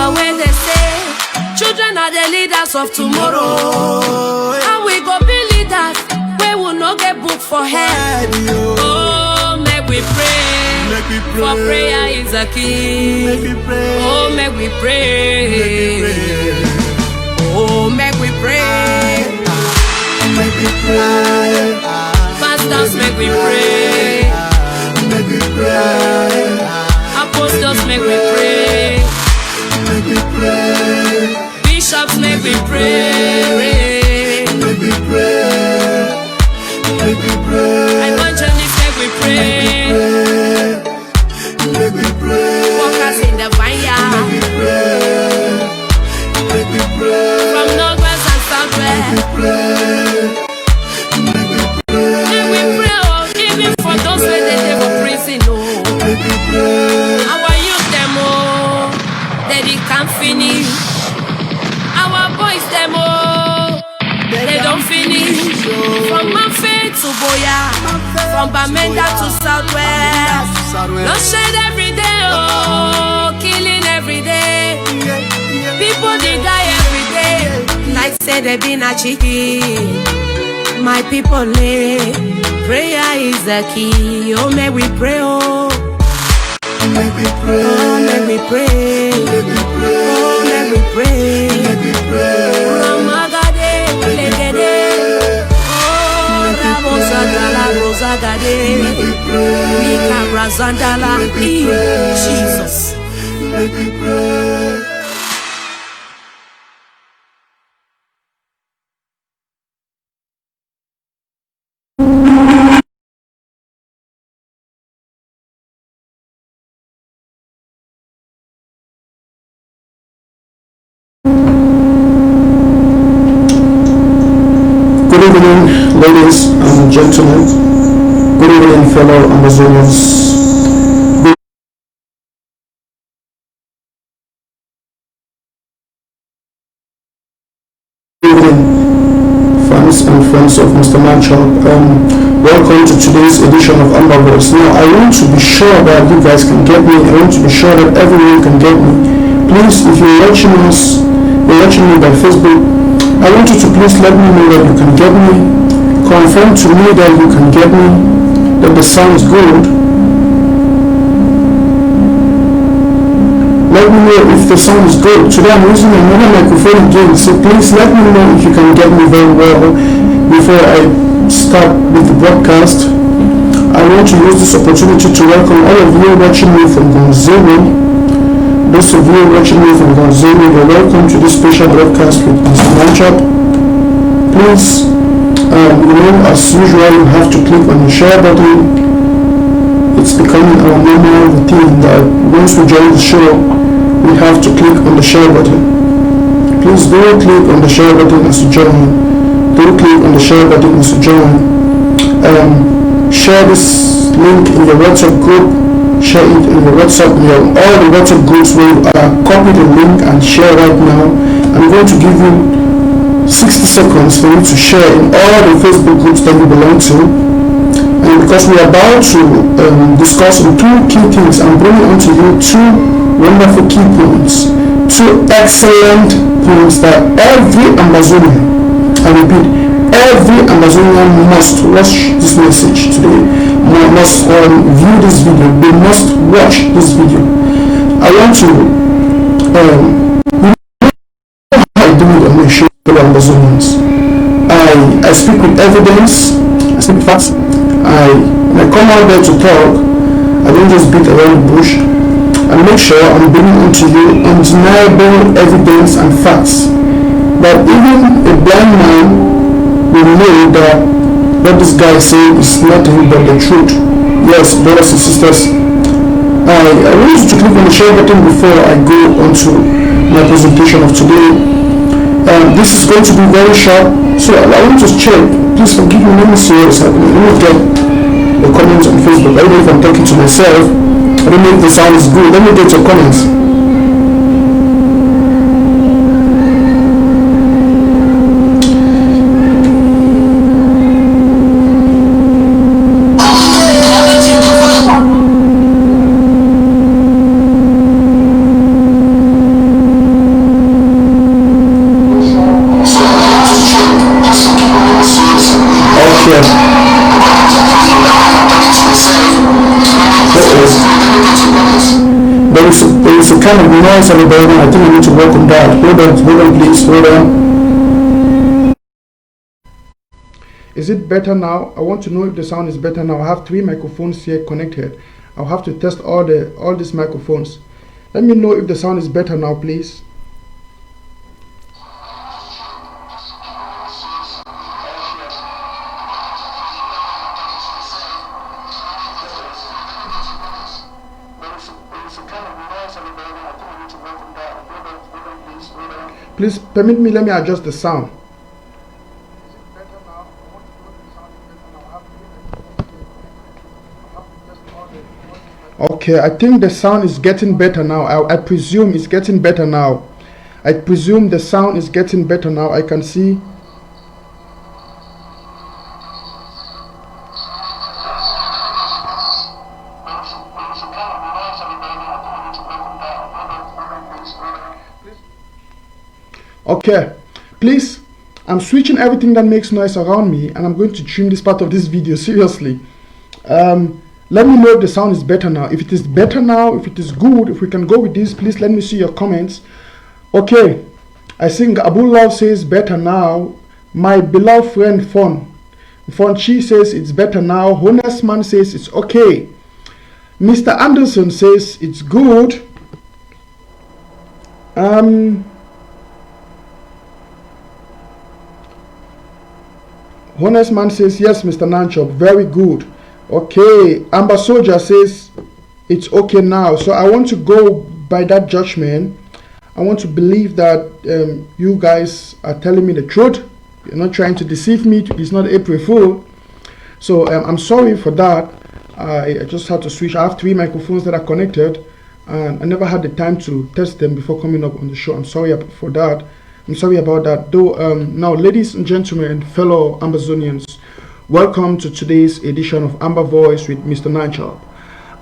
scripture where they say, children are the leaders of tomorrow. And we go be leaders, we will not get booked for hell. Oh, make we pray, for prayer is a key. Oh, make we pray. Oh, make we pray. Make we pray. Pastors, make we pray. Make we pray. Apostles, make we pray. Make we pray. Bishops, make we pray. Make we pray. Make we pray. Evangelists, make we pray. Make we pray. Workers in the vineyard, Make we pray. Make we pray. from northwest and southwest, Make we pray. make we pray. Oh, even for those where they live in prison. Oh, Make we pray. our youth them oh, that they can't finish. Our boys them oh, they don't finish. From Manfred to Boya, from Bamenda to Southwest. No shade every day, oh, killing every day. People they die every day. Like say they been a chicken. My people live. Prayer is the key. Oh, may we pray, oh. Make we pray. Oh, may we pray. Make we pray. Oh, may we pray. Make we pray. Ramagade, legede. Oh, Ramosagala, Rosagade. Make we pray. Mika Razandala. Jesus. Make we pray. Good evening, ladies and gentlemen. Good evening, fellow Ambazonians. Good evening, fans and friends of Mr. Nanchop. Welcome to today's edition of Ambazonians. Now, I want to be sure that you guys can get me. I want to be sure that everyone can get me. Please, if you're watching me by Facebook, I want you to please let me know that you can get me. Confirm to me that you can get me, that the sound is good. Let me know if the sound is good. Today I'm using another microphone again, so please let me know if you can get me very well before I start with the broadcast. I want to use this opportunity to welcome all of you watching me from Gonzalo. Those of you watching me from Gonzalo, you're welcome to this special broadcast with Mr. Nanchop. Please, as usual, you have to click on the share button. It's becoming our normal routine that once we join the show, we have to click on the share button. Please don't click on the share button as you join. Don't click on the share button as you join. Share this link in your WhatsApp group. Share it in your WhatsApp, all the WhatsApp groups where you are. Copy the link and share right now. I'm going to give you 60 seconds for you to share in all the Facebook groups that you belong to. And because we are about to discuss on two key things, I'm bringing onto you two wonderful key points, two excellent points that every Ambazonian, I repeat, every Ambazonian must watch this message today. Must view this video. They must watch this video. I want to I do it on my show for Ambazonians. I speak with evidence. I speak with facts. When I come out there to talk, I don't just beat around the bush. I make sure I'm bringing onto you undeniable evidence and facts that even a blind man will know that what this guy is saying is nothing but the truth. Yes, brothers and sisters, I want you to click on the share button before I go on to my presentation of today. This is going to be very short, so I want to check. Please forgive me, let me see what's happening. Let me get the comments on Facebook. I don't know if I'm talking to myself. I don't know if the sound is good. Let me get your comments. there is a kind of noise at the bottom. I think I need to work on that. Hold on, please. Hold on. Is it better now? I want to know if the sound is better now. I have 3 microphones here connected. I'll have to test all these microphones. Let me know if the sound is better now, please. Please permit me, let me adjust the sound. Okay, I think the sound is getting better now. I presume it's getting better now. I presume the sound is getting better now. I can see. Okay, please, I'm switching everything that makes noise around me, and I'm going to trim this part of this video, seriously. Let me know if the sound is better now. If it is better now, if it is good, if we can go with this, please let me see your comments. Okay, I think Abu Love says better now. My beloved friend Fonchi says it's better now. Honest Man says it's okay. Mr. Anderson says it's good. Honest Man says yes, Mr. Nanchop, very good. Okay, Amber Soldier says it's okay now. So I want to go by that judgment. I want to believe that you guys are telling me the truth. You're not trying to deceive me. It's not April Fool. So I'm sorry for that. I just had to switch. I have 3 microphones that are connected, and I never had the time to test them before coming up on the show. I'm sorry for that. I'm sorry about that. Though, now, ladies and gentlemen, fellow Ambazonians, welcome to today's edition of Amber Voice with Mr. Nanchop.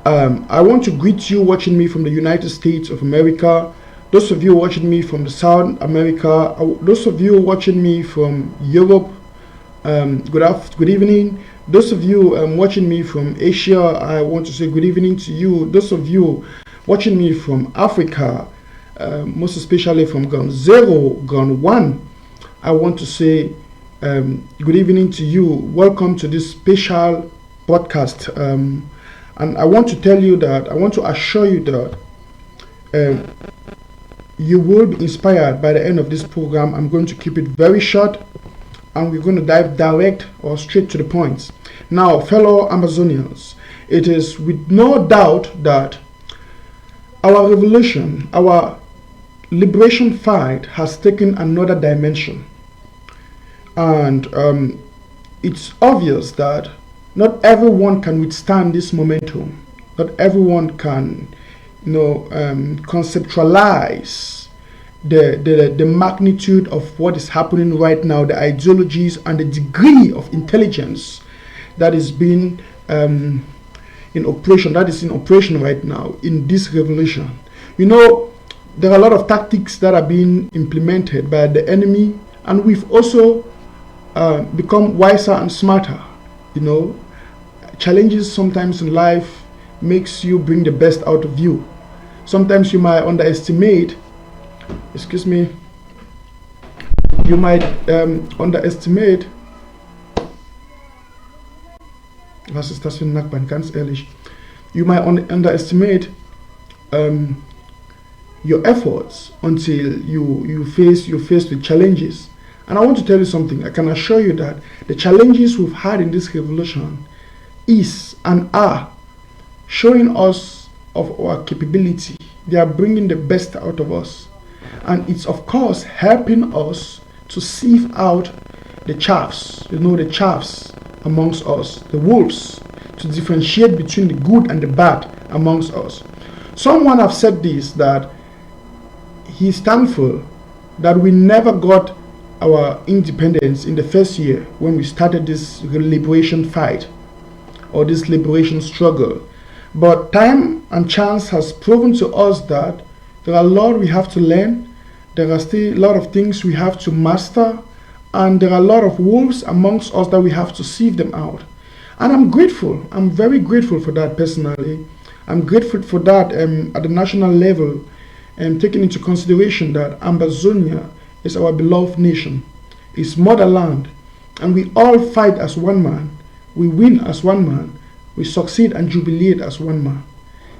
I want to greet you watching me from the United States of America, those of you watching me from the South America, those of you watching me from Europe, good evening. Those of you watching me from Asia, I want to say good evening to you. Those of you watching me from Africa, most especially from Gun 0, Gun 1, I want to say good evening to you. Welcome to this special podcast. And I want to tell you that, I want to assure you that you will be inspired by the end of this program. I'm going to keep it very short, and we're going to dive direct or straight to the point. Now, fellow Ambazonians, it is with no doubt that our revolution, our liberation fight has taken another dimension. And it's obvious that not everyone can withstand this momentum. Not everyone can, conceptualize the magnitude of what is happening right now, the ideologies and the degree of intelligence that is being in operation right now in this revolution. There are a lot of tactics that are being implemented by the enemy, and we've also become wiser and smarter. Challenges sometimes in life makes you bring the best out of you. Sometimes you might underestimate, underestimate, you might underestimate your efforts until you're faced with challenges. And I want to tell you something. I can assure you that the challenges we've had in this revolution is and are showing us of our capability. They are bringing the best out of us, and it's of course helping us to sieve out the chaffs, the chaffs amongst us, the wolves, to differentiate between the good and the bad amongst us. Someone have said this, that he's thankful that we never got our independence in the first year when we started this liberation fight or this liberation struggle. But time and chance has proven to us that there are a lot we have to learn, there are still a lot of things we have to master, and there are a lot of wolves amongst us that we have to sieve them out. And I'm grateful, I'm very grateful for that personally. I'm grateful for that at the national level, and taking into consideration that Ambazonia is our beloved nation, it's motherland, and we all fight as one man. We win as one man. We succeed and jubilate as one man.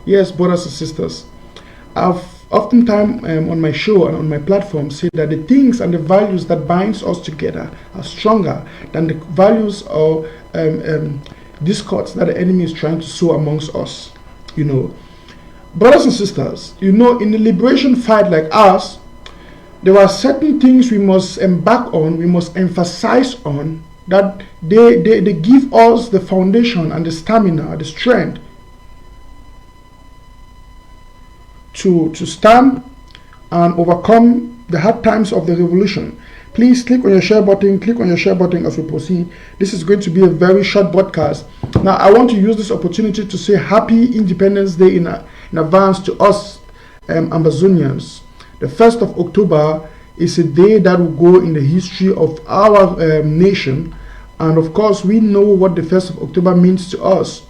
Yes, brothers and sisters, I've oftentimes on my show and on my platform said that the things and the values that binds us together are stronger than the values or discords that the enemy is trying to sow amongst us. You know, brothers and sisters, you know, in the liberation fight like ours, there are certain things we must embark on, we must emphasize on, that they give us the foundation and the stamina, the strength to stand and overcome the hard times of the revolution. Please click on your share button as we proceed. This is going to be a very short broadcast. Now, I want to use this opportunity to say Happy Independence Day in advance to us Ambazonians. The 1st of October is a day that will go in the history of our nation. And of course, we know what the 1st of October means to us.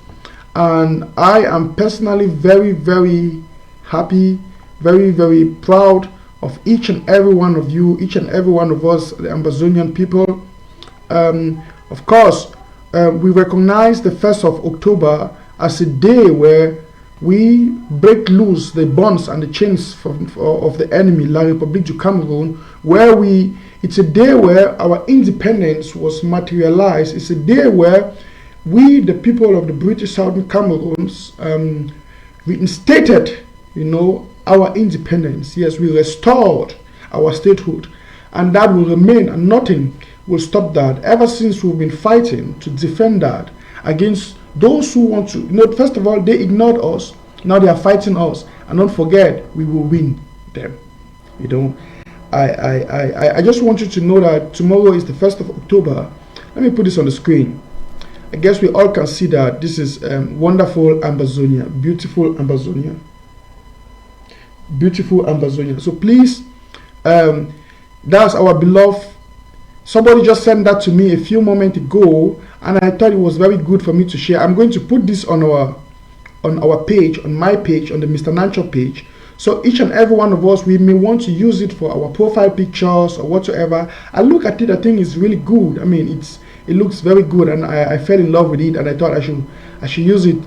And I am personally very, very happy, very, very proud of each and every one of you, each and every one of us, the Ambazonian people. Of course, we recognize the 1st of October as a day where we break loose the bonds and the chains of the enemy, La République du Cameroun, where it's a day where our independence was materialized. It's a day where we, the people of the British Southern Cameroons, reinstated, you know, our independence. Yes, we restored our statehood, and that will remain, and nothing will stop that. Ever since we've been fighting to defend that against those who want to, you know, first of all, they ignored us. Now they are fighting us, and don't forget, we will win them. You know, I just want you to know that tomorrow is the 1st of October. Let me put this on the screen. I guess we all can see that this is wonderful Ambazonia, beautiful Ambazonia, beautiful Ambazonia. So please, that's our beloved. Somebody just sent that to me a few moments ago, and I thought it was very good for me to share. I'm going to put this on our page, on my page, on the Mr. Nanchop page. So each and every one of us, we may want to use it for our profile pictures or whatsoever. I look at it, I think it's really good. I mean, it looks very good, and I fell in love with it, and I thought I should use it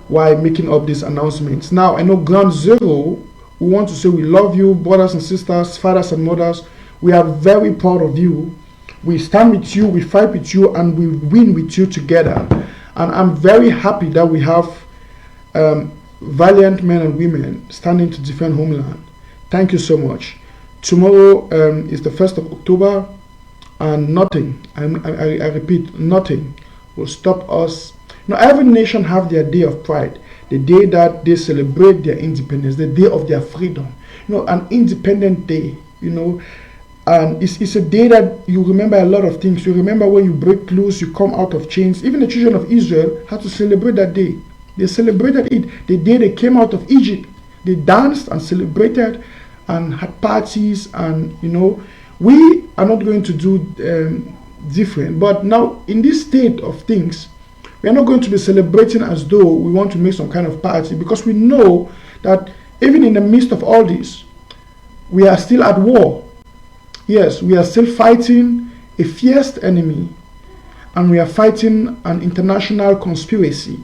while making up these announcements. Now, I know Ground Zero, we want to say we love you, brothers and sisters, fathers and mothers. We are very proud of you. We stand with you, we fight with you, and we win with you together. And I'm very happy that we have valiant men and women standing to defend homeland. Thank you so much. Tomorrow is the 1st of October, and nothing, I repeat, nothing will stop us. You know, every nation have their day of pride, the day that they celebrate their independence, the day of their freedom. You know, an independent day, you know. And it's a day that you remember a lot of things. You remember when you break loose, you come out of chains. Even the children of Israel had to celebrate that day. They celebrated it the day they came out of Egypt. They danced and celebrated and had parties. And, you know, we are not going to do different. But now, in this state of things, we are not going to be celebrating as though we want to make some kind of party, because we know that even in the midst of all this, we are still at war. Yes, we are still fighting a fierce enemy, and we are fighting an international conspiracy.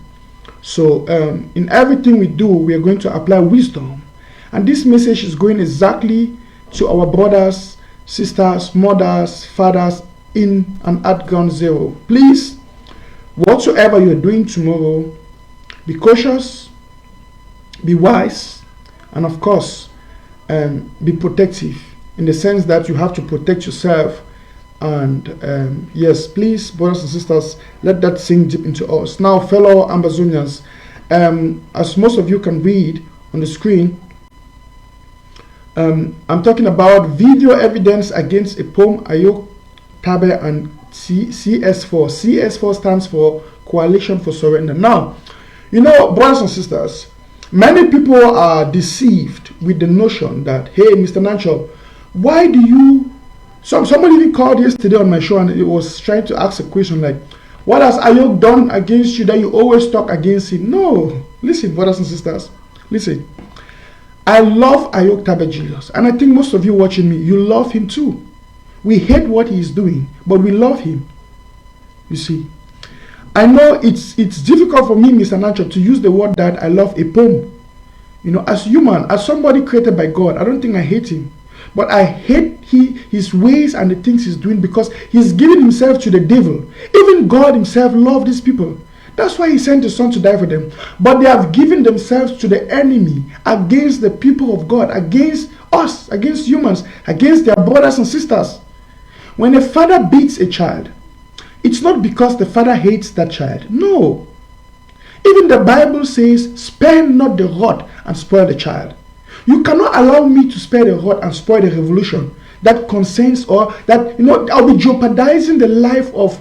So in everything we do, we are going to apply wisdom. And this message is going exactly to our brothers, sisters, mothers, fathers in and at Ground Zero. Please, whatsoever you are doing tomorrow, be cautious, be wise, and of course, be protective, in the sense that you have to protect yourself. And yes, please, brothers and sisters, let that sink deep into us. Now, fellow Ambazonians, as most of you can read on the screen, I'm talking about video evidence against EPOM Ayuktabe and CS4. CS4 stands for Coalition for Surrender. Now, you know, brothers and sisters, many people are deceived with the notion that, hey, Mr. Nanchop, why do you... somebody even called yesterday on my show, and it was trying to ask a question like, what has Ayuk done against you that you always talk against him? No, Listen, brothers and sisters, listen. I love Ayuktabe Jesus, and I think most of you watching me, you love him too. We hate what he is doing, but we love him. You see, I know it's difficult for me, Mr. Nanchop, to use the word that I love EPOM. You know, as human, as somebody created by God, I don't think I hate him. But I hate his ways and the things he's doing, because he's giving himself to the devil. Even God himself loved these people. That's why he sent his son to die for them. But they have given themselves to the enemy, against the people of God, against us, against humans, against their brothers and sisters. When a father beats a child, it's not because the father hates that child. No. Even the Bible says, spare not the rod and spoil the child. You cannot allow me to spare the rod and spoil the revolution that concerns, or that, you know, I'll be jeopardizing the life of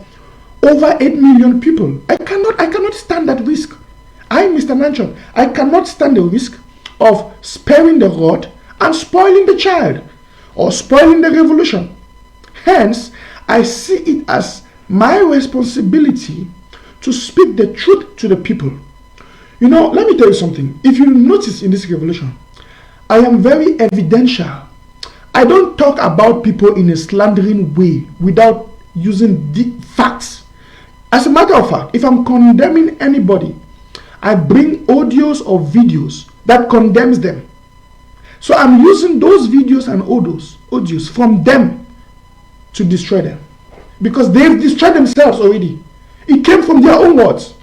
over 8 million people. I cannot stand that risk. Mr. Nanchop, I cannot stand the risk of sparing the rod and spoiling the child, or spoiling the revolution. Hence, I see it as my responsibility to speak the truth to the people. You know, let me tell you something. If you notice in this revolution, I am very evidential. I don't talk about people in a slandering way without using the facts. As a matter of fact, if I'm condemning anybody, I bring audios or videos that condemns them. So I'm using those videos and audios from them to destroy them, because they've destroyed themselves already. It came from their own words.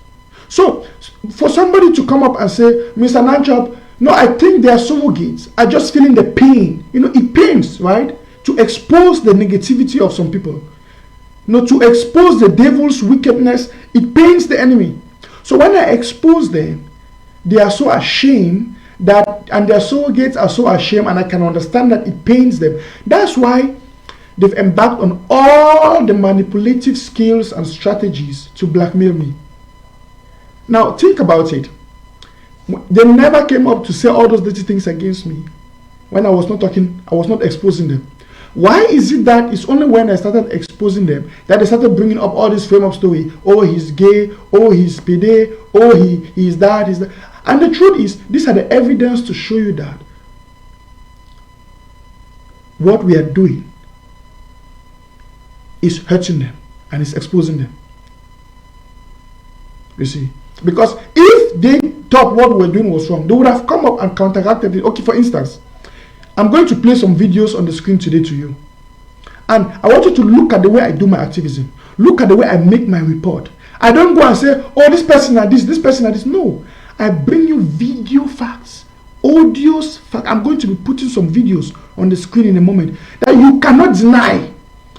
So for somebody to come up and say, Mr. Nanchop, no, I think they are surrogates, are just feeling the pain. You know, it pains, right? To expose the negativity of some people. No, to expose the devil's wickedness, it pains the enemy. So when I expose them, they are so ashamed that, and their surrogates are so ashamed, and I can understand that it pains them. That's why they've embarked on all the manipulative skills and strategies to blackmail me. Now, think about it. They never came up to say all those dirty things against me when I was not talking, I was not exposing them. Why is it that it's only when I started exposing them that they started bringing up all this frame-up story? Oh, he's gay. Oh, he's pede. Oh, he's that, he's that. And the truth is, these are the evidence to show you that what we are doing is hurting them and is exposing them. You see? Because if they thought what we were doing was wrong, they would have come up and counteracted it. Okay, for instance, I'm going to play some videos on the screen today to you. And I want you to look at the way I do my activism. Look at the way I make my report. I don't go and say, oh, this person had this person had this. No. I bring you video facts, audios facts. I'm going to be putting some videos on the screen in a moment that you cannot deny.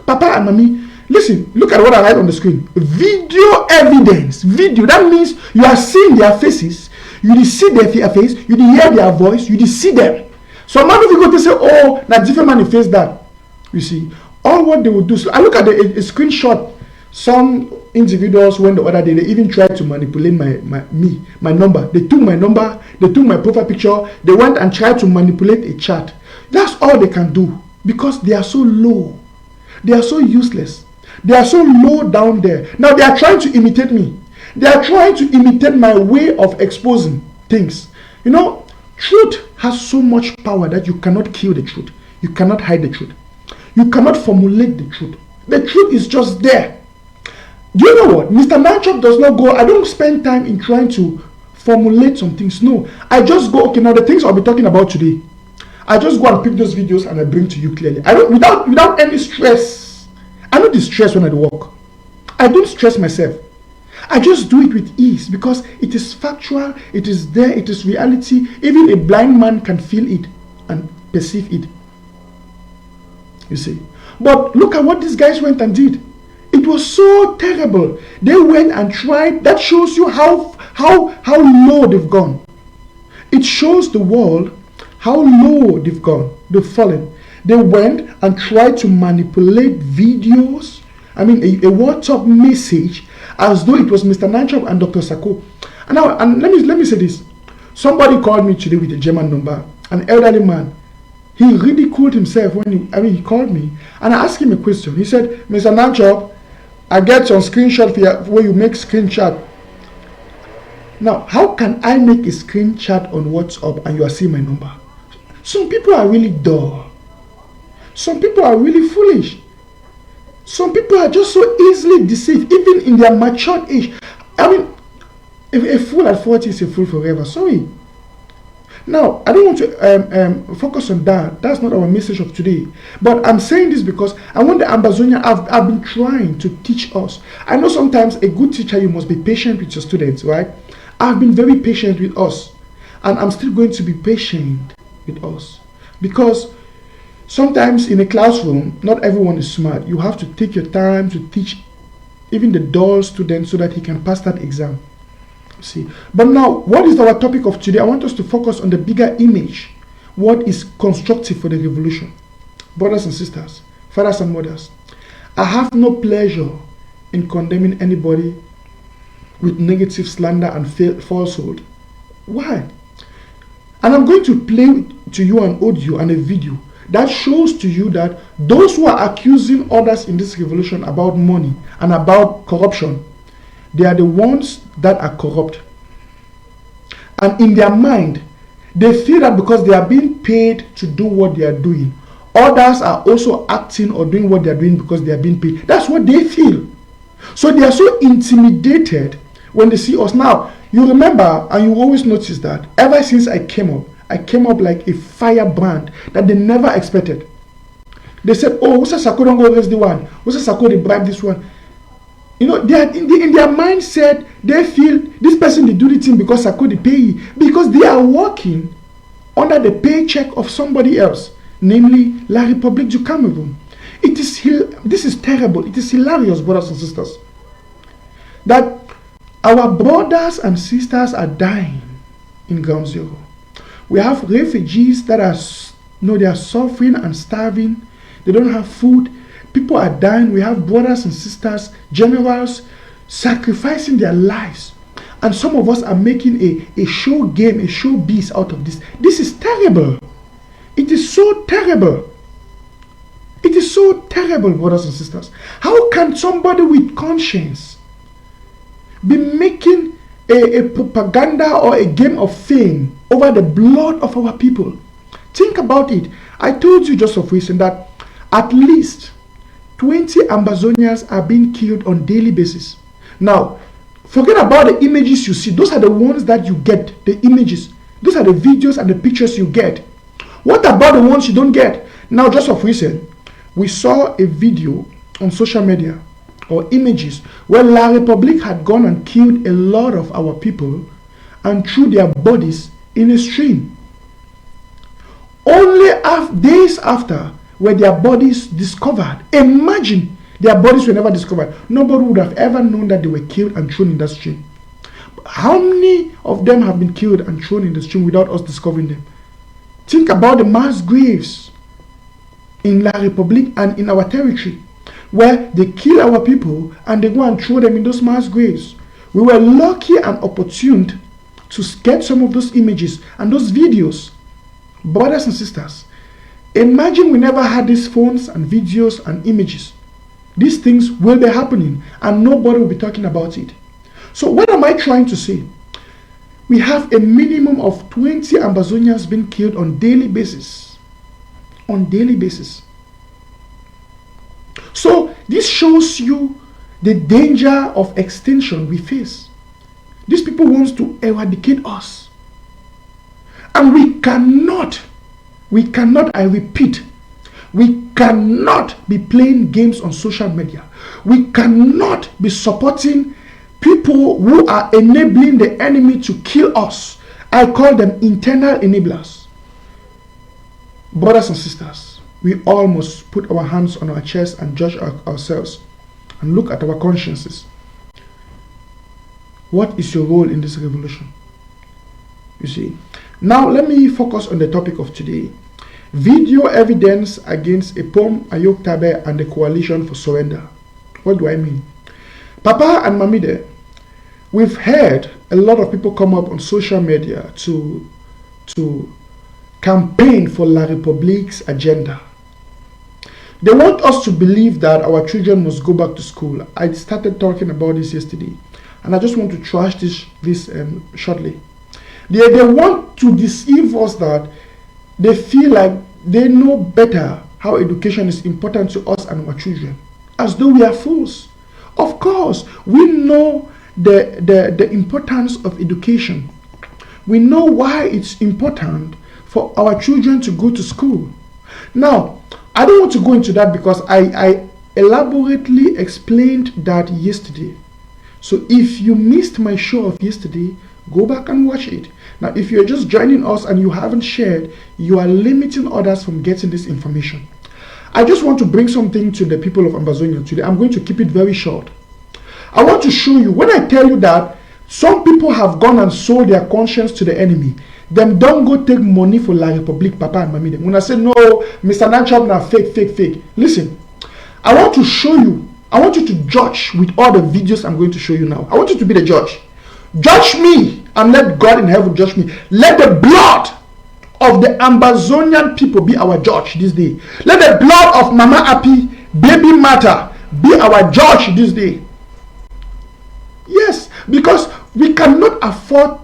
Papa and Mommy, listen, look at what I write on the screen. Video evidence. Video. That means you are seeing their faces. You see their face. You hear their voice. You see them. So man, if you go to say, oh, that different man face that, you see, all what they would do. So I look at a screenshot. Some individuals went the other day, they even tried to manipulate my number. They took my number, they took my profile picture, they went and tried to manipulate a chat. That's all they can do, because they are so low. They are so useless. They are so low down there. Now they are trying to imitate me. They are trying to imitate my way of exposing things. You know, truth has so much power that you cannot kill the truth. You cannot hide the truth. You cannot formulate the truth. The truth is just there. Do you know what? Mr. Nanchop does not go, I don't spend time in trying to formulate some things. No. I just go, okay, now the things I'll be talking about today, I just go and pick those videos and I bring to you clearly. I don't, without any stress. I don't distress when I work. I don't stress myself. I just do it with ease, because it is factual, it is there, it is reality. Even a blind man can feel it and perceive it. You see. But look at what these guys went and did. It was so terrible. They went and tried. That shows you how low they've gone. It shows the world how low they've gone. They've fallen. They went and tried to manipulate videos. I mean, a WhatsApp message as though it was Mr. Nanchop and Dr. Sako. And let me say this. Somebody called me today with a German number, an elderly man. He ridiculed himself when he called me, and I asked him a question. He said, Mr. Nanchop, I get some screenshot where you make screenshot. Now, how can I make a screenshot on WhatsApp and you are seeing my number? Some people are really dull. Some people are really foolish. Some people are just so easily deceived, even in their matured age. I mean, if a fool at 40 is a fool forever. Sorry. Now, I don't want to focus on that. That's not our message of today. But I'm saying this because I want the Ambazonian. I've been trying to teach us. I know sometimes a good teacher, you must be patient with your students, right? I've been very patient with us. And I'm still going to be patient with us. Because sometimes in a classroom, not everyone is smart. You have to take your time to teach even the dull student so that he can pass that exam. See, but now, what is our topic of today? I want us to focus on the bigger image. What is constructive for the revolution? Brothers and sisters, fathers and mothers, I have no pleasure in condemning anybody with negative slander and falsehood. Why? And I'm going to play to you an audio and a video that shows to you that those who are accusing others in this revolution about money and about corruption, they are the ones that are corrupt. And in their mind, they feel that because they are being paid to do what they are doing, others are also acting or doing what they are doing because they are being paid. That's what they feel. So they are so intimidated when they see us. Now, you remember and you always notice that ever since I came up like a firebrand that they never expected. They said, oh, what's a Sako don't go raise the one? What's a Sako they bribe this one? You know, they are in their mindset, they feel this person they do the thing because Sako they pay, because they are working under the paycheck of somebody else, namely La République du Cameroon. This is terrible. It is hilarious, brothers and sisters, that our brothers and sisters are dying in Ground Zero. We have refugees that are, they are suffering and starving. They don't have food. People are dying. We have brothers and sisters, generals, sacrificing their lives. And some of us are making a show game, a show beast out of this. This is terrible. It is so terrible. It is so terrible, brothers and sisters. How can somebody with conscience be making a propaganda or a game of fame over the blood of our people? Think about it. I told you just of recent that at least 20 Ambazonians are being killed on a daily basis. Now, forget about the images you see. Those are the ones that you get, the images. Those are the videos and the pictures you get. What about the ones you don't get? Now, just of recent, we saw a video on social media or images where La République had gone and killed a lot of our people and threw their bodies in a stream. Only days after were their bodies discovered. Imagine, their bodies were never discovered. Nobody would have ever known that they were killed and thrown in that stream. How many of them have been killed and thrown in the stream without us discovering them? Think about the mass graves in La République and in our territory, where they kill our people and they go and throw them in those mass graves. We were lucky and opportune to get some of those images and those videos. Brothers and sisters, imagine we never had these phones and videos and images. These things will be happening and nobody will be talking about it. So what am I trying to say? We have a minimum of 20 Ambazonians being killed on a daily basis. On daily basis. So this shows you the danger of extinction we face. These people want to eradicate us. And we cannot, I repeat, we cannot be playing games on social media. We cannot be supporting people who are enabling the enemy to kill us. I call them internal enablers. Brothers and sisters, we all must put our hands on our chests and judge ourselves and look at our consciences. What is your role in this revolution? You see. Now let me focus on the topic of today. Video evidence against EPOM Ayuktabe and the Coalition for Surrender. What do I mean? Papa and Mamide, we've heard a lot of people come up on social media to campaign for La République's agenda. They want us to believe that our children must go back to school. I started talking about this yesterday. and I just want to trash this shortly. They want to deceive us that they feel like they know better how education is important to us and our children, as though we are fools. Of course, we know the importance of education. We know why it's important for our children to go to school. Now, I don't want to go into that because I elaborately explained that yesterday. So if you missed my show of yesterday, go back and watch it. Now, if you're just joining us and you haven't shared, you are limiting others from getting this information. I just want to bring something to the people of Ambazonia today. I'm going to keep it very short. I want to show you, when I tell you that some people have gone and sold their conscience to the enemy, them don't go take money for La Republique, Papa and Mami. When I say, no, Mr. Nanchop, now fake. Listen, I want to show you, I want you to judge with all the videos I'm going to show you now. I want you to be the judge. Judge me and let God in heaven judge me. Let the blood of the Ambazonian people be our judge this day. Let the blood of Mama Api, Baby Mata be our judge this day. Yes, because we cannot afford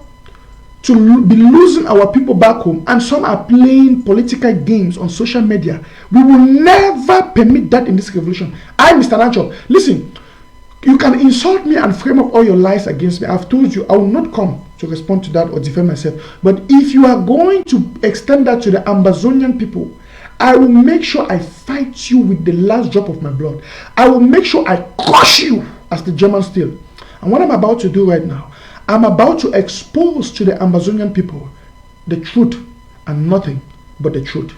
to be losing our people back home, and some are playing political games on social media. We will never permit that in this revolution. I, Mr. Nanchop, listen, you can insult me and frame up all your lies against me. I've told you I will not come to respond to that or defend myself. But if you are going to extend that to the Ambazonian people, I will make sure I fight you with the last drop of my blood. I will make sure I crush you as the Germans still. And what I'm about to do right now, I'm about to expose to the Ambazonian people the truth and nothing but the truth.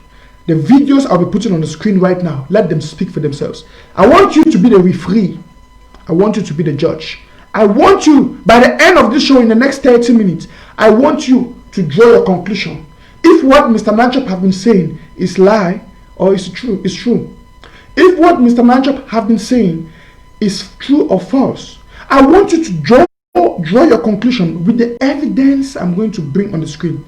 The videos I'll be putting on the screen right now, let them speak for themselves. I want you to be the referee. I want you to be the judge. I want you, by the end of this show, in the next 30 minutes, I want you to draw your conclusion. If what Mr. Nanchop have been saying is lie or is true, it's true. If what Mr. Nanchop have been saying is true or false, I want you to draw your conclusion with the evidence I'm going to bring on the screen.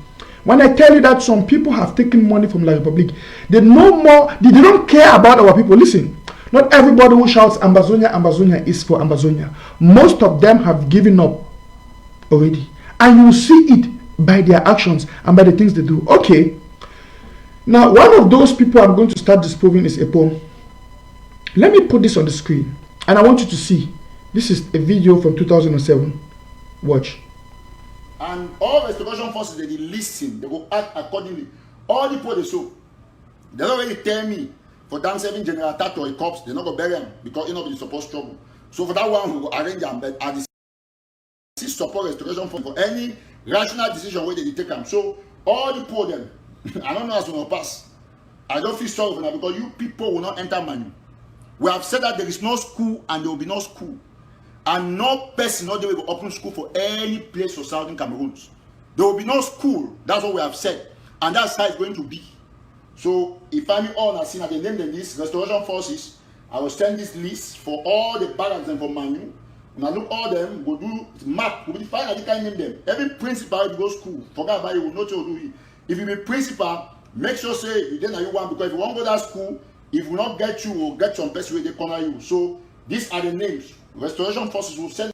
When I tell you that some people have taken money from La Republique, they no more, they don't care about our people. Listen, not everybody who shouts Ambazonia is for Ambazonia. Most of them have given up already. And you will see it by their actions and by the things they do. Okay. Now, one of those people I'm going to start disproving is EPOM. Let me put this on the screen. And I want you to see. This is a video from 2007. Watch. And all restoration forces, they listen, they will act accordingly. All the people they show, they don't really tell me for them serving general attack or a corpse, they're not going to bury them because you know they're supposed to trouble. So for that one, we will arrange them, but at the support restoration for any rational decision where they take them. So all the people them, I don't know how it's going to pass. I don't feel sorry for them because you people will not enter money. We have said that there is no school and there will be no school. And no person not will open school for any place for Southern Cameroon. There will be no school. That's what we have said. And that's how it's going to be. So if I'm all I've seen at the name of this restoration forces, I will send this list for all the barracks and for Manu. When I look all them, we'll do map, we'll find out the kind name them. Every principal will go school. Forget about it, will not do it. If you be principal, make sure say you then you want, because if you want to go to that school, if we not get you, we'll get some person where they corner you. So these are the names. Restoration forces will send.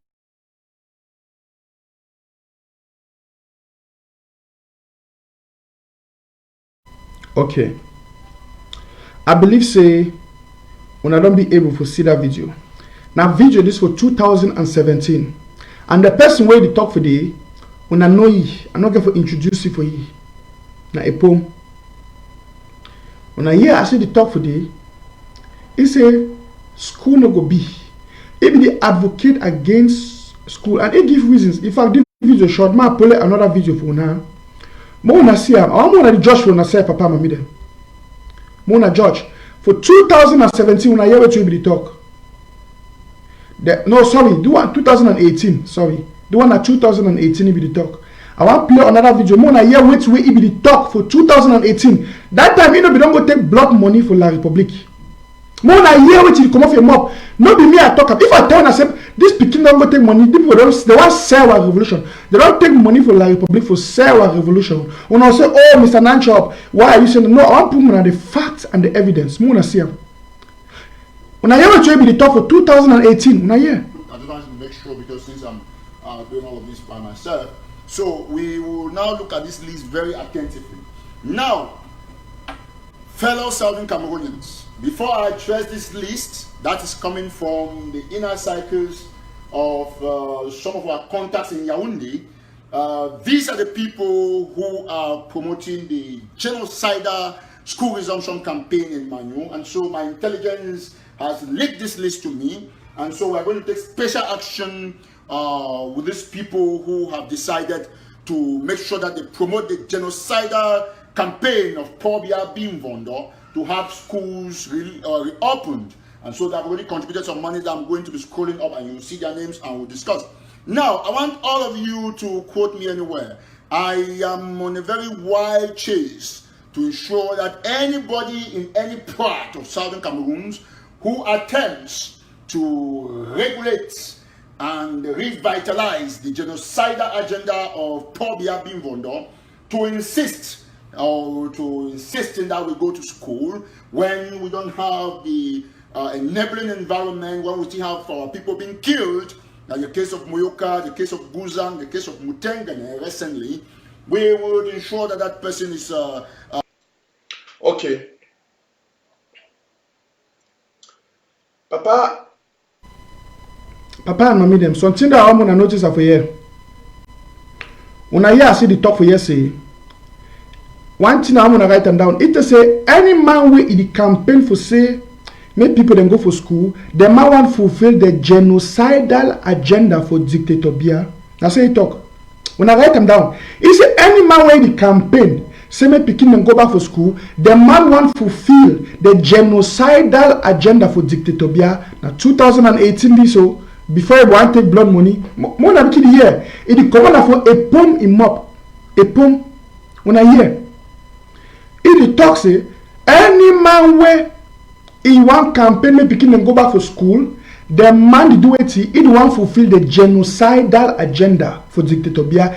Okay. I believe say when I don't be able to see that video. Now video this for 2017. And the person where they talk for the when I know ye, I'm not going to introduce you for ye. Now EPOM. When I hear I see the talk for the, he say school no go be. If they advocate against school and they give reasons. If I give video short, I pull another video for now. Mona see am. I want to judge for say Papa Mami them. Mona judge for 2017 when I hear what you be the talk. No, sorry, the one 2018. Sorry, the one at 2018 be the talk. I want to play another video. Mona hear what we be the talk for 2018. That time you know we don't go take blood money for La Republique. Mona hear what you come off your mouth. No be me I talk. If I tell myself this pikin don't go take money, people don't, they want sell our revolution. They don't take money for La Republique for sell our revolution. When I say, oh Mr. Nanchop, why are you saying no? I want to put the facts and the evidence. Mona see him. When I hear what you be the talk for 2018, when I hear. I just want to make sure because since I'm doing all of this by myself. So we will now look at this list very attentively. Now, fellow Southern Cameroonians, before I address this list that is coming from the inner circles of some of our contacts in Yaoundé, these are the people who are promoting the genocidal school resumption campaign in Manu, and so my intelligence has leaked this list to me, and so we're going to take special action with these people who have decided to make sure that they promote the genocidal campaign of Pobia Bimvondo to have schools reopened. And so they've already contributed some money that I'm going to be scrolling up, and you'll see their names and we'll discuss. Now, I want all of you to quote me anywhere. I am on a very wild chase to ensure that anybody in any part of Southern Cameroon who attempts to regulate and revitalize the genocidal agenda of Pobia Bimvondo to insist in that we go to school when we don't have the enabling environment, when we still have our people being killed, like the case of Moyoka, the case of Guzang, the case of Mutengane recently, we would ensure that that person is okay. Papa and mommy them, something that I'm gonna notice for here. When I hear see the talk for here say, one thing I'm gonna write them down. It say any man way in the campaign for say make people then go for school, the man want fulfill the genocidal agenda for dictator Bia. That's how he talk. When I write them down, he say any man way in the campaign say make pikin them go back for school, the man want fulfill the genocidal agenda for dictator Bia. Now 2018 this so before he want take blood money, more than kid here. It is common for EPOM EPOM. When I hear it talk say any man way he want campaign make pikin them go back for school, the man do it. He want fulfill the genocidal agenda for dictator Bia.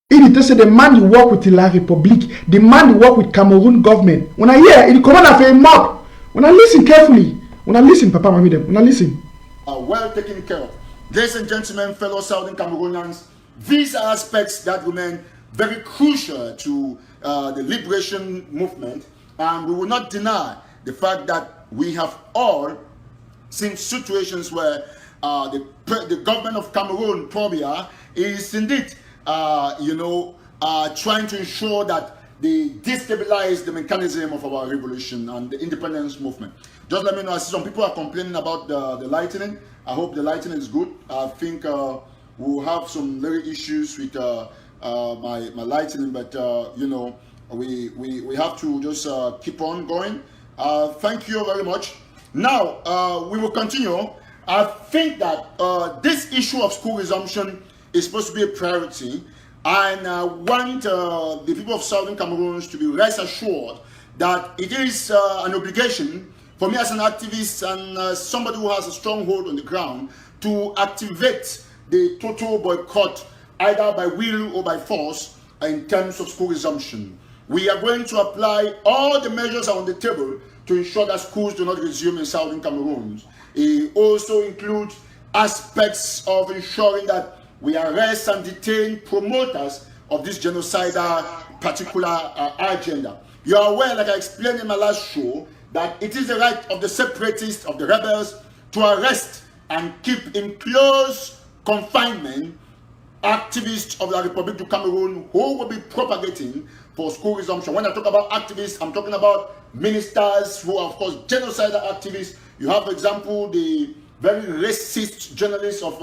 It say the man you work with La République, the man you work with Cameroon government. When I hear it, come on for a mob. When I listen carefully, when I listen, Papa, Mami them. When I listen, well taken care of. Ladies and gentlemen, fellow Southern Cameroonians, these are aspects that remain very crucial to the liberation movement, and we will not deny the fact that we have all seen situations where the government of Cameroon, Pobia, is indeed trying to ensure that they destabilize the mechanism of our revolution and the independence movement. Just let me know, I see some people are complaining about the lightning. I hope the lightning is good. I think we'll have some little issues with my lightning, but we have to just keep on going. Thank you very much. Now, we will continue. I think that this issue of school resumption is supposed to be a priority, and I want the people of Southern Cameroon to be rest assured that it is an obligation for me as an activist and somebody who has a strong hold on the ground to activate the total boycott, either by will or by force, in terms of school resumption. We are going to apply all the measures on the table to ensure that schools do not resume in Southern Cameroon. It also includes aspects of ensuring that we arrest and detain promoters of this genocidal particular agenda. You are aware, like I explained in my last show, that it is the right of the separatists, of the rebels, to arrest and keep in close confinement activists of the Republic of Cameroon who will be propagating for school resumption. When I talk about activists, I'm talking about ministers who are, of course, genocidal activists. You have, for example, the very racist journalist of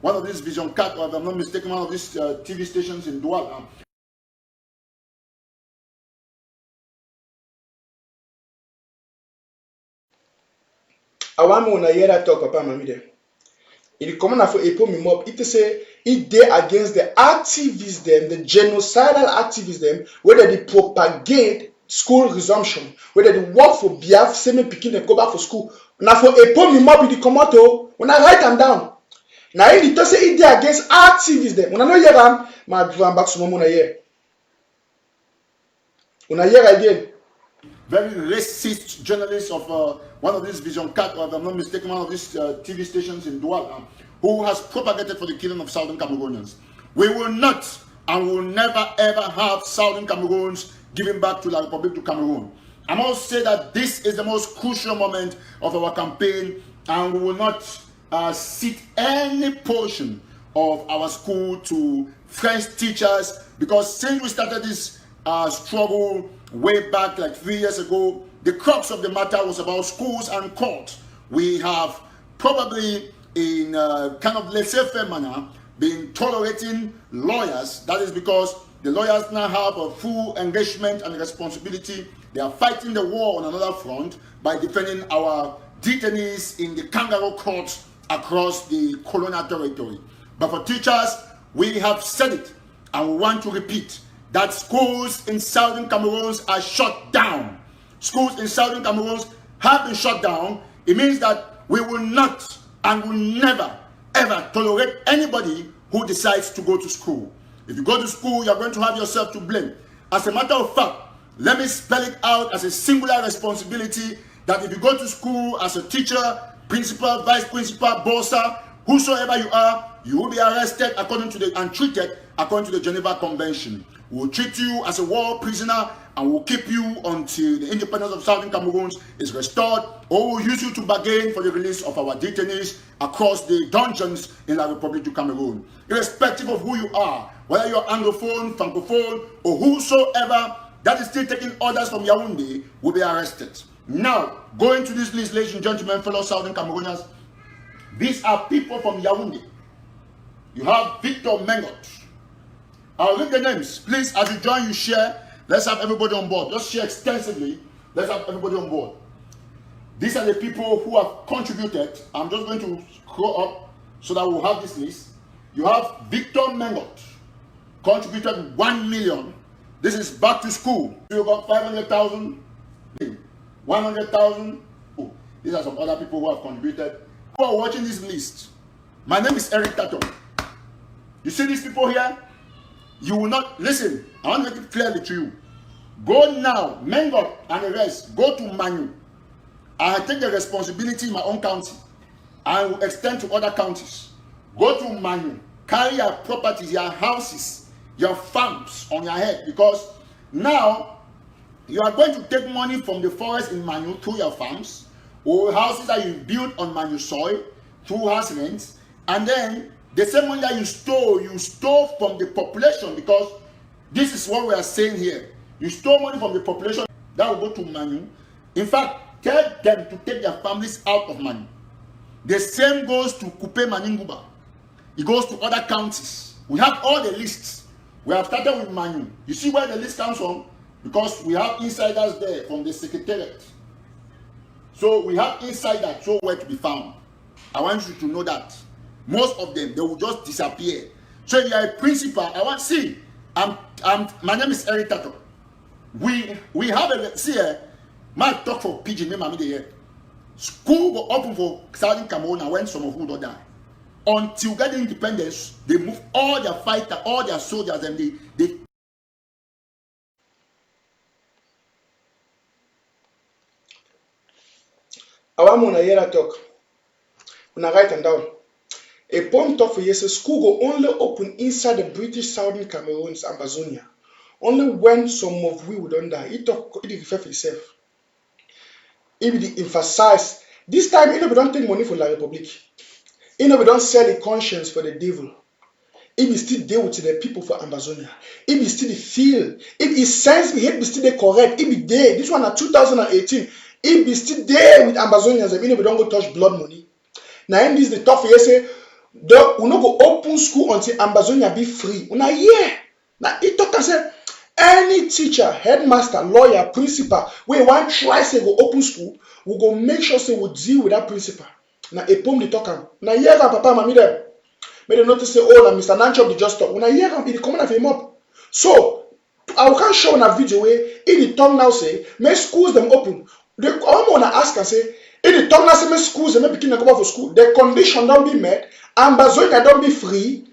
one of these Vision Cat, or if I'm not mistaken, one of these TV stations in Douala. I want to hear that talk, Papa, Mami them. It come on for EPOM mob. It say it they against the activists them, the genocidal activists them, whether they propagate school resumption, whether they work for Biaf, semi picking them go back for school. Now for EPOM mob, it come out when I write them down. Now it say it they against activists them. When I know hear them, my drive back to mama here. When I hear again. Very racist journalist of one of these Vision Cat, or if I'm not mistaken, one of these TV stations in Douala. who has propagated for the killing of Southern Cameroonians. We will not and will never ever have Southern Cameroons giving back to the Republic of Cameroon. I must say that this is the most crucial moment of our campaign, and we will not cede any portion of our school to French teachers, because since we started this struggle way back like 3 years ago, the crux of the matter was about schools and court. We have probably in kind of laissez-faire manner been tolerating lawyers. That is because the lawyers now have a full engagement and responsibility. They are fighting the war on another front by defending our detainees in the kangaroo courts across the colonial territory. But for teachers, we have said it and we want to repeat that schools in Southern Cameroon are shut down. Schools in Southern Cameroon have been shut down. It means that we will not and will never ever tolerate anybody who decides to go to school. If you go to school, you're going to have yourself to blame. As a matter of fact, let me spell it out as a singular responsibility that if you go to school as a teacher, principal, vice principal, bossa, whosoever you are, you will be arrested according to the and treated according to the Geneva Convention. We will treat you as a war prisoner and will keep you until the independence of Southern Cameroon is restored, or we'll use you to bargain for the release of our detainees across the dungeons in the Republic of Cameroon. Irrespective of who you are, whether you're Anglophone, Francophone, or whosoever that is still taking orders from Yaoundé, will be arrested. Now, going to this list, ladies and gentlemen, fellow Southern Cameroonians, these are people from Yaoundé. You have Victor Mengot. I'll read the names. Please, as you join, you share. Let's have everybody on board. Just share extensively. Let's have everybody on board. These are the people who have contributed. I'm just going to scroll up so that we'll have this list. You have Victor Mengot, contributed 1 million. This is back to school. You got 500,000, 100,000. Oh, these are some other people who have contributed. Who are watching this list? My name is Eric Tatum. You see these people here? You will not listen. I want to make it clearly to you. Go now, Mengot and the rest, go to Manu. I take the responsibility in my own county. I will extend to other counties. Go to Manu. Carry your properties, your houses, your farms on your head, because now you are going to take money from the forest in Manu through your farms, or houses that you build on Manu soil through house rents, and then the same money that you store from the population, because this is what we are saying here. You store money from the population that will go to Manu. In fact, tell them to take their families out of Manu. The same goes to Kupe Maninguba. It goes to other counties. We have all the lists. We have started with Manu. You see where the list comes from? Because we have insiders there from the secretariat. So we have insiders so where to be found. I want you to know that. Most of them, they will just disappear. So if you are a principal, I want see. My name is Eric Tato. We have a see my talk for PG name I'm here. School will open for Southern Cameroon when some of who don't die. Until getting independence, they move all their fighters, all their soldiers, and they I want to hear that talk. When I write them down. A point talk for yes, school go only open inside the British Southern Cameroon's Ambazonia. Only when some of we would die. It talk it refer for itself. It be emphasize. This time, we don't take money for La Republic. We don't sell the conscience for the devil. It be still deal with the people for Ambazonia. It be still the feel. It is sense be still the correct. It be there. This one at 2018. It be still there with Ambazonians. We don't go touch blood money. Now in this the tough you say, we no go open school until Ambazonia be free. Una yeah. Now it talk and say any teacher, headmaster, lawyer, principal, we want try say go open school, we go make sure say we deal with that principal. Now EPOM the talk am. Now here papa mami them. May they notice say oh na Mr. Nanchop the just talk. Una here am be the common of him up. So I can show on a video where in the tongue now say make schools them open. They come on and ask and say in the tongue now say make schools them begin to come out for school. The condition don't be met. Ambazonia don't be free.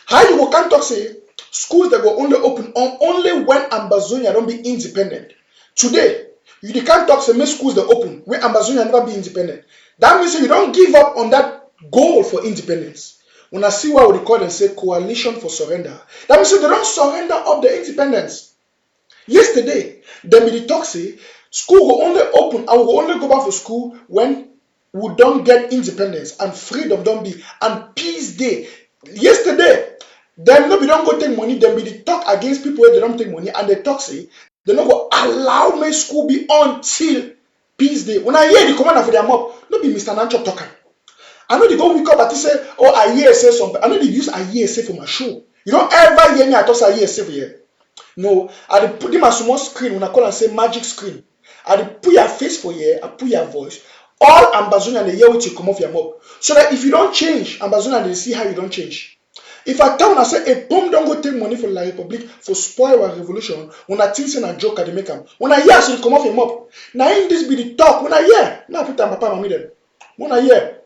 How you go can't talk say schools that go only open on only when Ambazonia don't be independent. Today, you can't talk say make schools that open when Ambazonia never be independent. That means you don't give up on that goal for independence. When I see what we call and say coalition for surrender, that means they don't surrender up the independence. Yesterday, them be the talk say school will only open and we will only go back for school when we don't get independence and freedom don't be and peace day. Yesterday, them no be don't go take money, them be the talk against people where they don't take money and they talk say they not go allow my school be until peace day. When I hear the commander for their mob, no be Mr. Nanchop talking. I know they go wake up and say, oh, I hear say something. I know they use I hear say for my show. You don't ever hear me I talk I hear say for here. No, I put them on small screen when I call and say magic screen. I put your face for here, I put your voice. All Ambazonians they hear what you come off your mouth. So that if you don't change, Ambazonians they see how you don't change. If I tell and I say EPOM don't go take money for La Republic for spoil our revolution, when I think say a joke they make them. When I hear so you come off your mouth. Now in this be the talk. When I hear, now put them papa and them. When I hear,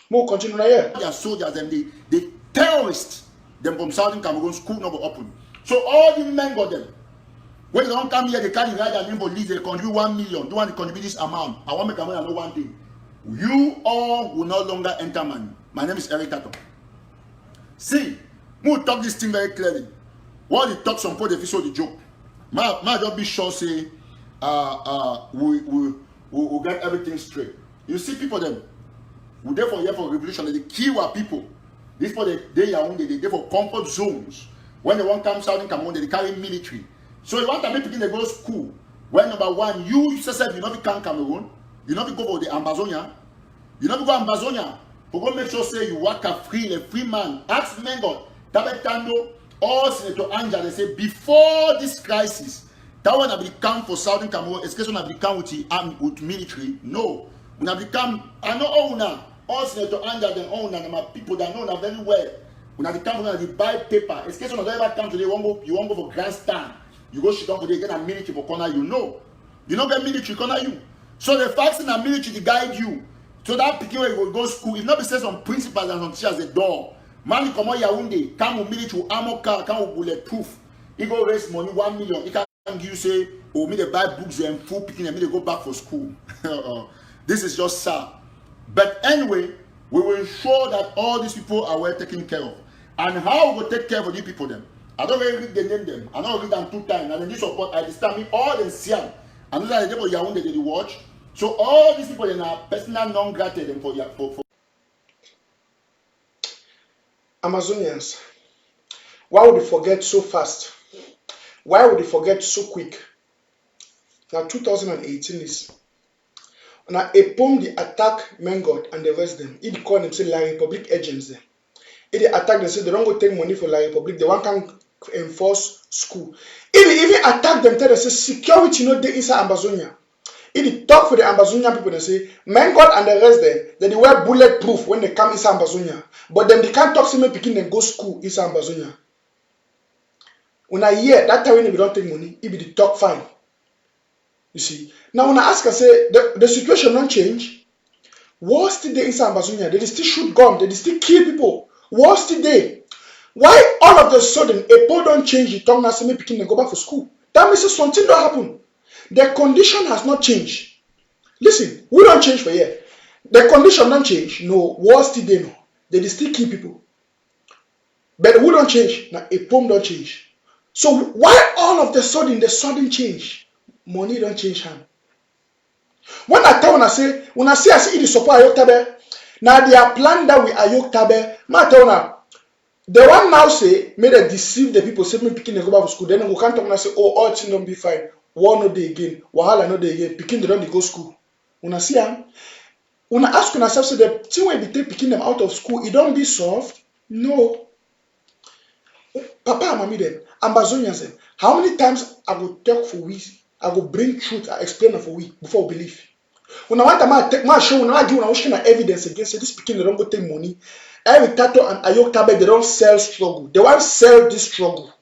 more continue when I hear. Their soldiers and the terrorists them from Southern Cameroon school not open. So all the men got them. When they don't come here, they carry write their name for list, they contribute 1 million. Don't want to contribute this amount. I want to make a know one thing. You all will no longer enter money. My name is Eric Tato. See, we talk this thing very clearly. What they talk some point if you saw the joke. My just be sure say we'll get everything straight. You see people them we there for here for revolution, they kill our people. This for the day they there for comfort zones. When they want to come Southern Cameroon, they carry military. So you want to make people they go to school. When number one, you yourself, you not come Cameroon, you not go for the Ambazonian, you not go Ambazonia. For go make sure say you work a free man. Ask Mengot, Tabetando, all Senator Anja, they say before this crisis, that one have become for Southern Cameroon, especially when have become with military. No. When have become, I know all Senator Anja, then owner, and my people that know very well. When have become when they buy paper, especially when they ever come today, you won't go for grandstand. You go sit down for the get a military for corner, you know. You don't get military corner you. So the facts in the military to guide you. So that picking where you will go school, if not be said some principals and some teachers the door. Man, you come on Yaoundé, come with military armor car, come with bulletproof. He go raise money 1 million. He can give you say, oh, me they buy books and full picking and me they go back for school. This is just sad. But anyway, we will ensure that all these people are well taken care of. And how we will take care of these people then? I don't really read the name them. I don't read them 2 times. And then this support, I understand me all in Siam. And those are the people Yaoundé they watch. So all these people are personal non-grata them for Amazonians. Why would they forget so fast? Why would they forget so quick? Now 2018 is now EPOM they attack Mengot and the rest of them. It call them say La Republic agents them. If they attack them say they don't go take money for La Republic, they want can enforce school. If they even attack them, tell them say security no dey inside Ambazonia. If they talk for the Ambazonian people, they say Mengot and the rest them, they wear bulletproof when they come inside Ambazonia. But then they can't talk to me picking them go school inside Ambazonia. When I hear that time when they don't take money, it be the talk fine. You see. Now when I ask, I say the situation don't change. What's the day inside Ambazonia? They still shoot gun, they still kill people. What's the day? Why all of a sudden EPO don't change the tongue now say me picking them go back for school? That means something don't happen. The condition has not changed. Listen, we don't change for here. The condition don't change. No, what's the day no? They still kill people. But we don't change. Now EPOM don't change. So why all of the sudden change? Money don't change hand. When I say I see the support Ayuktabe, now they are planned that with Ayuktabe. I tell now, the one now say may they deceive the people, say me picking the go back to school. Then we can't talk and say, oh, all things don't be fine. War no day again, wahala no day again. Picking they don't go school. Una see am? Una ask una self say the thing when they take picking them out of school, it don't be solved. No. Papa and mommy them, Ambazonians them. How many times I go talk for we? I go bring truth, I explain it for we before we believe. When I want to take my show, when I give una kind of evidence against say this picking they don't go take money. Eric Tato and Ayuktabe they don't sell struggle. They want sell this struggle.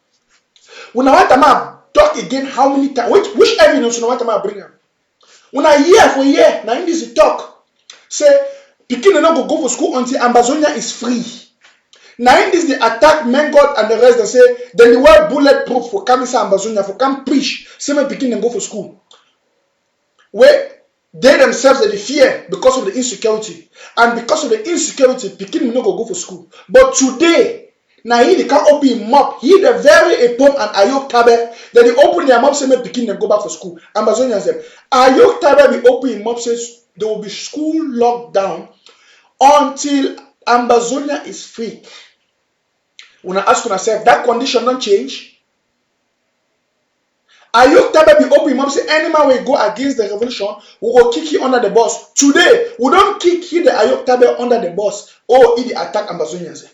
When I want to talk again, how many times? Which evidence you want to bring up? When I hear for year, now in this talk, say Pikin not go for school until Ambazonia is free. Now in this they attack Mengot and the rest. They say then they wear bulletproof for come inside Ambazonia for come preach. Say my Pikin go for school. Where They themselves they fear because of the insecurity. And because of the insecurity, Pikin will not go for school. But today, now he can open him up. He the very EPOM and Ayuktabe. Then they open their mouth say make Pikin them go back for school. Ambazonians them. Ayuktabe will open him up says there will be school locked down until Ambazonia is free. When I ask myself, that condition don't change. Ayuktabe be open him up say any man will go against the revolution, we will kick you under the bus. Today, we don't kick you the Ayuktabe under the bus. Oh, he attack Ambazonians.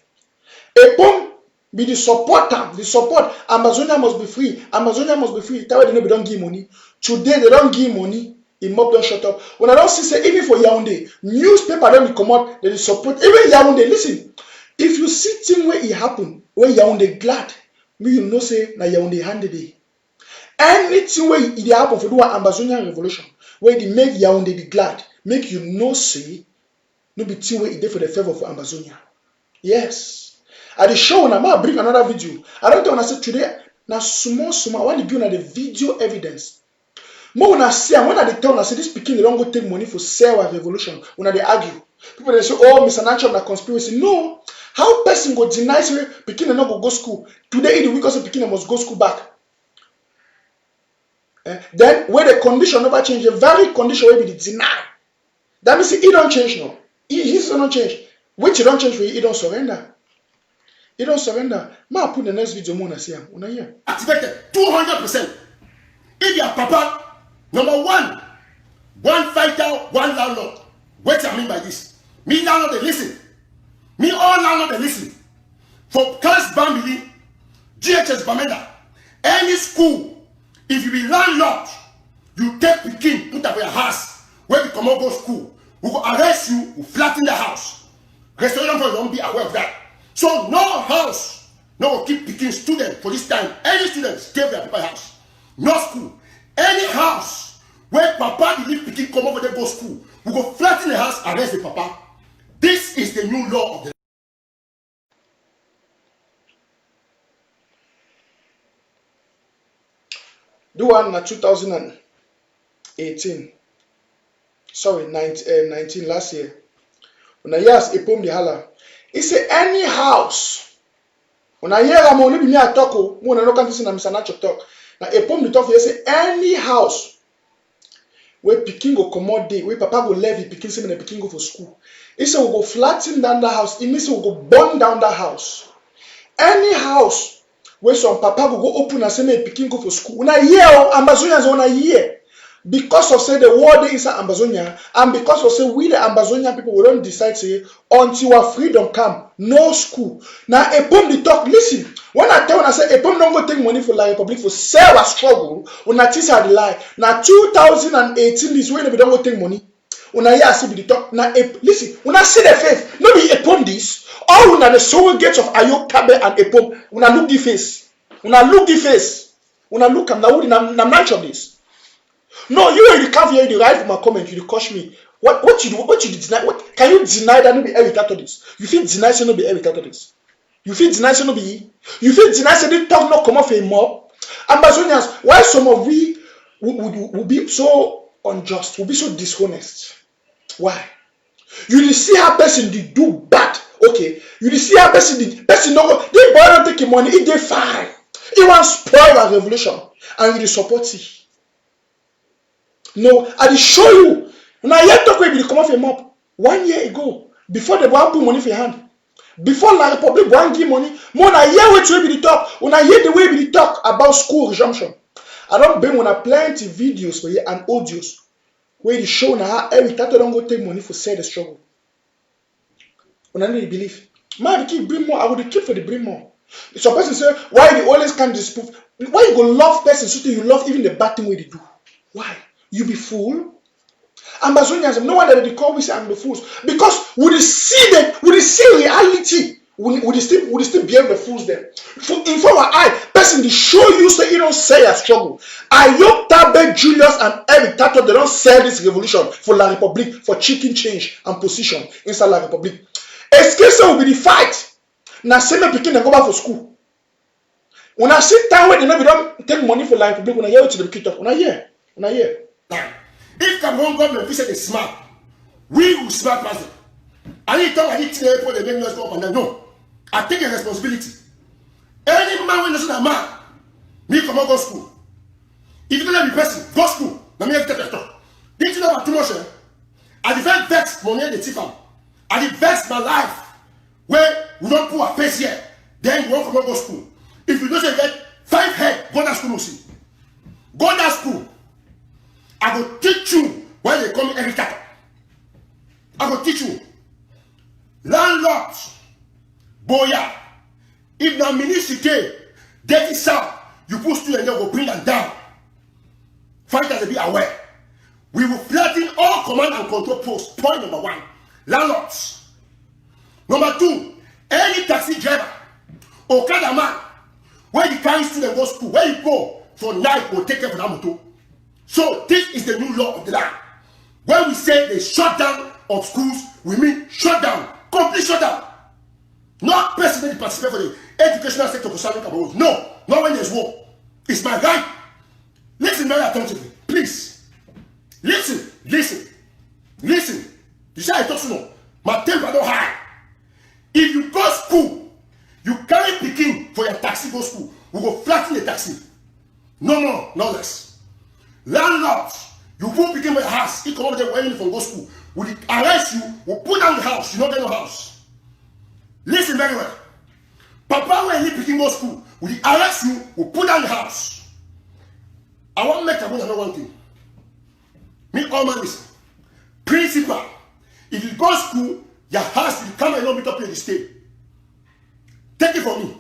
EPOM be the support. Ambazonia must be free. Amazonia must be free. Tawe they don't give money. Today they don't give money. Imop don't shut up. When I don't see say even for Yaoundé, newspaper don't come out, they support. Even Yaoundé, listen. If you see thing where it happen, where Yaoundé glad, me you know say na Yaoundé handed it. Anything where it happen for do an Ambazonian revolution, where they make Yaoundé be glad, make you know say no be thing where it did for the favor for Ambazonia. Yes. At the show, now I bring another video. I don't want to say today. Now small. I want to give you the video evidence. More when I see, when I tell, I say this Pikin they don't go take money for sale or revolution. When they argue, people they say, "Oh, Mr. Nanchop na conspiracy." No, how person go deny say Pikin they not go school today? The week also Pikin must go school back. Then where the condition never change, the very condition will be the deny. That means he don't change now. He don't change. Which he don't change for he don't surrender. He don't surrender. Ma put the next video more see him. Una here. Activated 200%. If your papa, number one fighter, one landlord. What I mean by this? Me landlord they listen. Me all landlord they listen. For Class Bambili, GHS Bamenda, any school, if you be landlord, you take Pikin, put up your house, where you come out go school, we will arrest you, we flatten the house. Restoration for don't be aware of that. So no house, no keep Pikin student for this time. Any student stay their paper house. No school. Any house where papa leave Pikin come over there go school, we go flatten the house, arrest the papa. This is the new law of the The one in 2018. Sorry, 19 last year. When I asked EPOM the hala, he said any house. When I hear I'm only me a talk, when I don't listen to Mr. Nanchop talk. Now EPOM the talk, he say any house where Pikin go commode day, where papa go levy Pikin say when Pikin go for school. He said we go flatten down the house. It means we go burn down the house. Any house where some papa go open and say me Pikin go for school. When I hear Ambazonians when I hear. Because of say the war dey inside Ambazonia, and because of say we the Ambazonian people we don't decide say until our freedom come, no school. Now EPOM the talk, listen. When I tell when I say EPOM don't go take money for La Republic for sell a struggle, when I teach her the lie. Now 2018 this way they don't go take money. When I hear say be the talk, now listen, when I see the faith, no be EPOM this. All when the surrogates of Ayuktabe and EPOM, when I look the face, when I look am now I'm not of this. No, you come here, you write for my comment, you coach me. What you do? What you deny? What can you deny that no be every to this? You feel deny say no be every to this? You feel deny say no be? You feel deny say the talk not come off a mob? Ambazonians, why some of we would be so unjust, would be so dishonest? Why? You dey see how person did do bad, okay? You dey see how person no they boy don't take your money, it dey fine. He want spoil our revolution, and you dey support it. No, I will show you. When I hear talk, we come off a map 1 year ago. Before the one put money for your hand. Before La Republic one give money. When I hear what we be the talk. When I hear the way we talk about school resumption. I don't bring when I plenty videos for you and audios. Where they show now how every tato don't go take money for say the struggle. When I really believe. Man, keep bring more. I would keep for the bring more. Some person say, why they always can't disprove? Why you go love person so you love even the bad thing where they do? Why? You be fool. Ambazonians, no wonder they call we say I'm the fools. Because we see reality. We still be able to fools them. In front of our eye, person they show you say you don't say a struggle. Ayuktabe, Julius, and every tato, they don't sell this revolution for La Republic, for chicken change and position inside La Republic. Escape will be the fight. Now send me Pikin and go back for school. When I sit down where they don't take money for La Republic, when I hear it to the kid talk, when I hear. If Cameroon government we say they smart, we will smart pass them. I need to talk like this for the make us go up and down. No, I take a responsibility. Any man when listen to a man, me come out go school. If you don't have the person, go school. Now me have to talk. Did you know about too much? I defend vex money the thief. I vex my life where we don't put a face here. Then you won't come out go school. If you don't say get 5 head, go to school, see. Go to school. I will teach you why they come every time. I will teach you. Landlords, boya. If the municipality, dirty sound, you put students there, will bring them down. Fighters will be aware. We will flatten all command and control posts. Point number 1. Landlords. Number 2, any taxi driver, Okada man, where you carry students go school, where you go for night, will take care of that motor. So this is the new law of the land. When we say the shutdown of schools, we mean shutdown, complete shutdown. Not personally participate for the educational sector for Southern Cameroon. No, not when there's war. It's my right. Listen very attentively, please. Listen. You say I talk no. My temper don't high. If you go school, you carry picking for your taxi go school. We go flatten the taxi. No more, no less. Landlords, you put picking for your house. He come over there waiting for go school. We arrest you. We put down the house. You don't get no house. Listen very well. Papa, when he picking go school, we arrest you. We put down the house. I want to make a one thing. Me all man listen. Principal, if you go school, your house will come and not meet up in the state. Take it from me.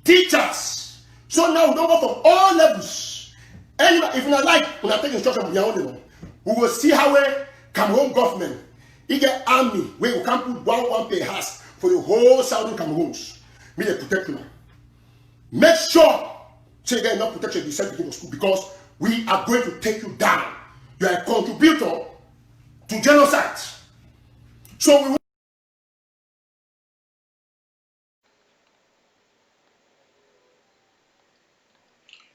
Teachers. So now we don't go from all levels. Anyway, if you not like, when I take instruction from your own level, we will see how Cameroon government, he get army where you can put one pay house for the whole southern Cameroons. Me they protect you. Make sure so you get enough protection to send people to school because we are going to take you down. You are a contributor to genocide. So we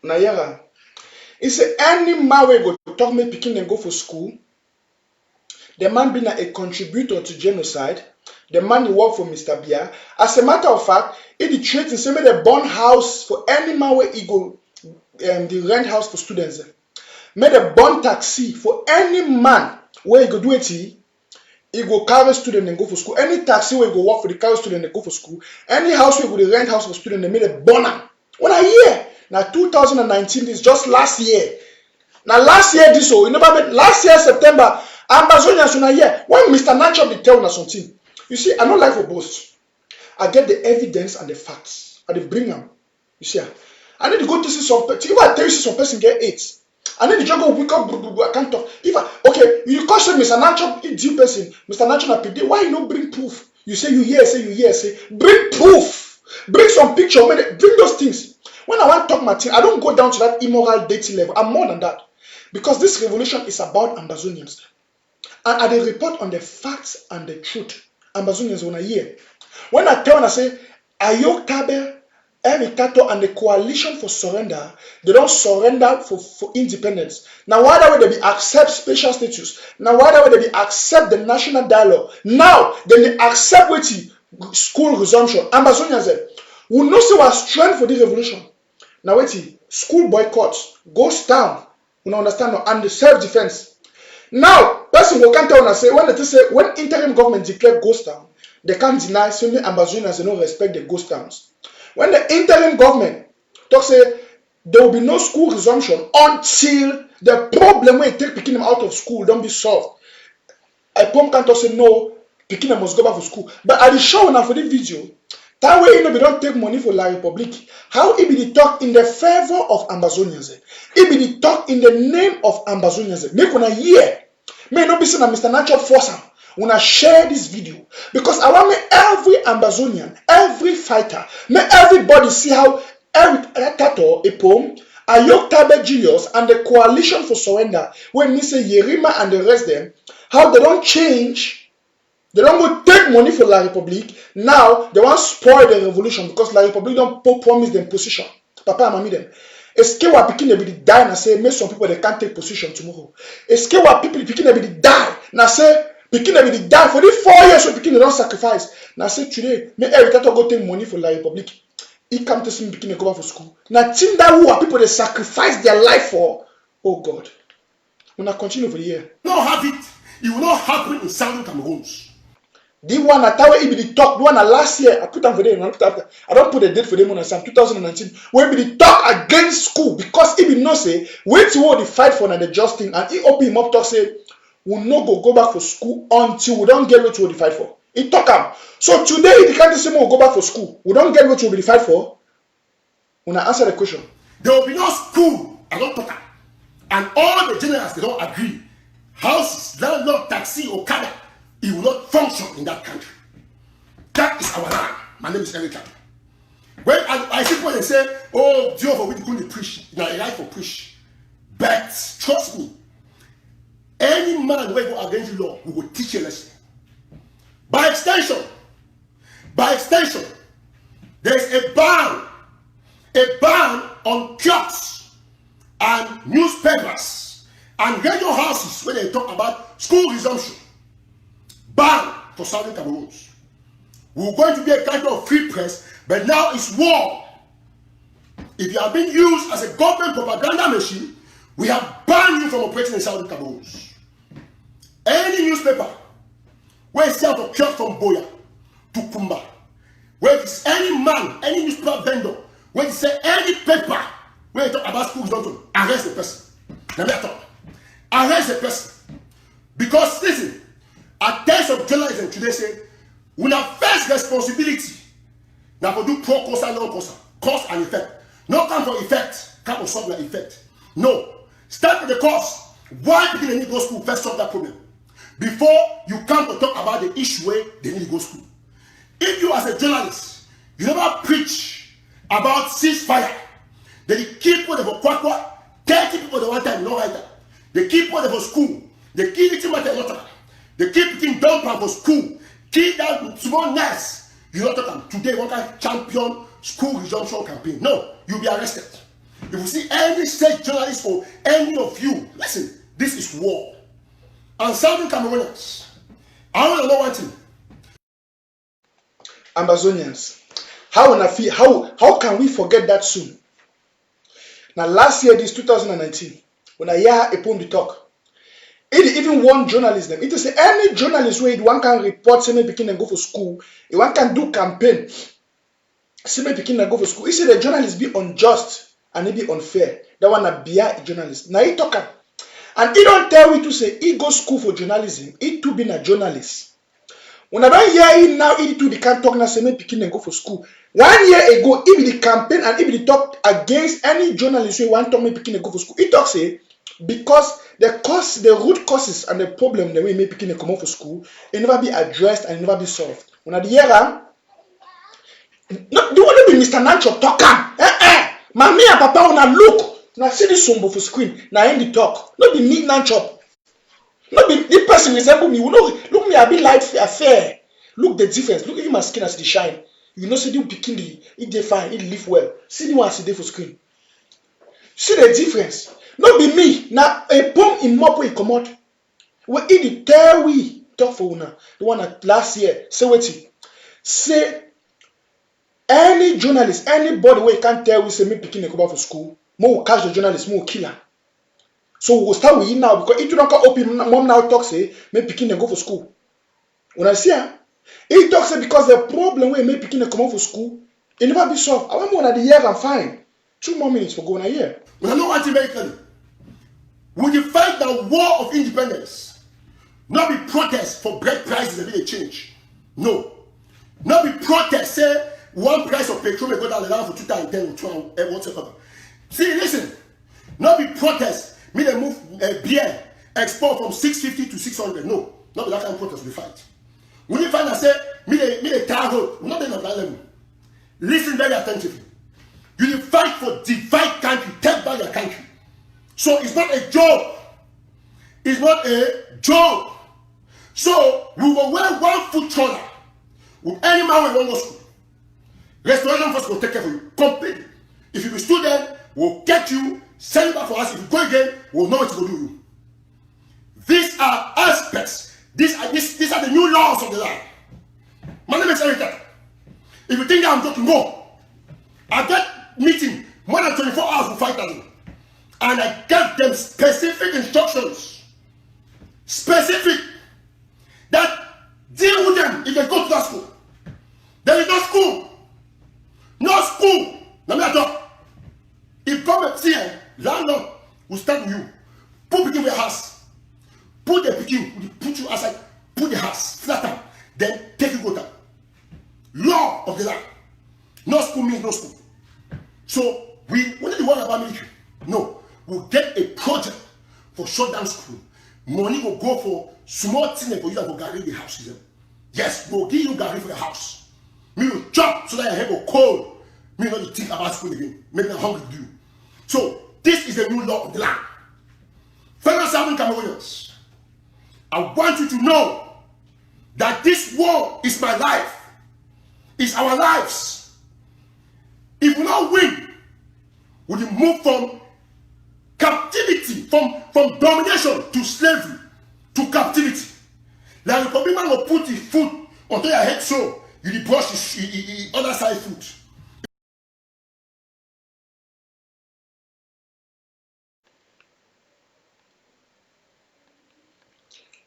Nayara, he say any man will go talk me picking and go for school. The man being a contributor to genocide. The man he work for Mr. Bia. As a matter of fact, he the treat and say me the burn house for any man where he go the rent house for students. Made a burn taxi for any man where he go do it. He go carry student and go for school. Any taxi where he go work for the carry student and go for school. Any house where he go the rent house for student, they made a burner. When I hear now 2019 is just last year. Now last year this you never made last year September. Ambazonians una year when Mr. Nanchop be tell us something. You see, I don't like for boast. I get the evidence and the facts. I dey bring them. You see, I need to go to see some person. If I tell you some person get AIDS, I need to just go wake up. I can't talk. If I okay, you question Mr. Nanchop, it's person. Mr. Nanchop na PD. Why you no bring proof? You say you hear, say bring proof. Bring some picture. Bring those things. When I want to talk my thing, I don't go down to that immoral dating level. I'm more than that. Because this revolution is about Ambazonians. And I dey report on the facts and the truth. Ambazonians when I hear. When I tell and I say, Ayuktabe, Erikato, and the coalition for surrender, they don't surrender for independence. Now why that way they be accept special status? Now why that way they be accept the national dialogue? Now they accept what school resumption. Ambazonians said, we know see what strength for this revolution. Now wait, school boycotts, ghost town, you understand, and the self-defense. Now, person who can't tell and say when interim government declare ghost town, they can't deny simply Ambazonians they don't respect the ghost towns. When the interim government talk say there will be no school resumption until the problem where take picking them out of school don't be solved. EPOM can't say no, picking them must go back to school. But I will show now for this video. That way, we don't take money for La Republic. How it be the talk in the favor of Ambazonians? It be the talk in the name of Ambazonians. Make una hear. May not be seen that Mr. Nanchop force him. When I share this video, because I want me every Ambazonian, every fighter, may everybody see how Eric Kato, EPOM, Ayuktabe Julius, and the coalition for surrender, when we say Yerima and the rest of them, how they don't change. They don't go take money for La Republic. Now, they want to spoil the revolution because La Republic don't promise them position. Papa and mommy them. Eske wa pikin dey be die na say make some people they can't take position tomorrow. Eske wa people pikin dey be die na say pikin dey be die for the 4 years so pikin don't sacrifice. Na say today make every time go take money for La Republic. He come to see pikin go back for school. Na think that who are people they sacrifice their life for. Oh God. When I continue for the year. No have it. It will not happen in Southern Cameroons. The one that way be the talk. The one that last year I put them for them. I don't put a date for them on Sam 2019. Where be the talk against school because he be no say wait to hold the fight for the justin and he open him up talk say we no go back for school until we don't get what we the fight for. He talk him. So today if you can't say we'll go back for school, we don't get what we the fight for. When I answer the question, there will be no school. I don't talk. And all the generals they don't agree. Houses, landlord, taxi, or car, it will not function in that country. That is our land. My name is Eric. When I see people they say, oh, Jehovah, we going to preach. Now, I like for preach. But trust me, any man who go against the law, we will teach you a lesson. By extension, there is a ban on kiosks and newspapers and radio houses when they talk about school resumption. Ban for Southern Cameroons. We're going to be a country of free press, but now it's war. If you are being used as a government propaganda machine, we have banned you from operating in Southern Cameroons. Any newspaper where it's sell for kiosk from Boya to Kumba, where it's any man, any newspaper vendor, where it's say any paper, where you talk about school resumption, arrest the person. Let me talk. Arrest the person. Because listen, a test of journalism today say, we have first responsibility. Now for do pro cause and non cause and effect. Not come for effect, come for solve the effect. No. Start with the cause. Why people need to go to school? First solve that problem. Before you come to talk about the issue where they need to go to school. If you as a journalist, you never preach about ceasefire, then you keep people for Kwakwa, 30 people the one time, no writer. They keep people for school. They keep it in matter. They keep it dump for school. Keep that small nurse. You not talk today one kind champion school resumption campaign. No, you'll be arrested. If you see any state journalist or any of you, listen, this is war. And Southern Cameroonians, I want to know one thing. Ambazonians, how can we forget that soon? Now last year, this 2019, when I hear EPOM the talk, it even one journalist them. It is any journalist where one can report say me pikin and go for school, if one can do campaign, say me pikin and go for school. He said the journalist be unjust and it be unfair. That one a beer journalist. Now he talk and he don't tell me to say he go school for journalism. He too been a journalist. When I don't hear him now, he too they can't talk now say me pikin and go for school. 1 year ago, he be the campaign and he be the talk against any journalist who want to make pikin and go for school. He talk say because the root causes and the problem the way make pikin come out for school, it never be addressed and it never be solved. When at the year, no, do want to be Mr. Nanchop talk Mommy and Papa wanna look. Now see this sombo for screen. Now in the talk. Not be me Nanchop. Not be the person resemble me. Look me, I be light affair. Look the difference. Look even my skin as the shine. You know, see the bikini, it dey fine, it live well. See the one see there for screen. See the difference. Not be me. Now a bomb in mop we come out. We eat the tell we talk for una. The one that last year. Say what? Say any journalist, anybody where can't tell we say me picking a come out for school, more catch the journalist, more killer. So we'll start with you now because if you don't come open mom now talk say me picking and go for school. When I see her, he talks because the problem where me picking and come out for school, it never be solved. I want one at the year and fine. 2 more minutes for going a year. When I know what American, would you fight the war of independence? Not be protest for bread prices that be change. No. Not be protest, say one price of petrol may go down the line for 2010 or 12 whatever. See, listen. Not be protest. Me they move beer export from 650 to 600. No. Not be that kind of protest we fight. When you find that say me they tar hold, we're not in that level. Listen very attentively. You fight for divide country, take back your country. So it's not a joke. It's not a joke. So we will wear 1 foot taller with any man we want to go school. Restoration force will take care of you completely. If you be student, We'll get you, send you back for us. If you go again, we'll know what to do you. These are aspects. These are the new laws of the land. My name is Eric. If you think that I'm joking, no. I get meeting more than 24 hours with 5,000. And I gave them specific instructions. Specific. That deal with them if they go to that school. There is no school. No school. Let me talk. If government see landlord will start with you. Put people in your house. Put the pikin, put you outside, put the house, flatten, then take you go down. Law of the land. No school means no school. So we did the worry about military. No, we'll get a project for shutdown school. Money will go for small things for you that will guarantee the house. Yes, we'll give you guarantee for the house. Me will chop so that your head will cold. Me not to think about school again. Make them hungry to do. So this is the new law of the land. Fellow Southern Cameroonians, I want you to know that this war is my life. It's our lives. If we don't win, we will move from captivity, from domination to slavery to captivity. Like the Republic man will put his foot onto your head so you brush his other side foot.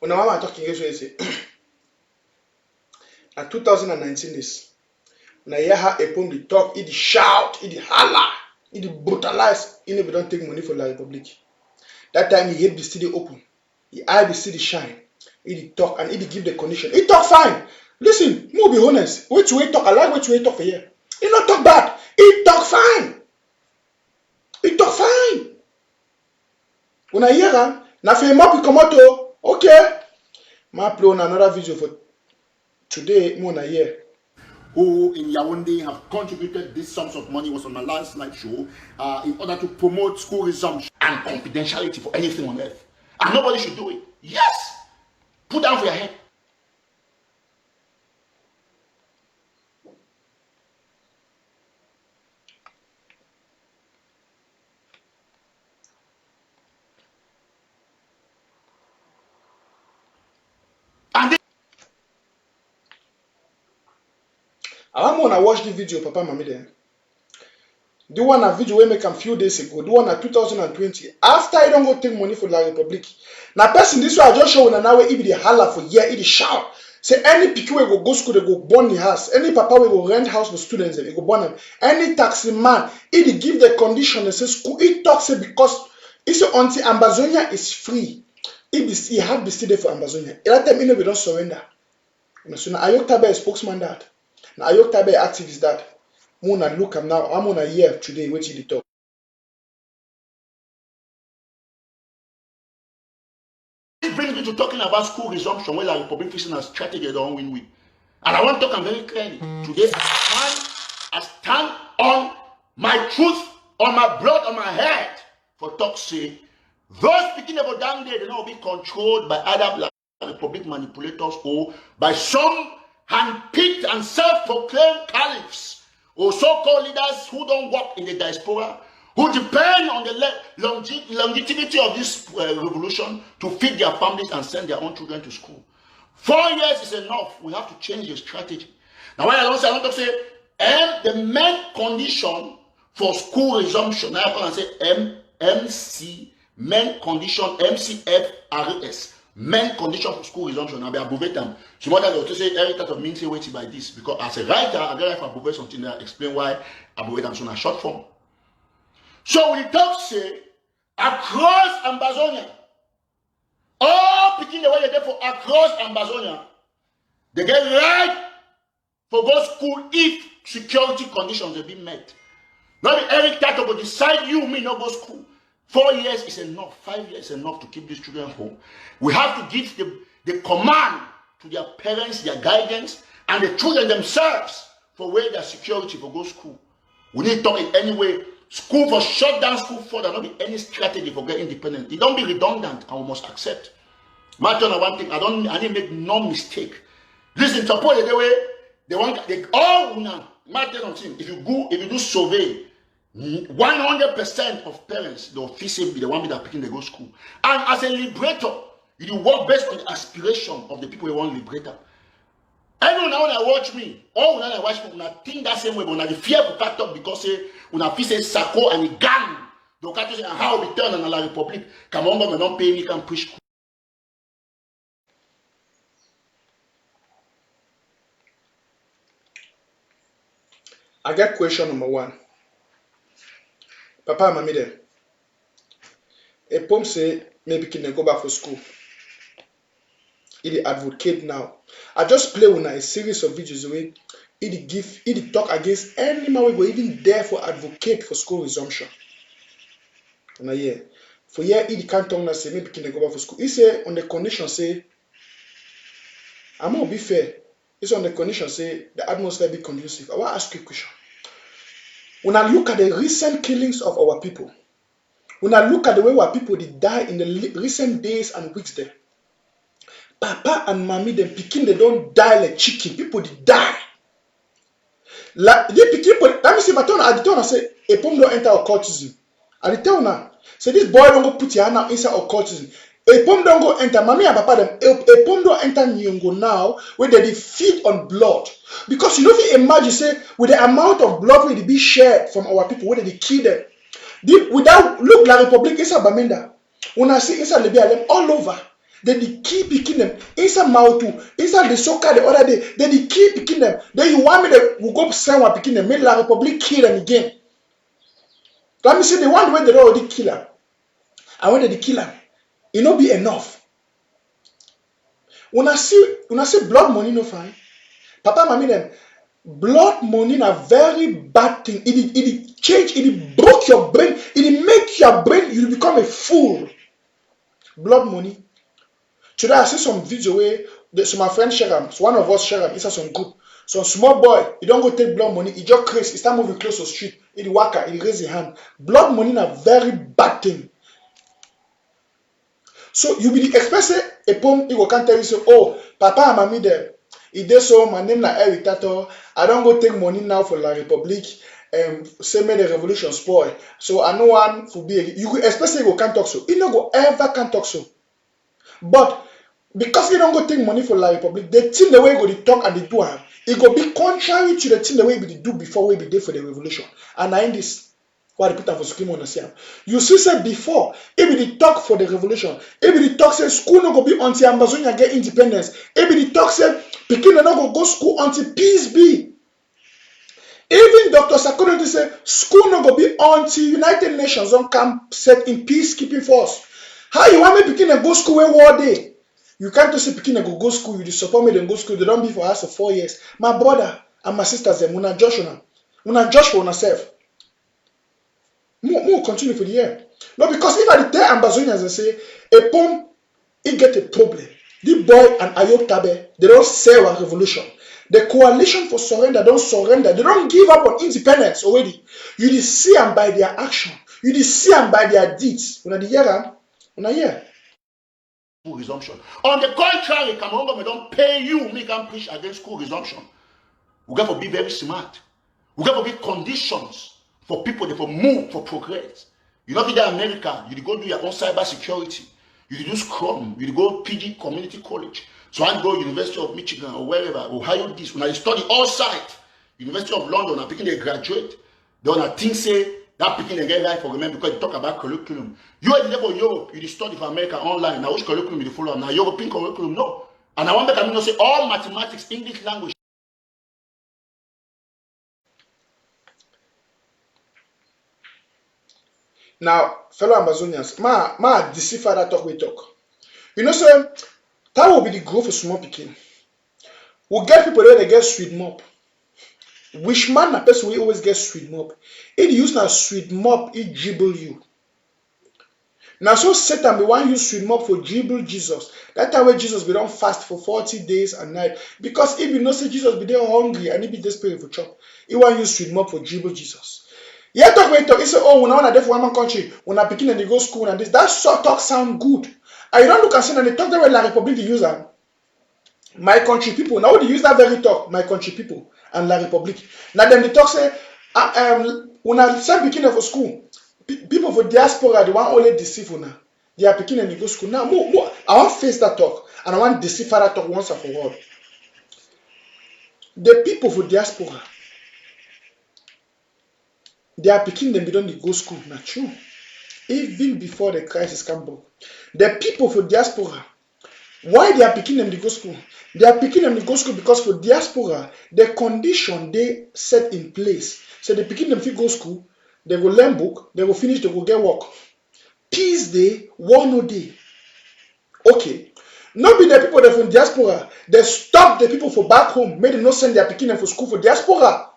When I'm talking English, at 2019 this, when I hear how EPOM they talk, it shout, it holler, it brutalize, it never don't take money for La Republic. That time he hate the city open, he eye the city shine, it talk and it give the condition. It talk fine. Listen, more be honest. Which way talk? I like which way talk for here. It not talk bad. It talk fine. It talk fine. When I hear that, na fe map come out. Okay, I upload another video for today. More here. Who in Yaoundé have contributed these sums of money was on my last night show in order to promote school resumption and confidentiality for anything on earth. And nobody should do it. Yes! Put down for your head. I want to watch the video, Papa Mami there. The one a video we make a few days ago. The one at 2020. After I don't go take money for La Republic. Now, person this way I just show now if they holler for year, it shout. Say any picky we go school, they go burn the house. Any papa we go rent house for students, they go burn them. Any taxi man, it give the condition and say school. It talks because it's until Ambazonia is free. He had be still there for Ambazonia. That time we don't surrender. So now Ayuktabe spokesman that. Now Ayuktabe activist that. I'm gonna look am now. I'm gonna hear today what he talk. This brings me to talking about school resumption, where the Republic facing a strategy they don't win with. And I want to talk very clearly. Today I stand on my truth, on my blood, on my head, for talk's sake. Those speaking about down there, they not be controlled by other Republic manipulators or by some hand-picked and self-proclaimed caliphs or so-called leaders who don't work in the diaspora, who depend on the longevity of this revolution to feed their families and send their own children to school. 4 years is enough. We have to change the strategy. Now, why I want to say, the main condition for school resumption, now I can say MC, main condition, MCFRS, main condition for school resumption. I'll be above them. So what I will say, every type of means waiting by this, because as a writer, I got to above something that explain why above them so in a short form. So when the talk say across Ambazonia, all picking the way they did for across Ambazonia, they get right for go school if security conditions have been met. Not every type will decide you may not go school. 4 years is enough, 5 years is enough to keep these children home. We have to give the command to their parents, their guidance, and the children themselves for where their security for go school. We need to talk in any way. School for shut down school for there not be any strategy for getting independent. It don't be redundant and we must accept. My turn on one thing, I didn't make no mistake. Listen, to put it the way they all now. My turn on thing. If you do survey 100% of parents, the official be the one that picking they go school. And as a liberator, you work based on the aspiration of the people you want liberator. Everyone now when I watch me, all when I watch me, when I think that same way, when I fear to cut up because when I feel say Sako and the gang, they can't say how we turn on la Republic. Come on, but don't pay me, can push. I get question number 1. Papa and mommy there. EPOM say maybe can go back for school. He advocate now. I just play with a series of videos where he talk against any man we even dare for advocate for school resumption. And yeah, for year he can't talk now say maybe can go back for school. He say on the condition say I'm gonna be fair. It's on the condition say the atmosphere be conducive. I want to ask you a question. When I look at the recent killings of our people, when I look at the way our people did die in the recent days and weeks there, Papa and Mommy, them picking, they don't die like chicken. People did die. Like they picking, let me see, but I tell say, EPOM don't enter occultism. I tell now, say this boy don't go put your hand now inside occultism. EPOM don't go enter. Mommy and Papa them, EPOM don't enter Nyongo now where they feed on blood. Because you know if you imagine, say, with the amount of blood where they be shared from our people, where they kill them. Without look La Republic inside Bamenda. When I see inside Libya, all over. Then they keep picking them inside Mautu, inside the Soka the other day. Then they keep picking them. Then you want me to go send one picking them, make La Republic kill them again. Let me say the one way they already kill them. And when they kill them, it not be enough. When I see blood money no fine, Papa Mommy them, blood money a very bad thing. It change, it broke your brain, it make your brain you become a fool. Blood money. Today I see some video where so my friend share them. So one of us share them. It's a some group. Some small boy, he don't go take blood money. He just crazy. He start moving close to the street. He waka. He raise his hand. Blood money is a very bad thing. So you be expect a pom. He go can't tell you say, oh, Papa and Mommy there. He did so. My name na Eric Tato. I don't go take money now for La Republic. Say me the revolution spoil. So I know one for be. You expect he go can't talk so. He no go ever can't talk so. But because he don't go take money for La Republic, the thing the way he go to talk and they do him, it go be contrary to the thing the way he do before we be there for the revolution. And I in this why they put for scheme on the same. You see said before, if they talk for the revolution, if they talk say school no go be until Ambazonians get independence, if they talk say Pekin no go school until peace be. Even Dr. Sakono say school no go be until United Nations don't come set in peacekeeping force. How you want me Pekin go school where war day? You can't just say Pekin go school, you support me then go school, they don't be for us for 4 years. My brother and my sisters them, una Josh for yourself. More continue for the year. No, because if I tell Ambazonians and say EPOM, it get a problem. The boy and Ayuktabe, they don't sell a revolution. The coalition for surrender don't surrender. They don't give up on independence already. You just see them by their action. You just see them by their deeds. When the year, school resumption. On the contrary, Cameroon don't pay you, make them preach against school resumption. We got to be very smart. We got to be conditions for people to move for progress. You don't be there in America, you go do your own cyber security. You do Scrum, you go PG Community College. So I go University of Michigan or wherever, Ohio this. When I study all side, University of London, I'm picking they graduate. They want to think say that picking they get life for remember because you talk about curriculum. You are the level of Europe, you study for America online. Now which curriculum you follow? Now European curriculum, no. And I want to make say all mathematics, English language. Now, fellow Ambazonians, ma decipher that talk we talk. You know, sir, that will be the growth of small picking. We'll get people there they get sweet mop. Which man a person will always get sweet mop. It use now sweet mop, it dribble you. Now so Satan be one use sweet mop for dribble Jesus. That time when Jesus be done fast for 40 days and night. Because if you know say Jesus be there hungry and he be desperate for chop, he want use sweet mop for dribble Jesus. Yeah, talk when talk. He say, oh, when I want to for one country, when I begin and they go school and this, that sort talk sound good. And you don't look and say, and they talk that way La Republic the user. My country people. Now they use that very talk, my country people and La Republic. Now then they talk say, when I send pikin for school, people for diaspora they want only deceive una. They are pikin and they go school. Now, I want face that talk and I want deceive that talk once and for all. The people for diaspora, they are pikin them, they don't go school. Not true. Even before the crisis come back. The people for diaspora, why they are picking them to go school? They are picking them to go school because for diaspora, the condition they set in place. So they picking them to go school, they go learn book, they go finish, they go get work. Peace day, war no day. Okay. Not be the people that from diaspora, they stop the people for back home, made them not send their picking them for school for diaspora.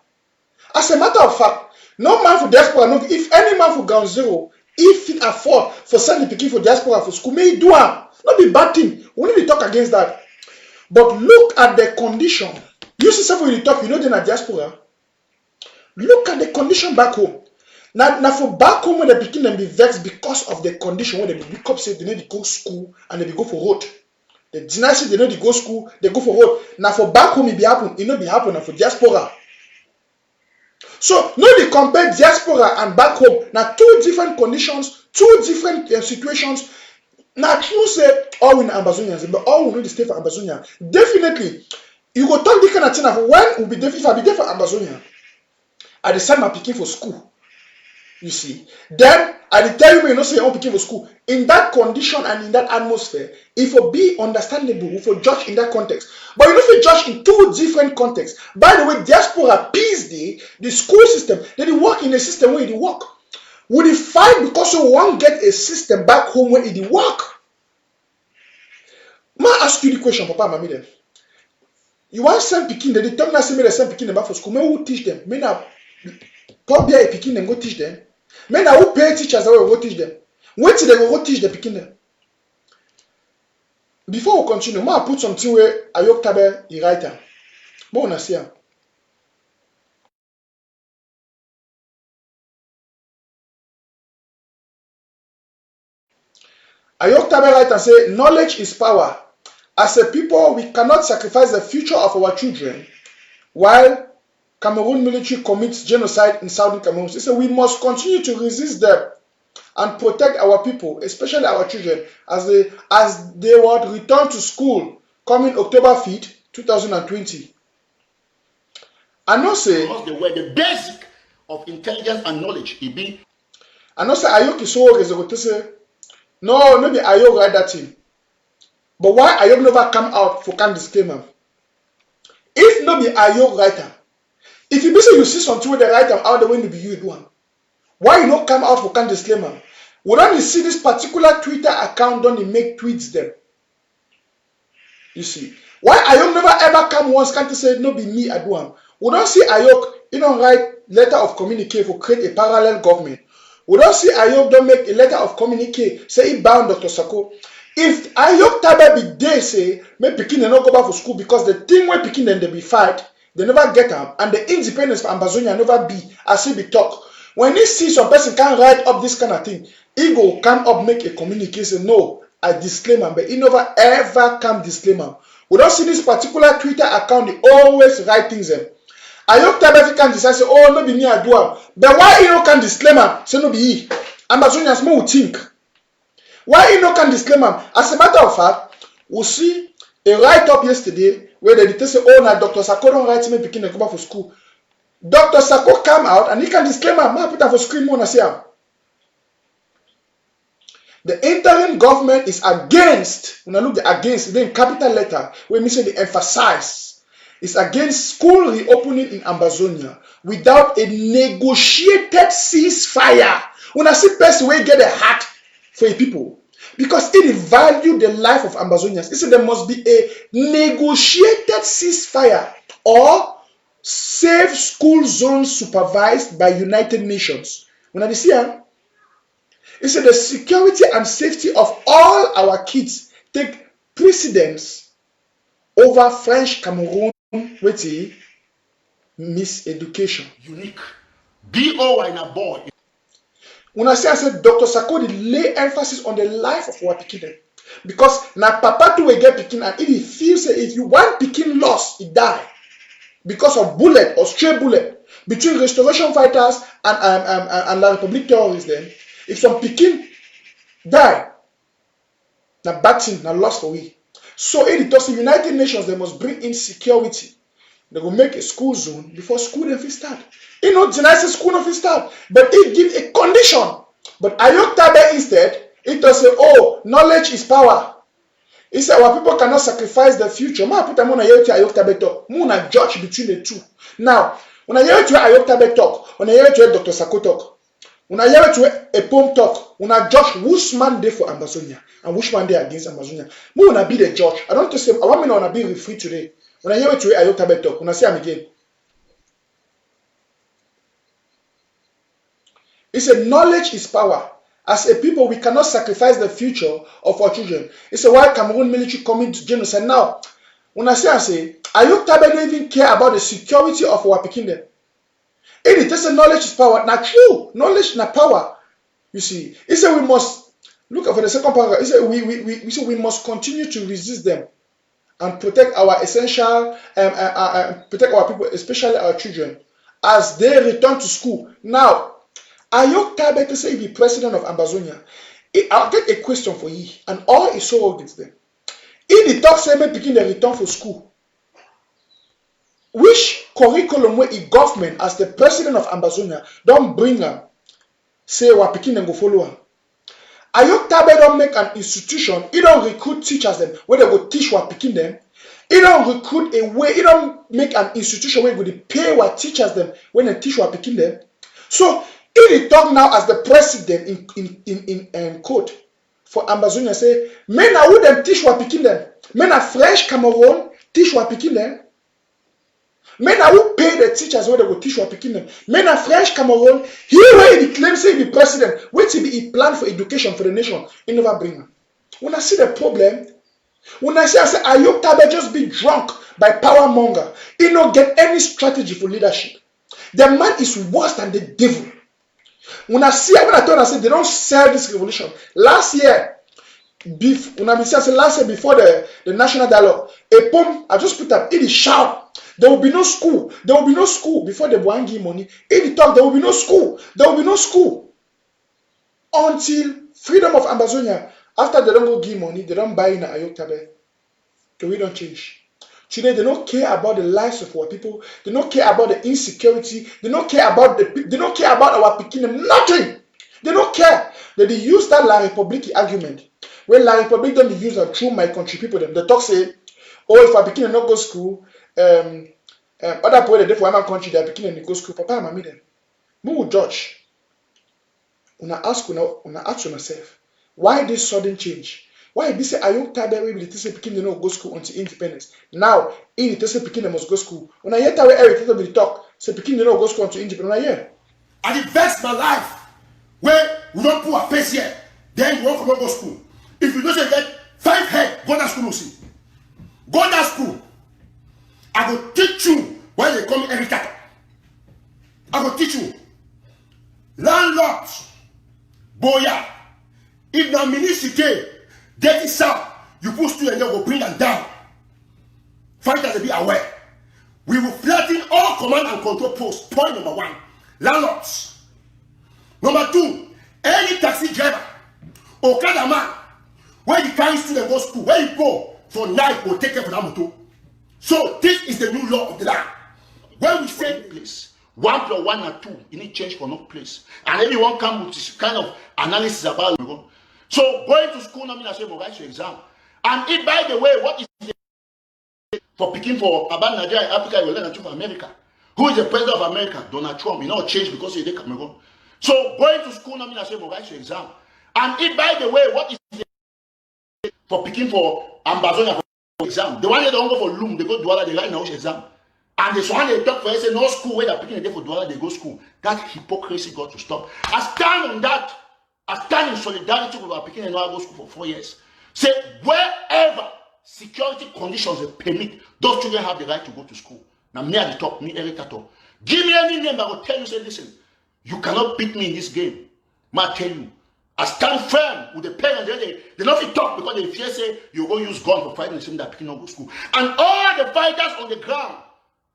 As a matter of fact, no man for diaspora, no, if any man for ground zero, if it afford for sending pikin for diaspora for school, may he do it. Not be bad thing. We need to talk against that. But look at the condition. You see something you talk, you know they're in diaspora. Look at the condition back home. Now for back home when the pikin them be vexed because of the condition when they be wake up say they need to go school and they go for road. The dynasty they need to go school, they go for road. Now for back home it be happen, it not be happen for diaspora. So, no, they compare diaspora and back home. Now, two different conditions, two different situations. Now, you say all in Ambazonians, but all will know the state for Ambazonia. Definitely, you go talk this kind of thing of when will be different. If I be there for Ambazonia, I decide my picking for school. You see, then I tell you, not say I'm picking for school. In that condition and in that atmosphere, it will be understandable, if you judge in that context. But you know, if you judge in two different contexts. By the way, diaspora, peace day, the school system, they work in a system where they work. Would they fight because you won't get a system back home where it work? May I ask you the question, Papa, Mami, then? You want to send Pekin, they tell me I say send Pekin back for school. May who teach them? May now probably a Pekin and go teach them. May now who pay teachers that will go teach them? Wait till they go teach the Pekin them. Before we continue, I put something where Ayuktabe is writer. But we see him. Ayuktabe writer say, knowledge is power. As a people, we cannot sacrifice the future of our children while Cameroon military commits genocide in southern Cameroon. He said we must continue to resist them and protect our people, especially our children, as they would return to school coming October 5th, 2020. I know say because they were the basic of intelligence and knowledge. It be. I know say Ayok is so resolute say no, maybe Ayok write that thing. But why Ayok never come out for can disclaimer? If no be Ayok writer, if you say you see something where they write them out the way maybe you do one. Why you not come out for can disclaimer? We don't see this particular Twitter account don't make tweets them. You see. Why Ayok never ever come once can't say no be me I do one. We don't see Ayok, you don't write letter of communique for create a parallel government. We don't see Ayok don't make a letter of communique say he bound Dr. Sako. If Ayuktabe be there say, may Pekin not go back for school because the thing where Pekin then they be fight, they never get them, and the independence for Ambazonia never be as he be talk. When he see some person can't write up this kind of thing, he go come up make a communication. No, I disclaim him, but he never ever come disclaim him. We don't see this particular Twitter account, they always write things them. Ayuktabe can decide say, oh no be me I do him. But why he no can disclaim him? Say no be he. Ambazonians more think. Why you no can disclaim him? As a matter of fact, we see a write-up yesterday where they did say, oh, now Dr. Sako don't write me picking and come back for school. Dr. Sako come out and he can disclaim him. I put him for screen more and say him. The interim government is against, when I look at against, then capital letter, where we say they emphasize, is against school reopening in Ambazonia without a negotiated ceasefire. When I see person where get a heart for a people, because it value the life of Ambazonians. He said there must be a negotiated ceasefire or safe school zones supervised by United Nations. When I see him, he said the security and safety of all our kids take precedence over French Cameroon with miseducation. Unique. B.O. in a boy. When I said Dr. Sako lay emphasis on the life of our Pekin. Because now Papa to get Pekin, and if he feels that if you want Pekin lost, he die. Because of bullet or stray bullet. between restoration fighters and La Republic terrorists. Then, if some Pekin die, na bad thing, na loss for we. So in the United Nations, they must bring in security. They will make a school zone before school then fit start. You know, the nice school no fit start, but it give a condition. But Ayuktabe instead, it does say, oh, knowledge is power. He said, our people cannot sacrifice the future. Ma put amona yeti Ayuktabe talk. Muna judge between the two. Now, when I hear to Ayuktabe talk, when I hear to Dr. Sako talk, when I hear to EPOM talk, when I judge which man there for Ambazonia and which man there against Ambazonia. Me wanna be the judge. I don't just say I want me to wanna be referee today. When I hear to Ayuktabe talk, when I say him again. He said, knowledge is power. As a people, we cannot sacrifice the future of our children. He said, why Cameroon military coming to genocide now? When I say, Ayuktabe don't even care about the security of our kingdom. It just say knowledge is power. Now true, knowledge is power. You see, he said we must look for the second paragraph. He said we must continue to resist them and protect our essential, protect our people, especially our children, as they return to school. Now, Ayuktabe to say be president of Ambazonia. I'll get a question for you, and all is so against them. If the talk say begin the return for school, which curriculum where the government as the president of Ambazonia don't bring them, say what Pekin and go follow them. Ayuktabe don't make an institution, he don't recruit teachers them where they go teach what Pekin them. He don't recruit a way, he don't make an institution where they pay what teachers them when they teach what Pekin them. So if he talk now as the president in code for Ambazonia, say, men are who them teach what Pekin them. Men are French Cameroon teach what Pekin them. Men are who pay the teachers where they go teach what Pekin them. Men are French Cameroon. He where he claims say he be president, wait till he plan for education for the nation. He never bring them. When I see the problem, when I say Ayuktabe just be drunk by power monger, he don't get any strategy for leadership. The man is worse than the devil. When I told I said they don't sell this revolution. Last year, before the national dialogue, EPOM, I just put up, it is shout. There will be no school. There will be no school before the Buan give money. It talk, there will be no school. There will be no school. Until freedom of Ambazonia. After they don't go give money, they don't buy in Ayuktabe. So we don't change. Today, they don't care about the lives of our people. They don't care about the insecurity. They don't care about our Pekin. Nothing. They don't care. They use that La Republique argument. When La Republique don't use that through my country people, them they talk say, oh, if our Pekin not go school, other people they for my country, their Pekin and go school. Papa, mama, them. We will judge. Una ask yourself, why this sudden change? Why be say Ayuktabe will say Pekin they not go school until independence? Now, in it say Pekin they must go school. When I hear that way Eric will talk, say Pekin they not go school until independence. When I hear, I invest my life where we don't put a face here, then you won't come go school. If you don't say get 5 head, go to school, see. Go to school. I will teach you why they call me educator. I will teach you. Landlords, boya, if the ministry get it up, you put students and they will bring them down. Fighters will be aware. We will flatten all command and control posts. Point number 1. Landlords. Number 2, any taxi driver, Okada man, where you carry students go school, where you go for night, will take care for that motor. So this is the new law of the land. When we say place, 1 + 1 are 2, you need change for no place. And everyone come with this kind of analysis about it. So going to school, I say, write your exam. And if, by the way, what is the for picking for about Nigeria, Africa, you will learn for America. Who is the president of America? Donald Trump. You know, change because he did Cameroon. So going to school, I say, write your exam. And if, by the way, what is the for picking for Ambazonians for exam? The one they don't go for Loom, they go Douala, they write now exam. And the one they talk for, say no school where they're picking for Douala, they go school. That hypocrisy got to stop. I stand on that. I stand in solidarity with our Pekin and go school for 4 years. Say, wherever security conditions permit, those children have the right to go to school. Now, me at the top, me Eric at top. Give me any name, I will tell you, say, listen, you cannot beat me in this game. I tell you, I stand firm with the parents. They don't talk because they fear, say, you're going to use gun for fighting the same that Pekin not go to school. And all the fighters on the ground,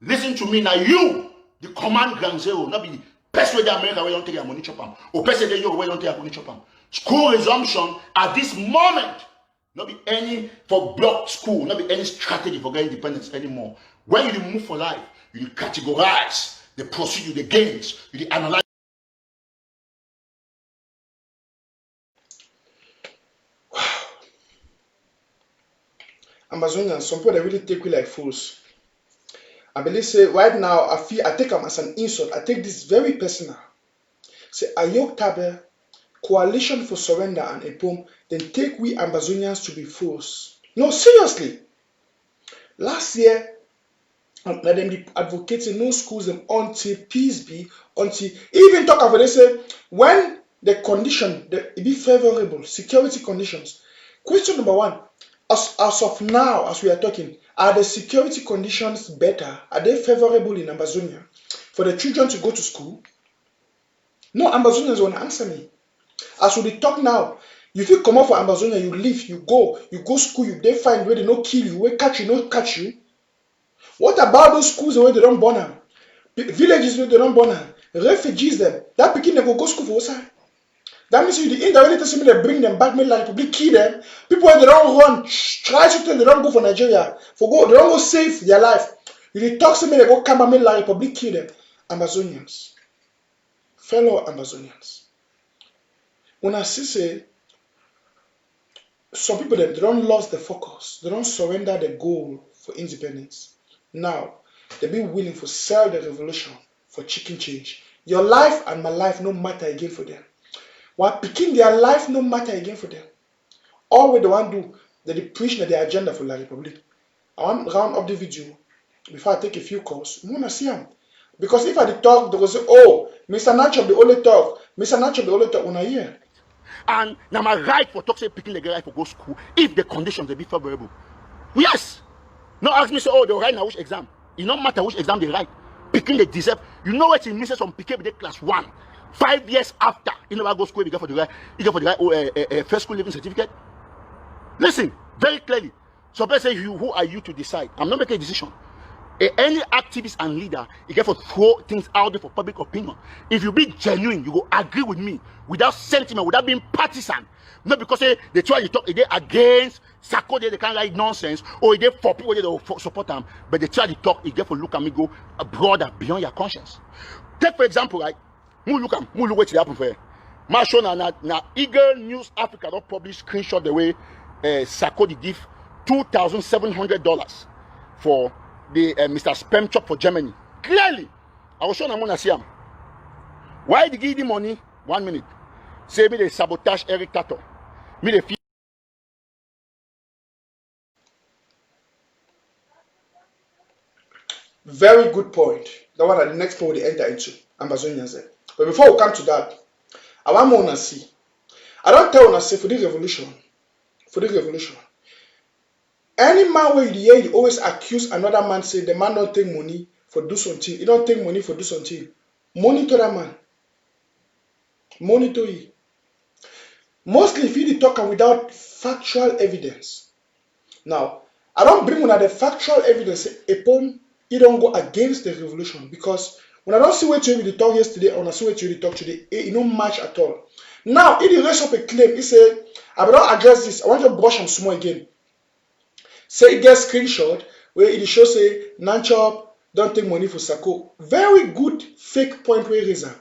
listen to me now, you the command ground zero, not be the person where America where don't take their money chop am, or person where Europe where don't take their money chop am. School resumption at this moment, not be any for block school, not be any strategy for getting independence anymore. When you move for life, you categorize the procedure, the gains, you analyze. Ambazonians, some people they really take we like fools. I believe say right now I take them as an insult. I take this very personal. Say Ayuktabe Coalition for Surrender and EPOM, then take we Ambazonians to be fools. No, seriously. Last year, let them be advocating no schools them until peace be, until even talk about they say when the condition it be favorable, security conditions. Question number one. As of now, as we are talking, are the security conditions better? Are they favorable in Ambazonia for the children to go to school? No, Ambazonians won't answer me. As we talk now, if you come out for Ambazonia, you leave, you go school, they find where they no kill you, where catch you, no catch you. What about those schools where they don't born them? Villages where they don't born them? Refugees them. That picking they go school for what's that? That means you the indirectly tell me they bring them back, make like public kill them. People when they don't run, try to tell they don't go for Nigeria, they don't go save their life. You talk to me they go come and make like public kill them. Ambazonians, fellow Ambazonians. When I say some people they don't lose the focus, they don't surrender the goal for independence. Now they be willing to sell the revolution for chicken change. Your life and my life no matter again for them. While picking their life no matter again for them. All what they want to do, they preach their agenda for La Republic. I want to round up the video before I take a few calls. I want to see them. Because if I talk, they will say, oh, Mr. Nanchop, the only talk. Mr. Nanchop, the only talk when I hear. And now my right for talk say picking the right for go school if the conditions they be favorable. Yes. No ask me say, oh, they write now which exam. It no matter which exam they write. Picking they deserve. You know what it means from picking the class 1. 5 years after, you never go school, you get for the right, first school living certificate. Listen, very clearly. So people say, who are you to decide? I'm not making a decision. Any activist and leader, you get to throw things out there for public opinion. If you be genuine, you go agree with me without sentiment, without being partisan. Not because they try to talk they against Sako, they can't write nonsense, or they for people they support them, but they try to talk, you get to look at me go broader beyond your conscience. Take for example, right? Who look what happen for you. My show na Eagle News Africa don't publish screenshot the way Sako give $2,700 for the Mr. Spam Chop for Germany. Clearly, I was showing I'm gonna see him. Why did he give the money? 1 minute. Say me they sabotage Eric Tato. Me they feel. Very good point. The one that the next point we enter into. Ambazonians. But before we come to that, I want more to see. I don't tell you say for the revolution. Any man where you always accuse another man say the man don't take money for do something. He don't take money for do something. Monitor that man. Monitor it. Mostly if you talk without factual evidence. Now, I don't bring one of the factual evidence upon you don't go against the revolution because when I don't see what you talk yesterday or I see what you talk today, it don't match at all. Now, if you raise up a claim, he say, I will not address this. I want to brush him small again. Say it gets screenshot where it shows say Nanchop don't take money for Sako. Very good fake point where raise. And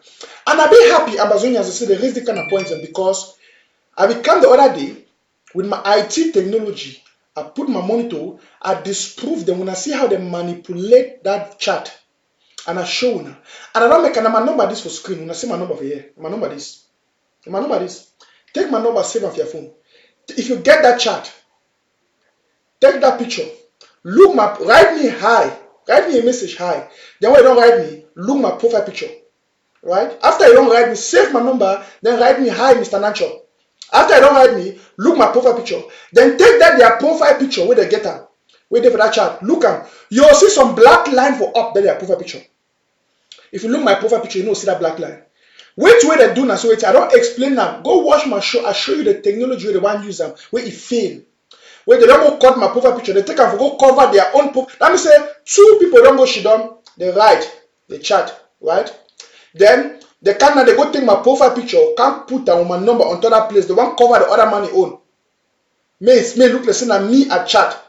I be happy Ambazonians say they raise the kind of points because I become the other day with my IT technology. I put my monitor, I disprove them when I see how they manipulate that chat. And I show now. And I don't make my number this for screen. When I see my number for here, my number this. Take my number, save off your phone. If you get that chat, take that picture. Write me hi. Write me a message hi. Then when you don't write me, look my profile picture. Right? After you don't write me, save my number, then write me hi, Mr. Nanchop. After you don't write me, look my profile picture. Then take that their profile picture where they get them. Wait there for that chat. Look them. You'll see some black line for up there their profile picture. If you look my profile picture, you know see that black line. Which way they do now? So I don't explain them. Go watch my show. I show you the technology where they want to use them. Where it fail. Where they don't go cut my profile picture. They take them for go cover their own profile. Let me say 2 people don't go shit down. They write They chat, right? Then they can now they go take my profile picture, can't put that my number on that place. They won't cover the other money own. May look like saying me at chat.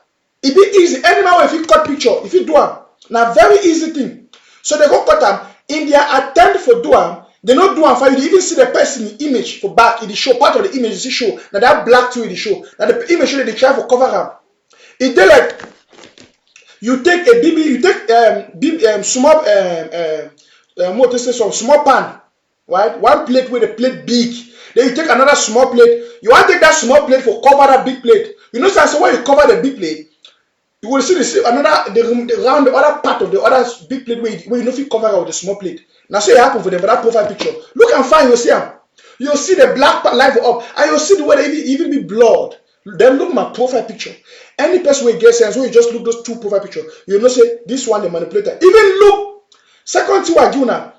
It be easy. Any man if you cut picture, if you do them, now very easy thing. So they go cut them in their attempt for do them. They not do them for you. They even see the person image for back. It show part of the image. You show now that black too. It show now the image show they try for cover them. It they like you take a BB, you take small what they say some small pan, right? One plate with a plate big. Then you take another small plate. You want to take that small plate for cover that big plate. You know, so when you cover the big plate, you will see the round the other part of the other big plate where you know if you cover with the small plate. Now so it happen for them for that profile picture. Look and find, you'll see them. You'll see the black part live up, and you'll see the way they even be blurred. Then look my profile picture. Any person will get sense when you just look those two profile picture, you know say this one the manipulator. Even look second two I do now.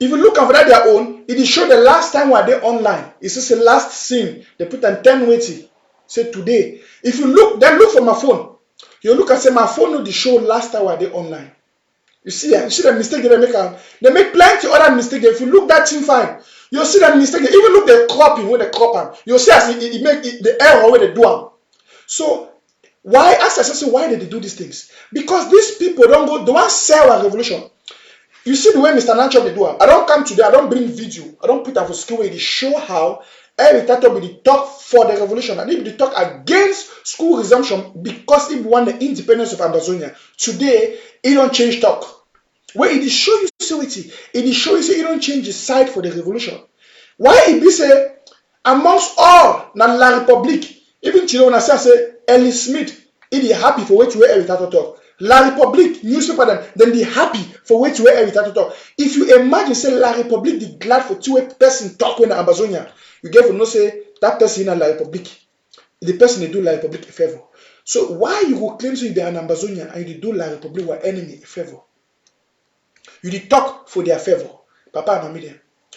If you look for that their own, it is show the last time were they online. It's just the last scene. They put on 10:20. Say today. If you look, then look for my phone. You look and say my phone no the show last time were they online. You see the mistake they make. They make plenty other mistakes. If you look that thing fine, you'll see that mistake. Even look the cropping when they crop them. You'll see as it make the error when they do them. So why ask yourself why did they do these things? Because these people don't want to sell a revolution. You see the way Mr. Nanchop they do it. I don't come today, I don't bring video, I don't put that for school where they show how every title be the talk for the revolution and if they talk against school resumption because he want the independence of Ambazonia. Today, he don't change talk. Where it show you see it show you say he don't change his side for the revolution. Why it be say amongst all na La Republique, even today when I say Ellie Smith, he is happy for what you hear every title talk. La Republique newspaper then they happy for which way every time to talk. If you imagine say La Republique the glad for two person talk when Ambazonia, you get for no say that person in La Republique. The person they do La Republique a favor. So why you go claim say they are an Ambazonia and you do La Republique were enemy a favor? You did talk for their favor. Papa and Mammy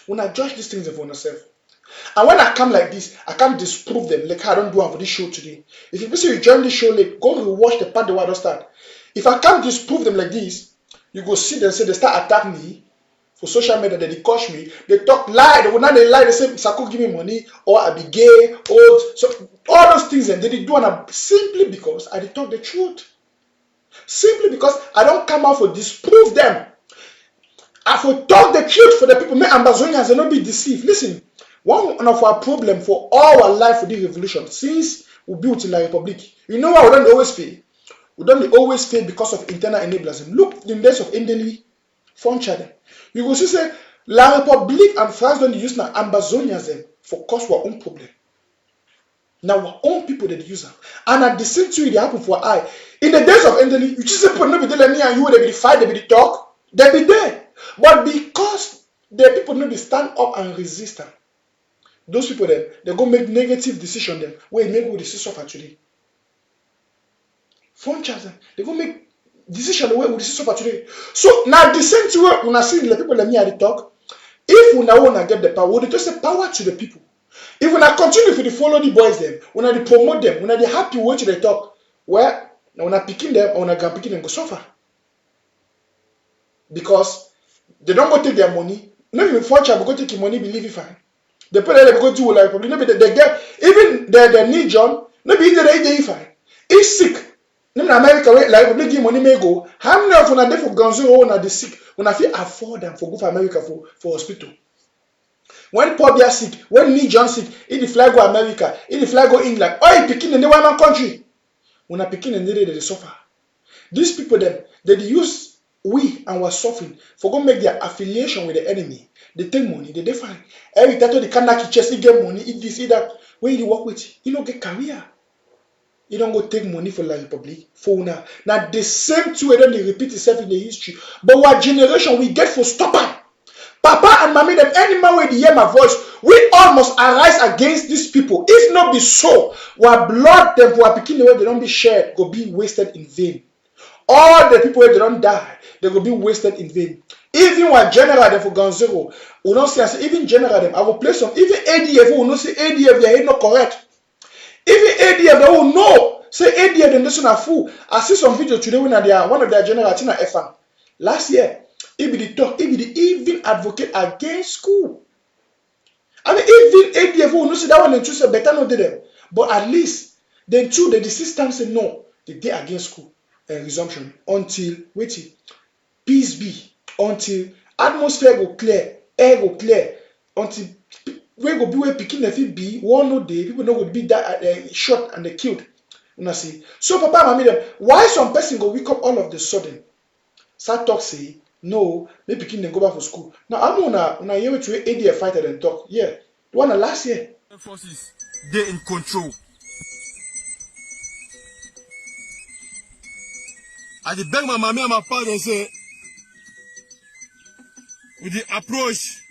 when I judge these things for yourself. And when I come like this, I can't disprove them like I don't do it for this show today. If you say you join this show late, go rewatch the part the word start. If I can't disprove them like this, you go see them say they start attacking me for social media, they coach me, they talk lie, they will not lie, they say Sako give me money, or I be gay, old. So all those things and they did do it simply because I did talk the truth. Simply because I don't come out for disprove them. I for talk the truth for the people. Make Ambazonians and not be deceived. Listen, one of our problem for all our life for this revolution, since we built in La Republique, you know why we don't always fail? We don't always fail because of internal enablers. Look in the days of Indeli, Fonchade. You will see say La Republique and France don't use now Ambazonians for cause our own problem. Now our own people that use them. And at the same time, it happen for I. In the days of Indeli, you just say people no be there me and you, they be the fight, they be the talk, they be there. But because the people no be stand up and resist them, those people then they go make negative decision them where it make we decision for today. Phone charge them, they go make decision the way we decision for today. So now the same thing when I see the people like me at the talk, if we now want to get the power, we just say power to the people. If we now continue to follow the boys them, when I promote them, when I happy what they talk, well, now when I picking them or when I picking them go suffer. Because they don't go take their money. No even phone charge go take your money, believe it fine. The people that go to like probably maybe they get even the need John, maybe they fine. He's sick. In America, like we give money may go. How many of them for guns or the sick when I feel afford them for go for America for hospital? When Paul be sick, when need John sick, in the flag go America, in the flag go England, oh he picking in the one country. When I picking in they suffer. These people them they use we and we're suffering for go make their affiliation with the enemy. They take money, they fine. Every time they can't chest, he get money, eat this, eat that. When you work with, you don't get career. You don't go take money for La Republique. For now. Now the same two then they repeat itself in the history. But what generation we get for stopper? Papa and mommy, them any man when they hear my voice, we all must arise against these people. If not be so, our blood them for our picking the way they don't be shared, go be wasted in vain. All the people where they don't die, they will be wasted in vain. Even when general them for gun zero, we don't say even general them. I will play some. Even ADF will not say ADF they are not correct. Even ADF they will know say ADF them listen a fool. I see some video today when they are one of their general Tina FM last year. He be the talk, he be the even advocate against school. I mean, even ADF will not say that one and choose better not them. But at least then two the system say no, the day against school resumption until wait, peace be, until atmosphere go clear, air go clear, until we go be where picking the fit be one no day, people no go be that shot and they killed. You see. So Papa Mami them, why some person go wake up all of the sudden? Start talk say no, they picking them go back for school. Now I'm on a year to ADF fighter and talk. Yeah, the one last year. Forces they in control. I did beg my mommy and my father and say, we did approach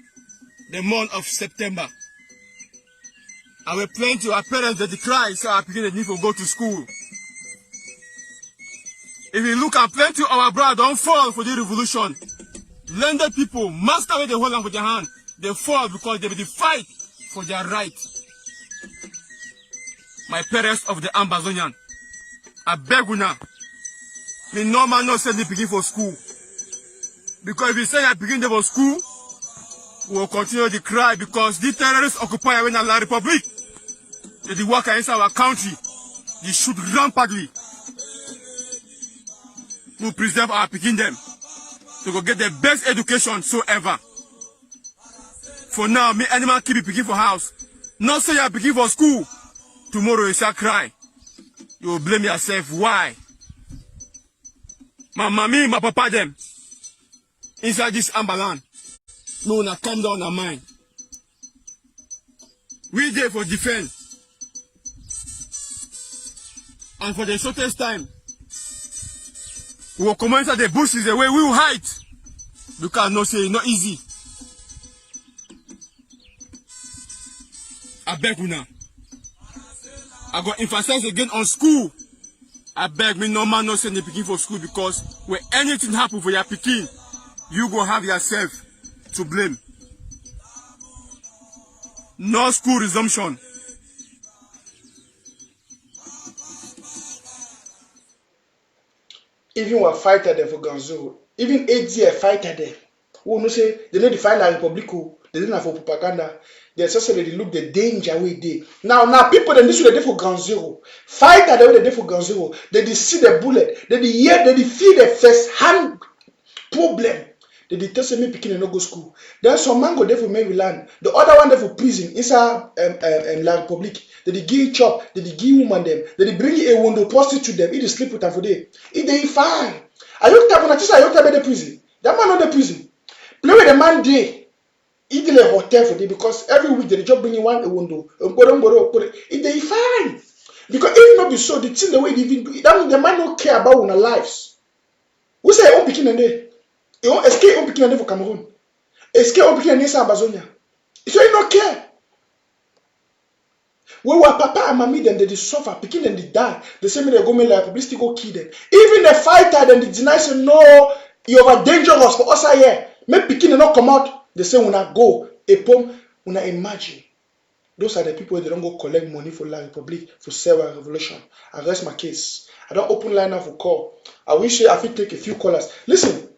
the month of September. And we plan to our parents that they cry, so our people need to go to school. If you look at plenty of our brother don't fall for the revolution. Landed people, master where they hold on with their hand, they fall because they will fight for their right. My parents of the Ambazonians, I beg you now. Me normal not send the begin for school. Because if you say I begin them for school, we will continue to cry because the terrorists occupy the Republic. They work inside our country. They shoot rampantly. We preserve our picking them. To go get the best education so ever. For now, me animal keep it picking for house. Not say I picking for school. Tomorrow you shall cry. You will blame yourself. Why? My mommy, my papa them. Inside this Ambaland. No, now calm down our mind. We there for defense. And for the shortest time, we will come inside the bushes the way we will hide. Because no say it's not easy. I beg you now. I got emphasize again on school. I beg me no man no send the pikin for school because when anything happen for your pikin, you go have yourself to blame. No school resumption. Even we fighter there for Ganzo, even ADF fighter there. Who no say they know the fight la Republic, they don't have for propaganda. They essentially look the danger way they. Now people them this way they for ground zero. Fighter they way they for ground zero. They see the bullet. They hear they feel the first hand problem. They tell say me picking no go school. Then some man go there for Maryland. The other one there for prison inside La Republic. They give chop. They give woman them. They bring a window prostitute them. He sleep with them for day. If they fine. Ayuktabe Ayuktabe the prison. That man not the prison. Play with the man day. He did a hotel for day because every week they just bring in one a window. If they fine. Because if not be so, the thing the way they even do it, that means the man don't care about our lives. Who say oh picking a day? You want escape on picking for Cameroon. Escape on picking in Ambazonia. So you don't care. When our papa and mommy then they suffer, picking them they die. They say me they go make like publicity go kill them. Even the fighter then they deny say no, you are dangerous for us here. Make picking not come out. They say when I go, EPOM, when I imagine. Those are the people that don't go collect money for La Republic for sell a revolution. I rest my case. I don't open line now for call. I wish I could take a few callers. Listen.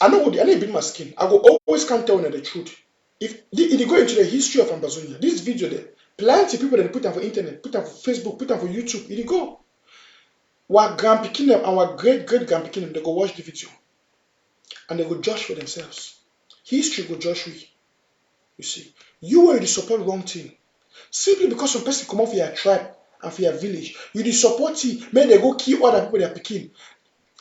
I know bring my skin. I will always can't tell the truth. If they go into the history of Ambazonia, this video there, plenty of people that put them for internet, put them for Facebook, put them for YouTube, it go. Our grandpicking them, our great grandpicking them, they go watch the video. And they go judge for themselves. History go judge we. You see. You were the support wrong thing. Simply because some person come off your tribe and for your village, you the support it, may they go kill other people they are picking.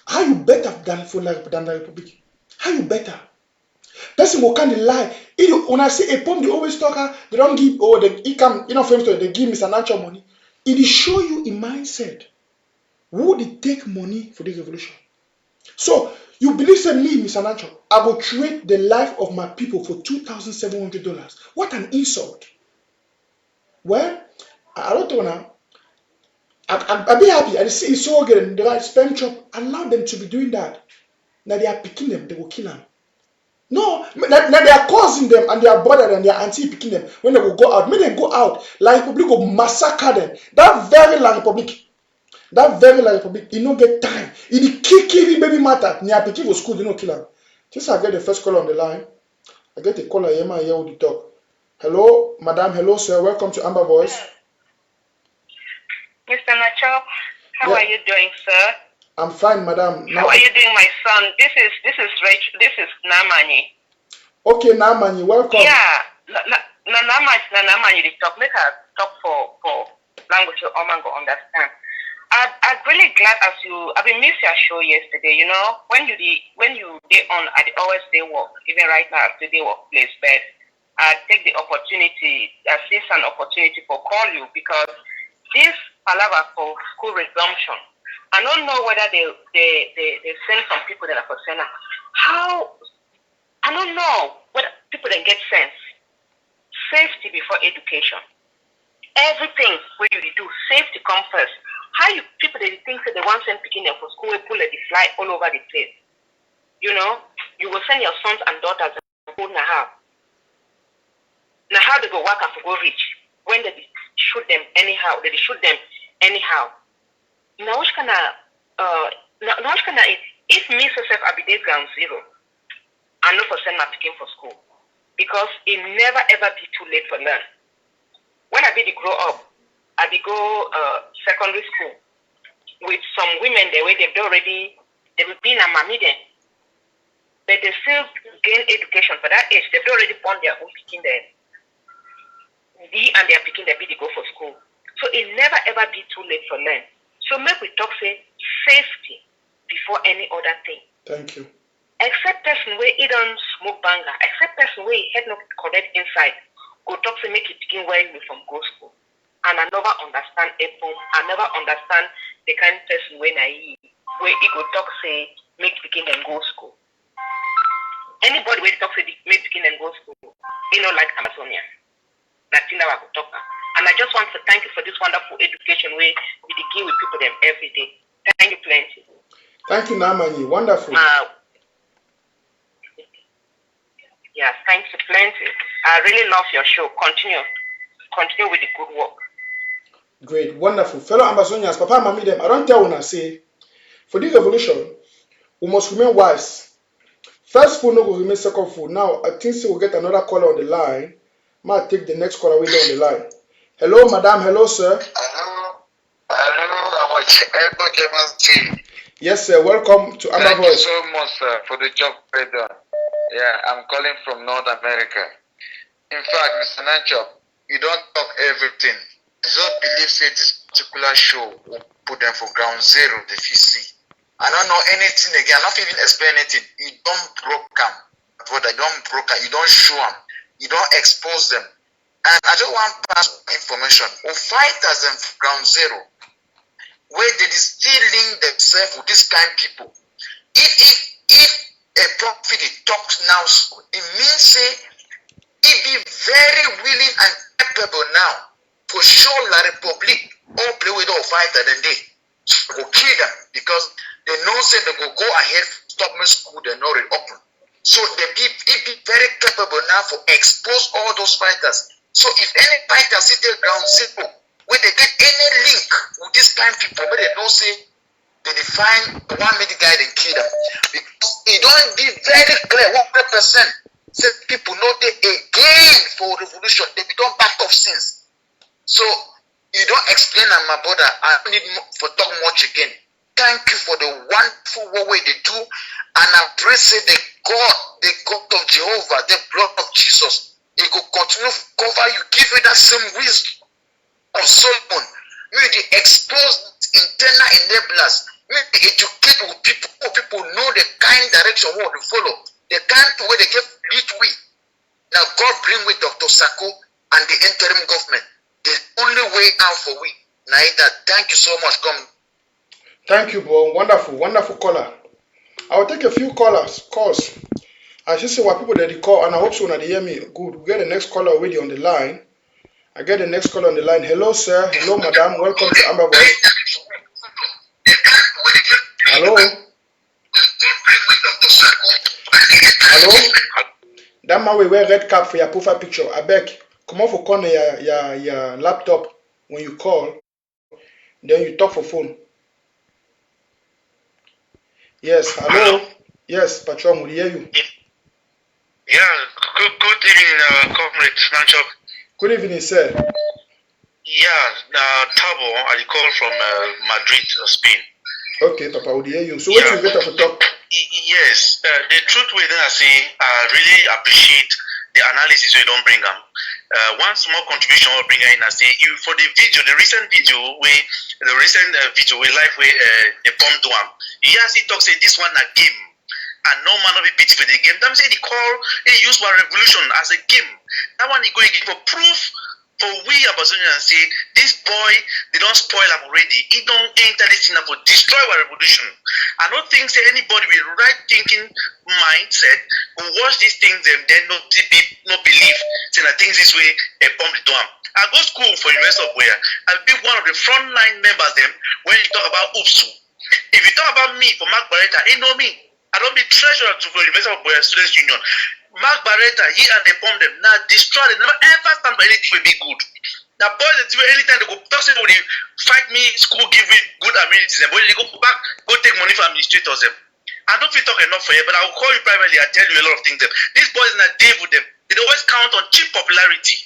How you better than the Republic? How you better? Person will kind of lie. When I say EPOM, they always talk, they don't give, or they come, they give Mr. Nanchop money. It show you a mindset. Would it take money for this revolution? So, you believe in me, Mr. Nanchop, I will trade the life of my people for $2,700. What an insult. Well, I don't know now. I'll be happy. I see it's so good. The right spam chop. Allow them to be doing that. Now they are picking them, they will kill them. No, now they are causing them and their brother and their auntie picking them when they will go out. When they go out, La Republic will massacre them. That very La Republic. That very like public, you no get time. It the kill baby matter. Ni apiki for school, you no kill her. Just I get the first caller on the line. I get a caller here, man, here with the talk. Hello, madam. Hello, sir. Welcome to Amber Voice. Mr. Nachop, how are you doing, sir? I'm fine, madam. How are you doing, my son? This is Namani. Okay, Namani, welcome. Yeah, Namani, the talk. Make her talk for language so Oman go understand. I'm really glad I've been missed your show yesterday. You know, when you day on, I always day work. Even right now, I still day workplace, but I take the opportunity. I see an opportunity for call you because this palaver for school resumption. I don't know whether they send some people that are for Senate. How? I don't know whether people then get sense. Safety before education. Everything where you do, safety comes first. How you people they think that they want to send picking them for school, bullet they fly all over the place. You know, you will send your sons and daughters and go now. Now how they go work and go reach when they shoot them anyhow. They shoot them anyhow. Now which kind of if me myself I be there ground zero, I know for send my picking for school because it never ever be too late for learn. When I be the grow up, I be go secondary school with some women there where they will be in a mammy then. But they still gain education for that age. They've already born their own picking there. And they are picking their be they go for school. So it never ever be too late for learn. So make we talk say safety before any other thing. Thank you. Except person where he don't smoke banger, except person where he head not correct inside, go talk say make it begin where you from go school. And I never understand EPOM. I never understand the kind of person when where he go talk say make begin and go school. Anybody where talk say make begin and go school, you know like Ambazonians. That's in our talk. And I just want to thank you for this wonderful education where we deal with people them every day. Thank you plenty. Thank you, Namani. Wonderful. Yeah, thank you plenty. I really love your show. Continue with the good work. Great, wonderful. Fellow Ambazonians, Papa and Mommy them, I don't tell when I say, for this revolution, we must remain wise. First food no go remain second food. Now, I think we'll get another caller on the line. Might take the next caller with on the line. Hello, madam. Hello, sir. Hello, yes, sir. Welcome to Amber Voice. Thank you so much, sir, for the job well done. Yeah, I'm calling from North America. In fact, Mr. Nanchop, you don't talk everything. I don't believe say this particular show will put them for ground zero, the VC. I don't know anything again. I'm not even explain anything. You don't broke them. Brother, you don't broke them. You don't show them. You don't expose them. And I don't want to pass information. Who fighters them for ground zero, where they still link themselves with this kind of people. If a prophet talks now, it means say he be very willing and capable now for sure la Republic all play with all fighter than they go kill them because they know say they go ahead stop my school they know it open. So he be very capable now for expose all those fighters. So if any fighter sit there ground zero where they get any link with this kind of people where they know say they define one minute guy and kill them. Because it don't be very clear 100% say people know they again for revolution they be done back off since. So you don't explain my brother. I don't need for talk much again. Thank you for the wonderful way they do, and I pray say the God of Jehovah, the blood of Jesus, it will continue to cover you, give you that same wisdom of Solomon. May they expose internal enablers. May they educate with people. People know the kind direction we want to follow, the kind way they get lead with. Now God bring with Dr. Sako and the interim government. The only way out for we. Naida, thank you so much. Come. Thank you, bro. Wonderful caller. I will take a few calls. I just see what people that they call, and I hope so when they hear me. Good. We get the next caller already on the line. I get the next caller on the line. Hello, sir. Hello, madam. Welcome to Amber Voice. Hello. Hello. That man will wear red cap for your profile picture. I beg. Come on for corner your laptop when you call. Then you talk for phone. Yes, hello. Yes, Patron, we hear you. Yeah, good evening, Comrade Nanchop. Good evening, sir. Yeah, Tabo, I call from Madrid, Spain. Okay, Papa, we hear you. So what you get to talk? Yes, the truth with I say, I really appreciate the analysis we don't bring them. One small contribution will bring in and say, for the video, the recent video where live where the bomb do am, he actually talk say this one a game. And no man will be pity for the game. Them say they call they use our revolution as a game. That one he go give for proof for we Ambazonians say this boy they don't spoil him already. He don't enter this thing for destroy our revolution. I don't think say anybody with right thinking mindset will watch these things and then not believe say that things this way a bomb the drum. I go school for University of where I'll be one of the frontline members them when you talk about UPSU. If you talk about me for Mark Barretta, he know me. I don't be treasurer to the University of Boya Students Union. Mark Barretta, he and they bomb them. Now destroy them. Never ever stand for anything will be good. Now boys that do anytime they go talk say they fight me, school give me good amenities, and when they go back, go take money from administrators them. I don't feel talk enough for you, but I will call you privately and tell you a lot of things them. These boys in a day with them. They always count on cheap popularity.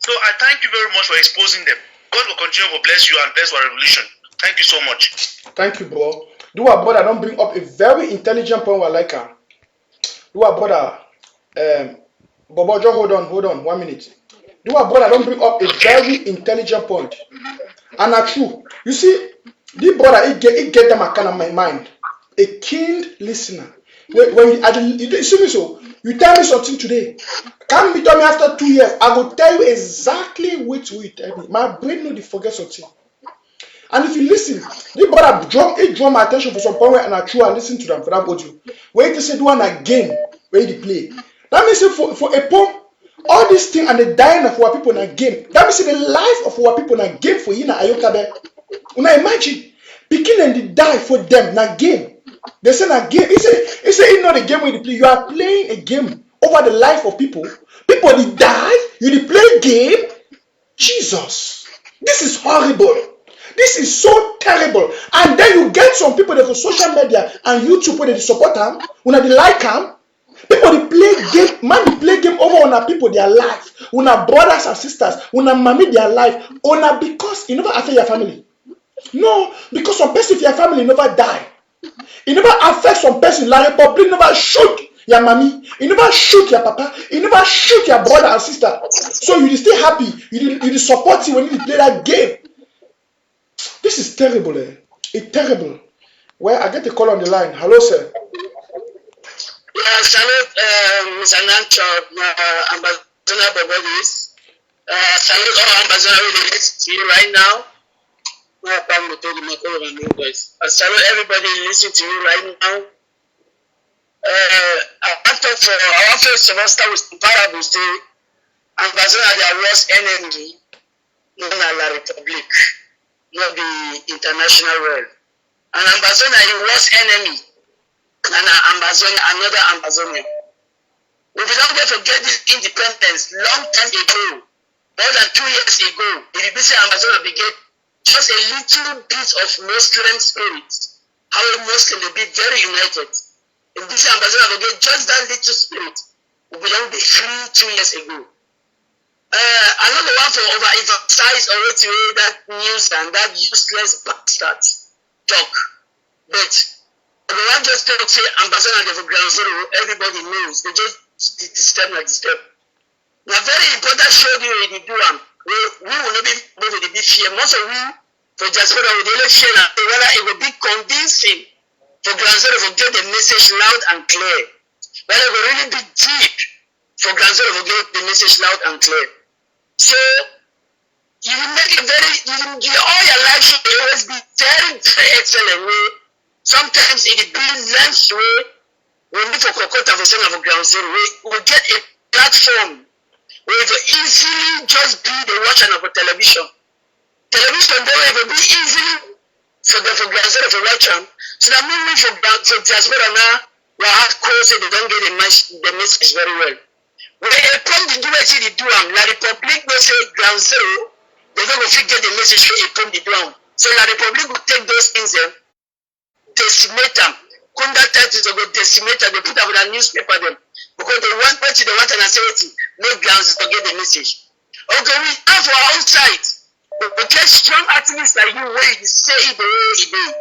So I thank you very much for exposing them. God will continue to bless you and bless our revolution. Thank you so much. Thank you, bro. Do our brother don't bring up a very intelligent point like her. Do our brother Bobo, just hold on 1 minute. Do our brother don't bring up a very intelligent point. And that's true. You see, this brother he get them a kind of my mind. A keen listener. When you see me so, you tell me something today. Come be tell me after 2 years, I will tell you exactly what you tell me. My brain no dey forget something. And if you listen, this brother draw my attention for some point where and I true and listen to them for that audio. Where they say do one again, where they play. That means for EPOM, all this thing and the dying of our people in a game. That means the life of our people in a game for you na Ayuktabe. Una imagine, begin and they die for them na game. They say na game. He say it's not a game where they play. You are playing a game over the life of people. People they die. You they play game. Jesus, this is horrible. This is so terrible. And then you get some people that for social media and YouTube where they support them, when they like them. People they play game, man they play game over on our people their life, on our brothers and sisters, on our mommy their life, on our because it never affect your family. No, because some person if your family never die. It never affects some person like Republic never shoot your mommy, it never shoot your papa, it never shoot your brother and sister. So you still happy, you support you when you play that game. This is terrible, eh? It's terrible. Well, I get a call on the line. Hello, sir. Yeah, salute, Mr. Nanchop, Ambazonian Bobodis. Salute all Ambazonian ladies to you right now. I salute everybody listening to you right now. After for our first semester with the parable say, Ambazonian their worst enemy, known as La Republique. Not the international world. And Ambazonian is worst enemy. And another Ambazonian. If you don't forget this independence, long time ago, more than 2 years ago, if you say Ambazonian began just a little bit of Muslim spirit, how a Muslim will be very united. If this Ambazonian began just that little spirit, we belong be free 2 years ago. Another one for overemphasize already that news and that useless bastard talk. But the one just talk say Ambazonian for ground zero, everybody knows. They just disturb. Now very important show you in the Duam. We will not be able to be fear. Most of we for diaspora with the election whether it will be convincing for ground zero to get the message loud and clear. Whether it will really be deep for ground zero to get the message loud and clear. So you will make it all your life should always be very, very excellent way. Sometimes it will be length way. We need for Kokota for some of ground zero. We will get a platform where we will easily just be the watcher of a television. Television there will be easily for ground zero for watch them. So that means for diaspora now we have calls they don't get the message very well. When they come to do what they do, La Republique will say ground zero, they don't get the message for EPOM the ground. So La Republique will take those things there, decimate them. Kunda titles they go decimate them. They put them in a newspaper them because they want an authority. No grounds to get the message. Okay, we have our own side. We get strong activists like you where you say it the way it is.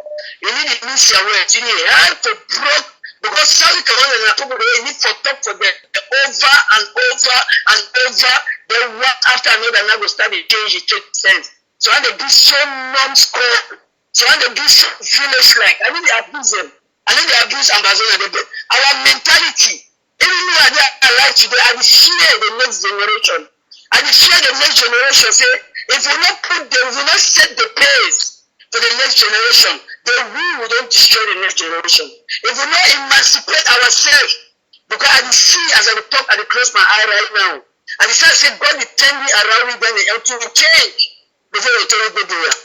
You need to use your words. You need help to broke because South Carolina people they need for talk for them over and over and over. They one after another now go start to change the sense. So when they do so non-score, so when they do so foolish like, I mean they abuse them. I mean they abuse Ambazonians. Our mentality, even though I are alive today, I will share the next generation. I will share the next generation. Say, if we not put them, if we not set the pace for the next generation, then we don't destroy the next generation. If we not emancipate ourselves, because I will see as I talk, I will close my eye right now. And the start say God will turn me around me, then to change before we tell you there.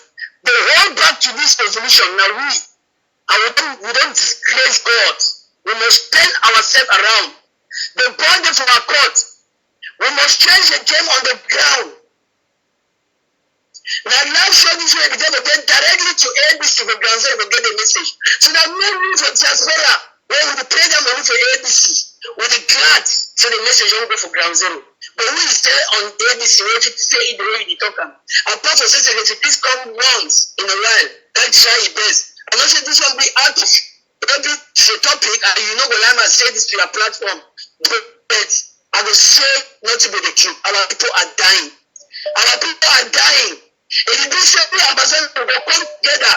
They hold back to this revolution. Now we don't disgrace God. We must turn ourselves around. The bond for our court. We must change the game on the ground. Now show this way because we get directly to ABC for Ground Zero to get the message. So that no need for diaspora. Where we pay them money for ABC. With the glad so the message don't go for Ground Zero. But we stay on ABC, we have to say it the way we talk. Our pastor says, please come once in a while. That's try your best. I'm not saying this one be out of the topic, and you know, when I say this to your platform, but I will say not to be the truth. Our people are dying. Our people are dying. If you do say we Ambazonians will come together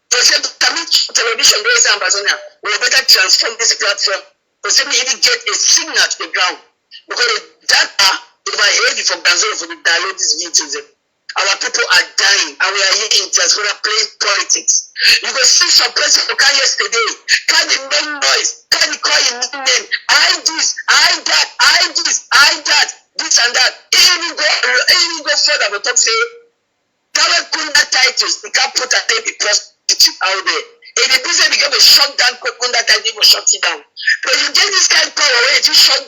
to say commit television, there is Ambazonia. We better transform this platform to say we even get a signal to the ground. Because the data, if I heard it from Ganzoro for the download this video, our people are dying and we are here in diaspora playing politics. You can see some person who came yesterday, can they make noise, can they call your name, I this, I that, I this, I that, this and that. Even go further, but talk say, Kawa Kunda titles, they can't put a baby prostitute out there. If the business become a shutdown, Kunda title will shut it down. But you get this kind of power where you shut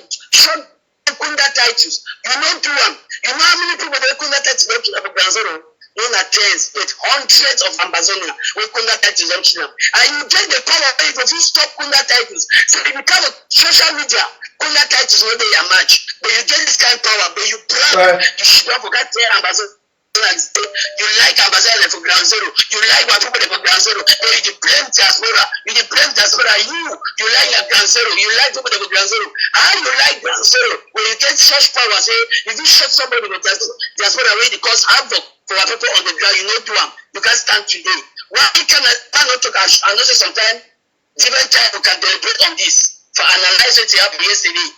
Kunda titles. You don't do them. You know how many people they Kunda titles don't kill up Ground Zero? Not at tens, but hundreds of Ambazonians with Kunda titles don't kill them. And you get the power if you stop Kunda titles. So if you become a social media, Kunda titles will be your match. But you get this kind of power, but you brag, you should not forget to Ambazonians. You like Ambazonians for Ground Zero. You like what people for Ground Zero. But you blame diaspora. You blame diaspora. You like your Ground Zero. You like people for Ground Zero. How you like Ground Zero? When you get such power, say if you shut somebody with diaspora way, it cause havoc for our people on the ground. You know do them. You can't stand today. Why can I not talk? I know sometimes different time we can deliberate on this for analyze what happened yesterday.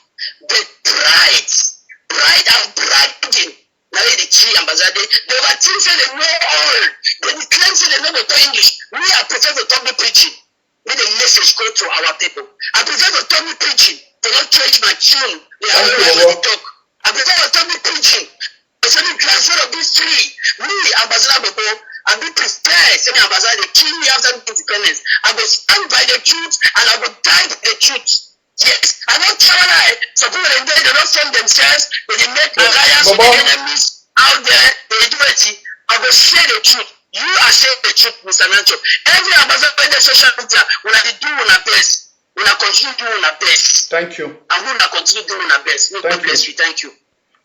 But pride and bragging. Now the key ambassador, they were think say they know all. They claim say they know the English. We are prefer to talk the preaching. Let the message go to our people. I prefer to talk the preaching. To not change my tune. They are already talk. I prefer to talk the preaching. I say the transfer of these three. We ambassador before. I be prepared. Say the ambassador they kill me after independence. I will stand by the truth and I will die by the truth. Yes, I don't try that. So people they don't form themselves, but they make alliance with the enemies out there, they do it. I will share the truth. You are saying the truth, Mr. Nanchop. Every ambassador in the social media, when I do our best, when I continue doing our best. Thank you. I'm going to continue doing our best. God bless you. Thank you.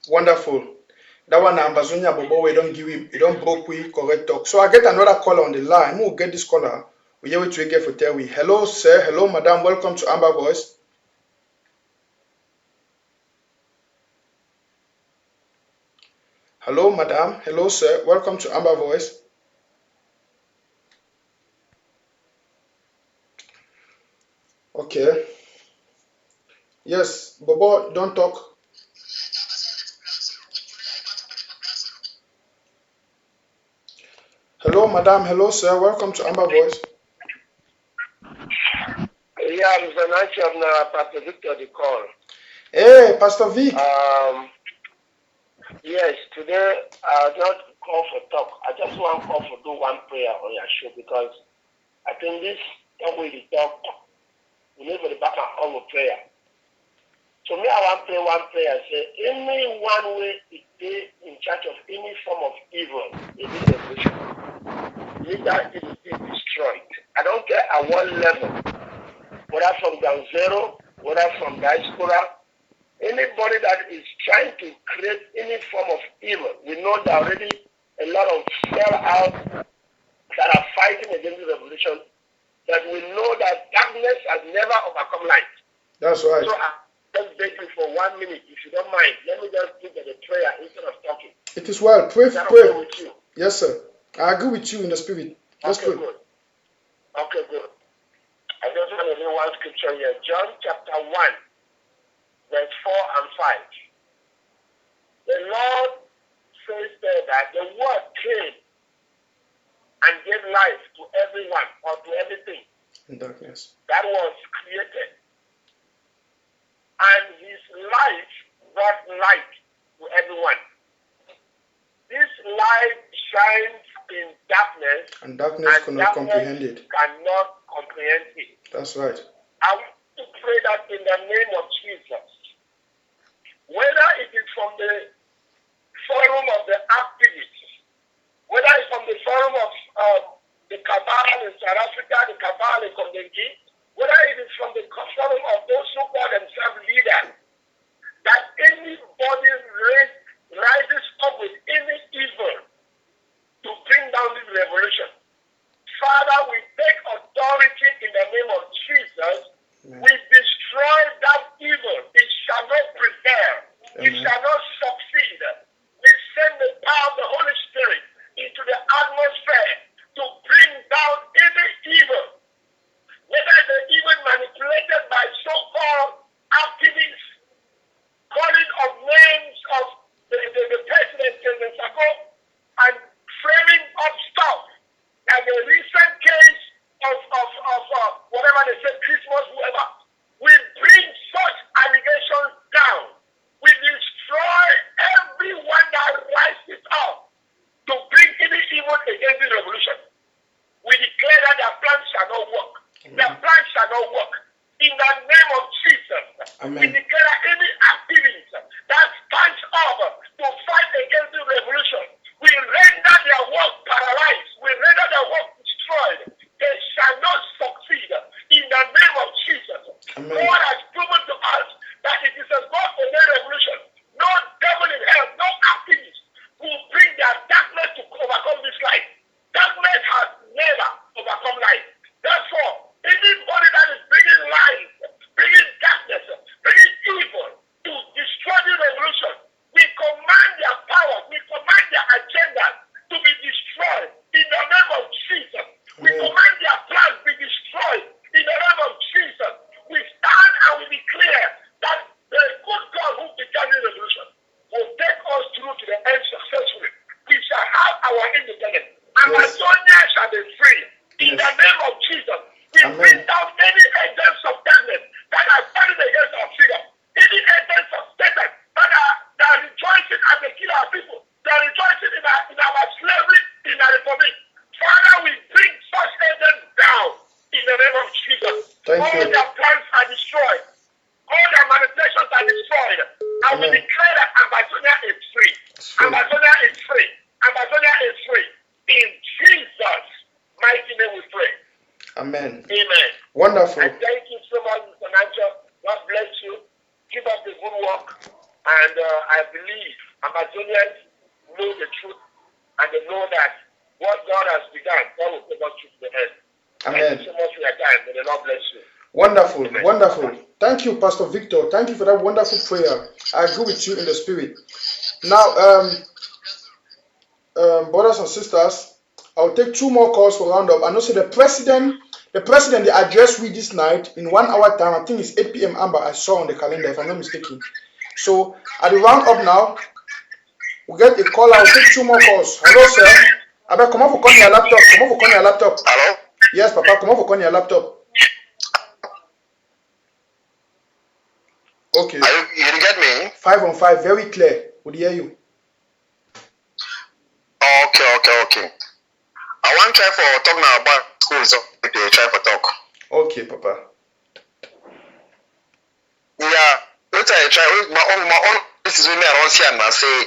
Wonderful. That one Ambazonia Bobo, we don't give him, we don't broke we correct talk. So I get another caller on the line. We'll get this caller. We have to get for tell we. Hello, sir. Hello, madam. Welcome to Amber Voice. Hello, madam. Hello, sir. Welcome to Amber Voice. Okay. Yes, Bobo, don't talk. Hello, madam. Hello, sir. Welcome to Amber Voice. Yeah, Mr. Nanchop, now Pastor Victor, the call. Hey, Pastor Vic. Yes, today I not call for talk. I just want to call for do one prayer on your show because I think this way we talk, we need to be back and all prayer. So me, I want to pray one prayer. Say, any one way it is in charge of any form of evil in this revolution, let that it be destroyed. I don't care at what level, whether from ground zero, whether from diaspora, anybody that is trying to create any form of evil, we know that already a lot of fell out that are fighting against the revolution, that we know that darkness has never overcome light. That's right. So I just beg you for 1 minute, if you don't mind, let me just give it a prayer instead of talking. It is well. Pray. Is that okay with you? Yes, sir. I agree with you in the spirit. Just okay, pray. good. Okay, good. I just want to read one scripture here. John chapter 1, verse 4 and 5. The Lord says there that the word came and gave life to everyone or to everything In darkness. that was created. And his life brought light to everyone. This light shines in darkness, And darkness cannot comprehend it. Cannot comprehend it. That's right. I want to pray that in the name of Jesus. Whether it is from the forum of the activists, whether it's from the forum of the cabal in South Africa, the cabal in Kondengi, whether it is from the forum of those who call themselves leaders, that anybody rises up with any evil to bring down this revolution. Father, we take authority in the name of Jesus. We destroy that evil. It shall not prevail. It shall not succeed. We send the power of the Holy Spirit into the atmosphere to bring down any evil. Whether the evil manipulated by so-called activists, calling of names of the president, President Sako, and framing up stuff, like the recent case of whatever they say, Christmas, whoever. We bring such allegations down. We destroy everyone that rises up to bring any evil against the revolution. We declare that their plans shall not work. Their plans shall not work. In the name of Jesus, Amen. we declare that any activist that stands up to fight against the revolution, we render their work paralyzed. We render their work destroyed. They shall not succeed. In the name of Jesus, Amen. God has proven to us that it is a God-ordained revolution. No devil in hell, no activist will bring their darkness to overcome this light. Darkness has never overcome light. Therefore, anybody that is bringing light, bringing darkness, bringing evil to destroy the revolution, we command their powers, we command their agenda to be destroyed in the name of Jesus. We command their plans be destroyed in the name of Jesus. We stand and we declare that the good God who began the revolution will take us through to the end successfully. We shall have our independence. Ambazonians shall be free in the name of Jesus. We bring down any agents of darkness that are fighting against our freedom. Any agents of Satan that are rejoicing as they kill our people. They are rejoicing in our slavery in our republic. Father, we bring such agents down in the name of Jesus. All their plans are destroyed. All their manipulations are destroyed. And we declare that Ambazonia is free. Ambazonia is free. Ambazonia is free. In Jesus' mighty name we pray. Amen. Amen. Wonderful. And thank you so much, Mr. Nanchop. God bless you. Keep up the good work. And I believe Ambazonians know the truth and they know that what God has begun, God will take us through to the end. Amen. Thank you so much for your time. May the Lord bless you. Wonderful. Amen. Wonderful. Thank you, Pastor Victor. Thank you for that wonderful prayer. I agree with you in the spirit. Now, brothers and sisters, I'll take 2 more calls for roundup. And also the president, the address we this night in 1 hour time, I think it's 8 p.m. Amber, I saw on the calendar, if I'm not mistaken. So at the roundup now, we get a call. I'll take 2 more calls. Hello, sir. Abba, come on for calling your laptop. Come on for calling your laptop. Hello? Yes, Papa, come on for calling your laptop. Okay. You get me? 5 on 5, very clear. Would hear you. Okay. I want to try for talk now about schools. They try for talk. Okay, Papa. Yeah. What I try my own. This is when I don't see and I say,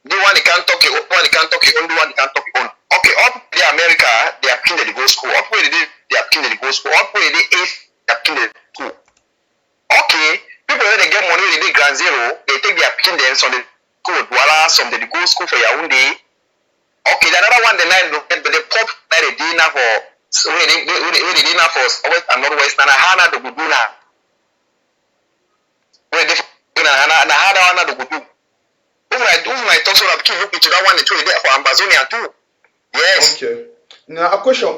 the one you can't talk, the one you can't talk, only one you can't talk on. Okay, up the America, they are killed, they go school. Up where they are killed, they go school. Up where they are killed, they school. Okay, people when they get money, they do ground zero, they take their kindles on the code, voila, some they go school for Yaoundé. Okay, the other one, the night, the pop, they dinner for, so they dinner for West and Northwest, and Hana the Guduna. Where they and Hana the Gudu. Who might also have to look into that one and two for Ambazonian too. Yes. Okay. Now a question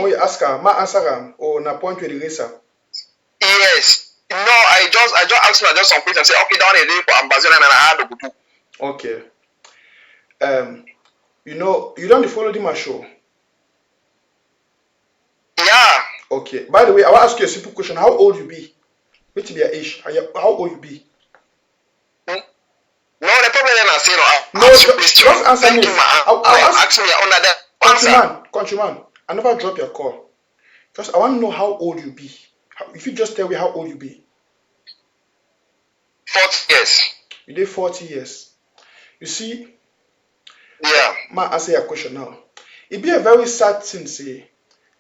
where you ask her, ma answer or na point where you raise her. Yes. No, I just asked her just some questions and say, okay, down a day for Ambazonian and I had to do. Okay. You know, you don't follow my show. Yeah. Okay. By the way, I will ask you a simple question. How old you be? What be your age? How old you be? No, the problem is I say no. Just answer me. I'll ask me under that. Countryman, I never drop your call. Just I want to know how old you be. If you just tell me how old you be. 40 years. You did 40 years. You see? Yeah. Man, answer your question now. It be a very sad thing, say,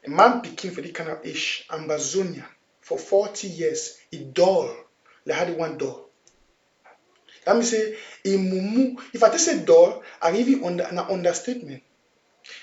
a man picking for the kind of age, Ambazonian, for 40 years, he dull. They had one doll. Let me say, if I just say dull, I give you an understatement.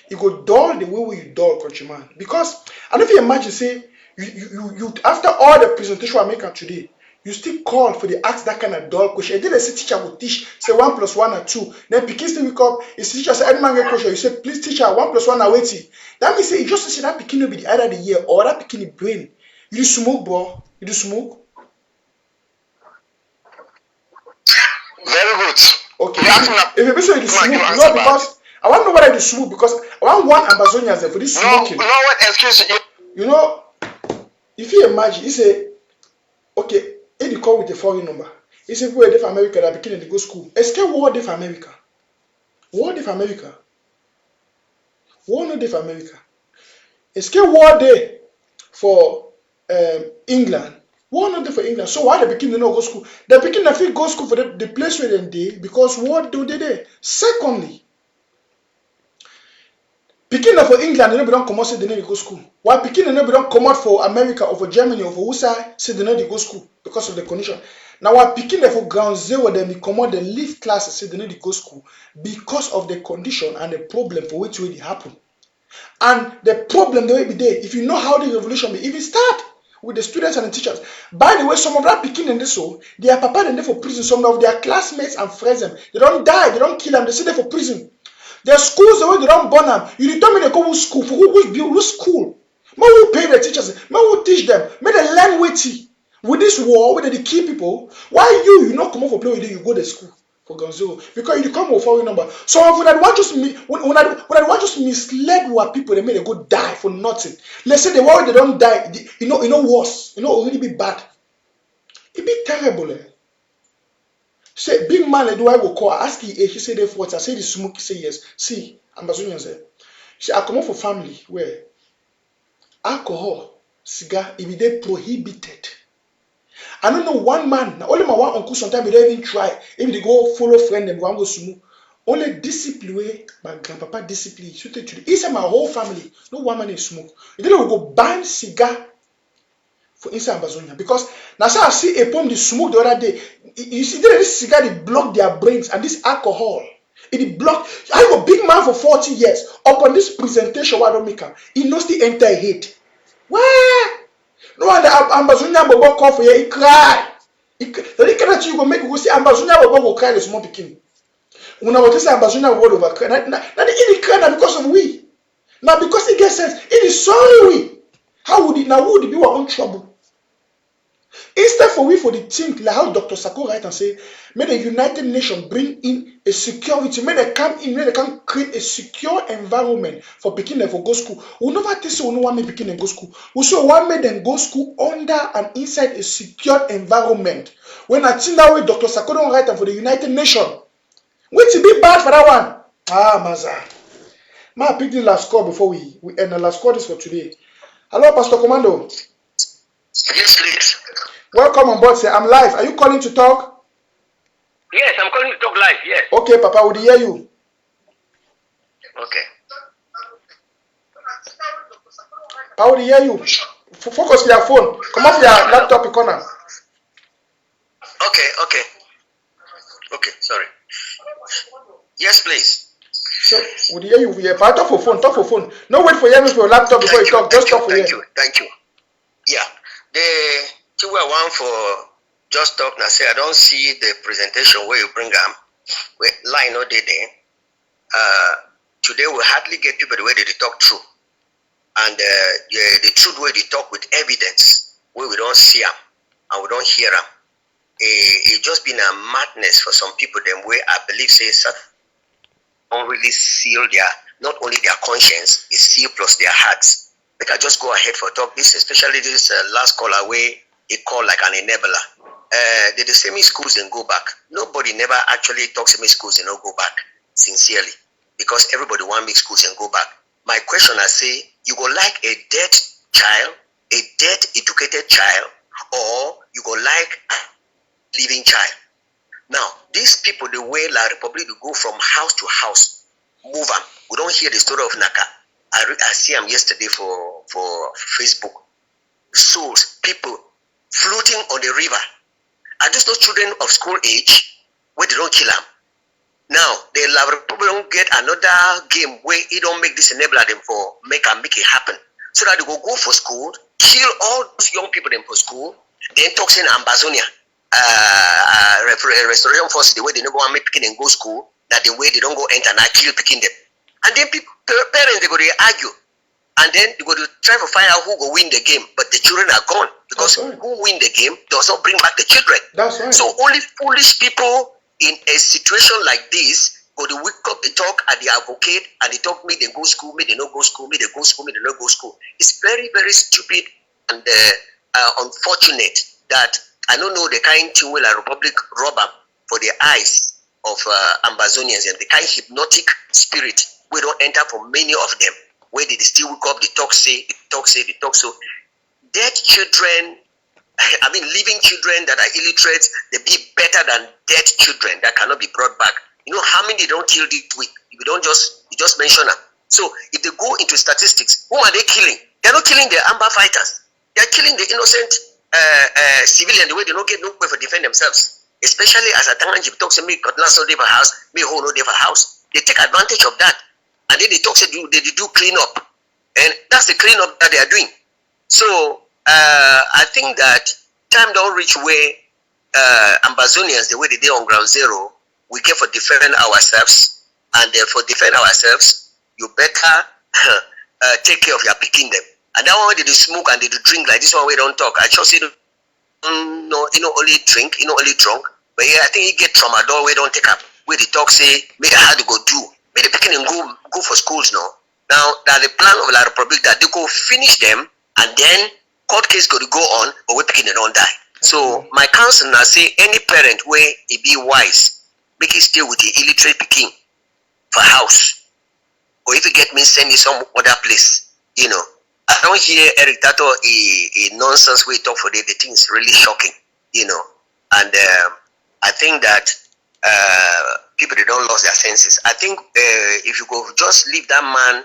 You go dull the way you dull, countryman. Because I don't know if you imagine, say, you after all the presentation I make today, you still call for the ask that kind of dull question. And then the teacher will teach, say 1 + 1 or 2. Then Pikin still wake up, his teacher say, any man get question, you say, please teacher, 1 + 1 are waiting. That means say, you just say that Pikin will be the either the year or that Pikin the brain. You do smoke, bro. You do smoke? Very good. Okay. If you say you do smoke, no, because I want to know whether you smoke because I want one Ambazonians there for this smoking. No, what excuse you? You know, if you imagine, you say, okay, if you call with a foreign number, you say, where they for America that beginning to go school. Escape war they for America. War they for America. War no they for America. Escape war day for England. War not there for England. So why the beginning not go school? The beginning if you go school for the place where they because what do they there? Secondly, Pikin for England, they don't come out say they need to go school. Why Pikin they don't come out for America or for Germany or for USA say they need to go school because of the condition. Now why Pikin for ground zero them come out the leave class say they need to go school because of the condition and the problem for which will happen. And the problem they will be there if you know how the revolution will even start with the students and the teachers. By the way, some of that Pikin and this so they are papa and they for prison. Some of their classmates and friends them they don't die, they don't kill them, they say they for prison. The schools the way they don't burn them. You determine they go to school for who school. Man who pay the teachers, man who teach them, make them learn weighty. With this war, where they kill people, why you not come out for play with you go to school for Gonzo? Because you come with foreign number. So when I want just misled what people they make they go die for nothing. Let's say the war they don't die, you know worse, already be bad. It be terrible. Say big man do I go call ask he say they 40. I say the smoke, he say yes. See, Ambazonians say. See, I come out for family where alcohol, cigar, if they prohibited. I don't know one man, only my one uncle sometimes they don't even try. If they go follow friend them, go smoke. Only discipline way my grandpapa discipline. He said my whole family, no one man is smoke. They don't go ban cigar for inside Ambazonia because now so I see EPOM the smoke the other day. You see this cigar they block their brains and this alcohol it block. I am a big man for 40 years. Upon this presentation, what don't make him? He knows the entire hate. Where? No wonder Ambazonia Bobo call for you. He cry. The cannot you go make you go see Ambazonia Bobo go cry the small picking. When I was say Ambazonia Bobo over cry, now he cry because of we. Now because he gets sense, it is sorry we. How would it now? Would it be our own trouble? Instead for we for the think like how Dr. Sako write and say, may the United Nations bring in a security, may they come in, may they can create a secure environment for Pekin and for go school. We never tell say we no want me Pekin and go school. We say one made them go school under and inside a secure environment. When I think that way, Dr. Sako don't write for the United Nations. Wait to be bad for that one. Ah, Maza. Ma pick the last call before we end. The last call is for today. Hello, Pastor Commando. Yes, please. Welcome on board, sir. I'm live. Are you calling to talk? Yes, I'm calling to talk live, yes. Okay, Papa, would hear you. Okay. I will hear you. Focus your phone. Come off your laptop corner. Okay, sorry. Yes, please. So, would hear you? Yeah, but talk for phone. No wait for hearing for your laptop before you talk. Just talk for you. Thank you. Yeah, the two were one for just talk now. Say I don't see the presentation where you bring them. Where line no day there. Today we hardly get people the way they talk true, and the truth way they talk with evidence where we don't see them and we don't hear them. It just been a madness for some people. Them way I believe say don't really seal not only their conscience, it seal plus their hearts. But I just go ahead for talk. This especially this last caller where he called like an enabler. They say me schools and go back. Nobody never actually talks to me schools and not go back sincerely, because everybody want me schools and go back. My question I say, you go like a dead child, a dead educated child, or you go like a living child. Now, these people, the way La Republic will go from house to house, move them. We don't hear the story of Naka. I see them yesterday for Facebook. Souls, people floating on the river. Are these those children of school age where they don't kill them? Now, the La Republic don't get another game where it don't make this enabler them for make it happen. So that they go for school, kill all those young people them for school, then talk in Ambazonia. Restoration forces, the way they never want me picking and go school, that the way they don't go enter and I kill picking them. And then parents, they go to argue. And then they go to try to find out who will win the game. But the children are gone. Because who win the game does not bring back the children. That's right. So only foolish people in a situation like this go to wake up, they talk and they advocate and they talk me, they go school, me, they don't go school, me, they go school, me, they don't go school. It's very, very stupid and unfortunate that I don't know the kind thing will a Republic rubber for the eyes of Ambazonians and the kind hypnotic spirit we don't enter for many of them. Where they still wake up, they talk say. So dead children, I mean living children that are illiterate, they be better than dead children that cannot be brought back. You know how many they don't kill this week? If you don't you just mention them. So if they go into statistics, who are they killing? They're not killing the Amba fighters. They're killing the innocent civilian the way they don't get no way for defend themselves. Especially as a Tanganjip talks to me, Cutlass no for house, me who no for house. They take advantage of that. And then they talk they do clean up. And that's the clean up that they are doing. So I think that time don't reach where Ambazonians, the way they did on ground zero, we get for defending ourselves. And for defend ourselves, you better take care of your picking them. And that one they do smoke and they do drink like this one we don't talk. I just say no, only drink, only drunk. But yeah, I think you get tramadol we don't take up. Where the talk say, maybe how to go do. Maybe the picking and go for schools now. Now that the plan of La Republic that they go finish them and then court case go to go on, but we picking they don't die. So my counsel now say any parent where it be wise, make it stay with the illiterate picking for house. Or if you get me, send me some other place. I don't hear Eric Tato a nonsense way talk for them. The thing is really shocking, And I think that people they don't lose their senses. I think if you go just leave that man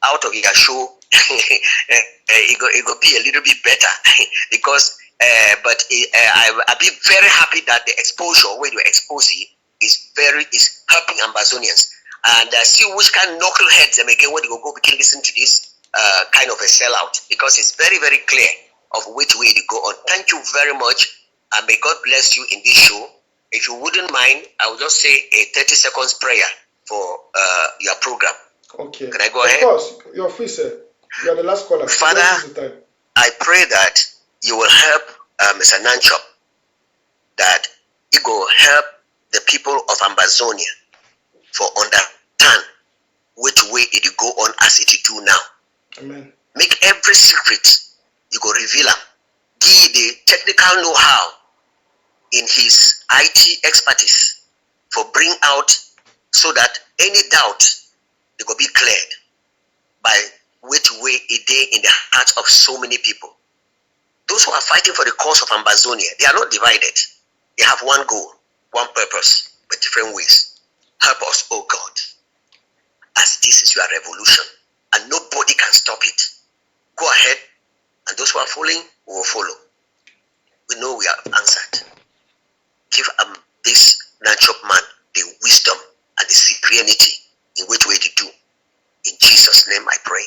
out of your show, it go be a little bit better because. But I'll be very happy that the exposure where you expose it is helping Ambazonians and see which kind of knuckleheads them again when they go begin listen to this. Kind of a sellout because it's very, very clear of which way to go on. Thank you very much and may God bless you in this show. If you wouldn't mind, I will just say a 30 seconds prayer for your program. Okay. Can I go ahead? Of course. You're free, sir. You're the last caller. Father, I pray that you will help Mr. Nanchop, that he will help the people of Ambazonia for understand which way it will go on as it do now. Amen. Make every secret you go reveal them. Give the technical know-how in his IT expertise for bring out so that any doubt they go be cleared by which way it is in the heart of so many people. Those who are fighting for the cause of Ambazonia, they are not divided. They have one goal, one purpose, but different ways. Help us, oh God, as this is your revolution. And nobody can stop it. Go ahead those who are following will follow. We know we have answered. Give this Nanchop man the wisdom and the serenity in which way to do. In Jesus' name I pray.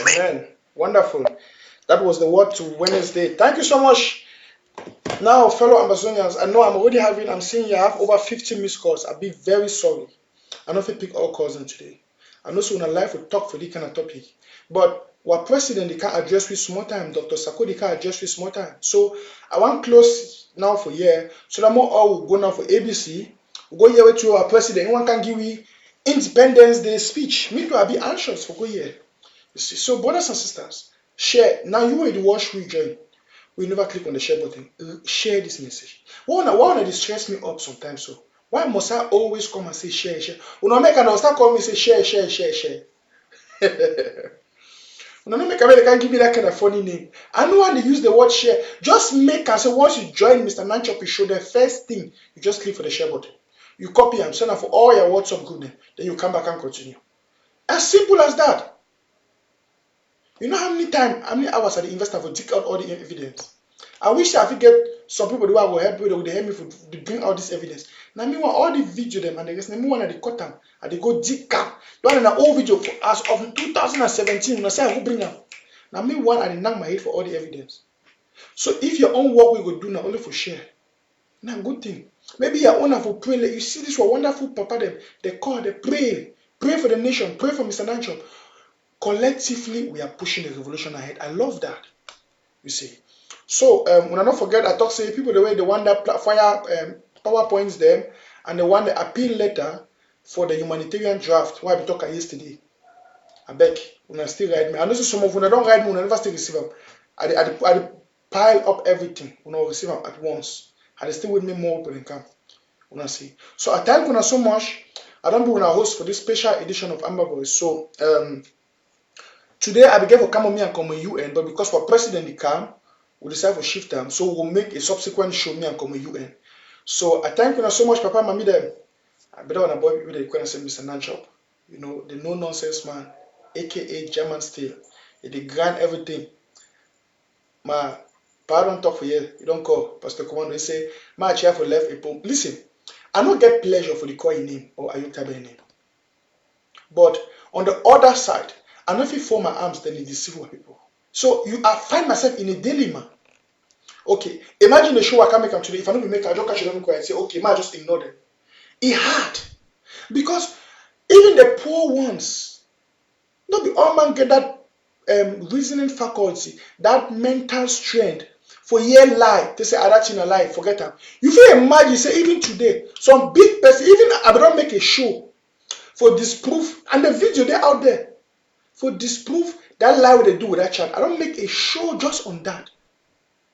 Amen. Amen. Wonderful. That was the word to Wednesday. Thank you so much. Now, fellow Ambazonians, I know I'm seeing you have over 50 missed calls. I'll be very sorry. I know if you pick all calls in today. I know so when a life will talk for this kind of topic. But what president they can't address with small time, Dr. Sako they can't address with small time. So I want close now for year. So that more all will go now for ABC. We'll go here with our president. Anyone can give me Independence Day speech. Me too, I'll be anxious for go here. You see. So brothers and sisters, share. Now you will watch we join. We never click on the share button. Share this message. Why it stress me up sometimes? So why must I always come and say share? When I make an start calling me say share. When I make a they can't give me that kind of funny name. I know when they use the word share. Just make and say once you join Mr. Nanchop, you show the first thing. You just click for the share button. You copy and send them for all your WhatsApp group. Then you come back and continue. As simple as that. You know how many hours I invest to dig out all the evidence? I wish I could get some people who will help me, they would help me to bring out this evidence. Now, meanwhile, all the video them and the rest, me one at the cut them and they go dig up. You want an old video as of 2017, when I say I will bring them. Now, me one at the knock my head for all the evidence. So, if your own work we go do now only for share, now good thing. Maybe your owner for pray. Like you see this wonderful papa them, they call, they pray for the nation, pray for Mr. Nanchop. Collectively, we are pushing the revolution ahead. I love that. You see. So, when I don't forget, I talk say people the way they want that fire PowerPoints them and they want the appeal letter for the humanitarian draft. Why we talked yesterday. I beg, when I still write me. I know some of when I don't write me, when I never still receive them. I pile up everything when I receive them at once. And they still with me more people in camp. When I see. So I thank you so much. I don't be when I host for this special edition of Amber Voice. So today I began for come on me and come on UN, but because for president they come, we decide to shift them. So we'll make a subsequent show me and come on UN. So I thank you so much, Papa Mami them. I better when I boy people they can say Mr. Nanchop. You know, the no nonsense man, aka German style. They grant everything. My pardon talk for you. You don't call Pastor Commando. They say, my chair for left EPOM. Listen, I don't get pleasure for the call name or Ayuktabe name. But on the other side, I know if you form my arms, then it deceive people. So I find myself in a dilemma. Okay, imagine the show I can't make them today. If I don't make a joke, I should not go and say, okay, man, just ignore them. It's hard. Because even the poor ones, not be all man get that reasoning faculty, that mental strength for year life. They say, that's in a life, forget them. You feel imagine, say, even today, some big person, even I don't make a show for disproof, and the video they're out there for disproof that lie what they do with that chat. I don't make a show just on that.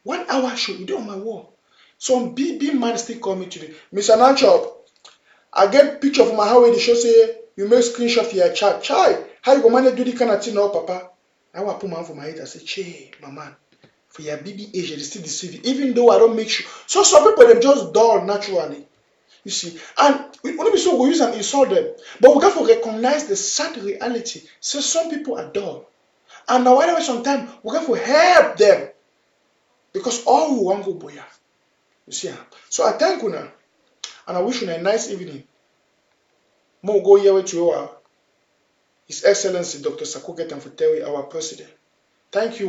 1 hour show, you do on my wall. Some big man still call me today. Mr. Nanchop, I get picture from my house where the show say you make screenshot for your chat. Chai, how you go manage do this kind of thing now, Papa? I want to put my hand for my head. I say, che, my man, for your baby age, they still deceive you. Even though I don't make sure. So some people them just dull naturally. You see, and we only be so we use and insult them, but we have to recognize the sad reality. So some people are dull, and now whenever sometimes we have to help them because all we want go boya. You see, so I thank you now, and I wish you a nice evening. More go here with you, His Excellency Dr. Sako Getan for telling our president. Thank you.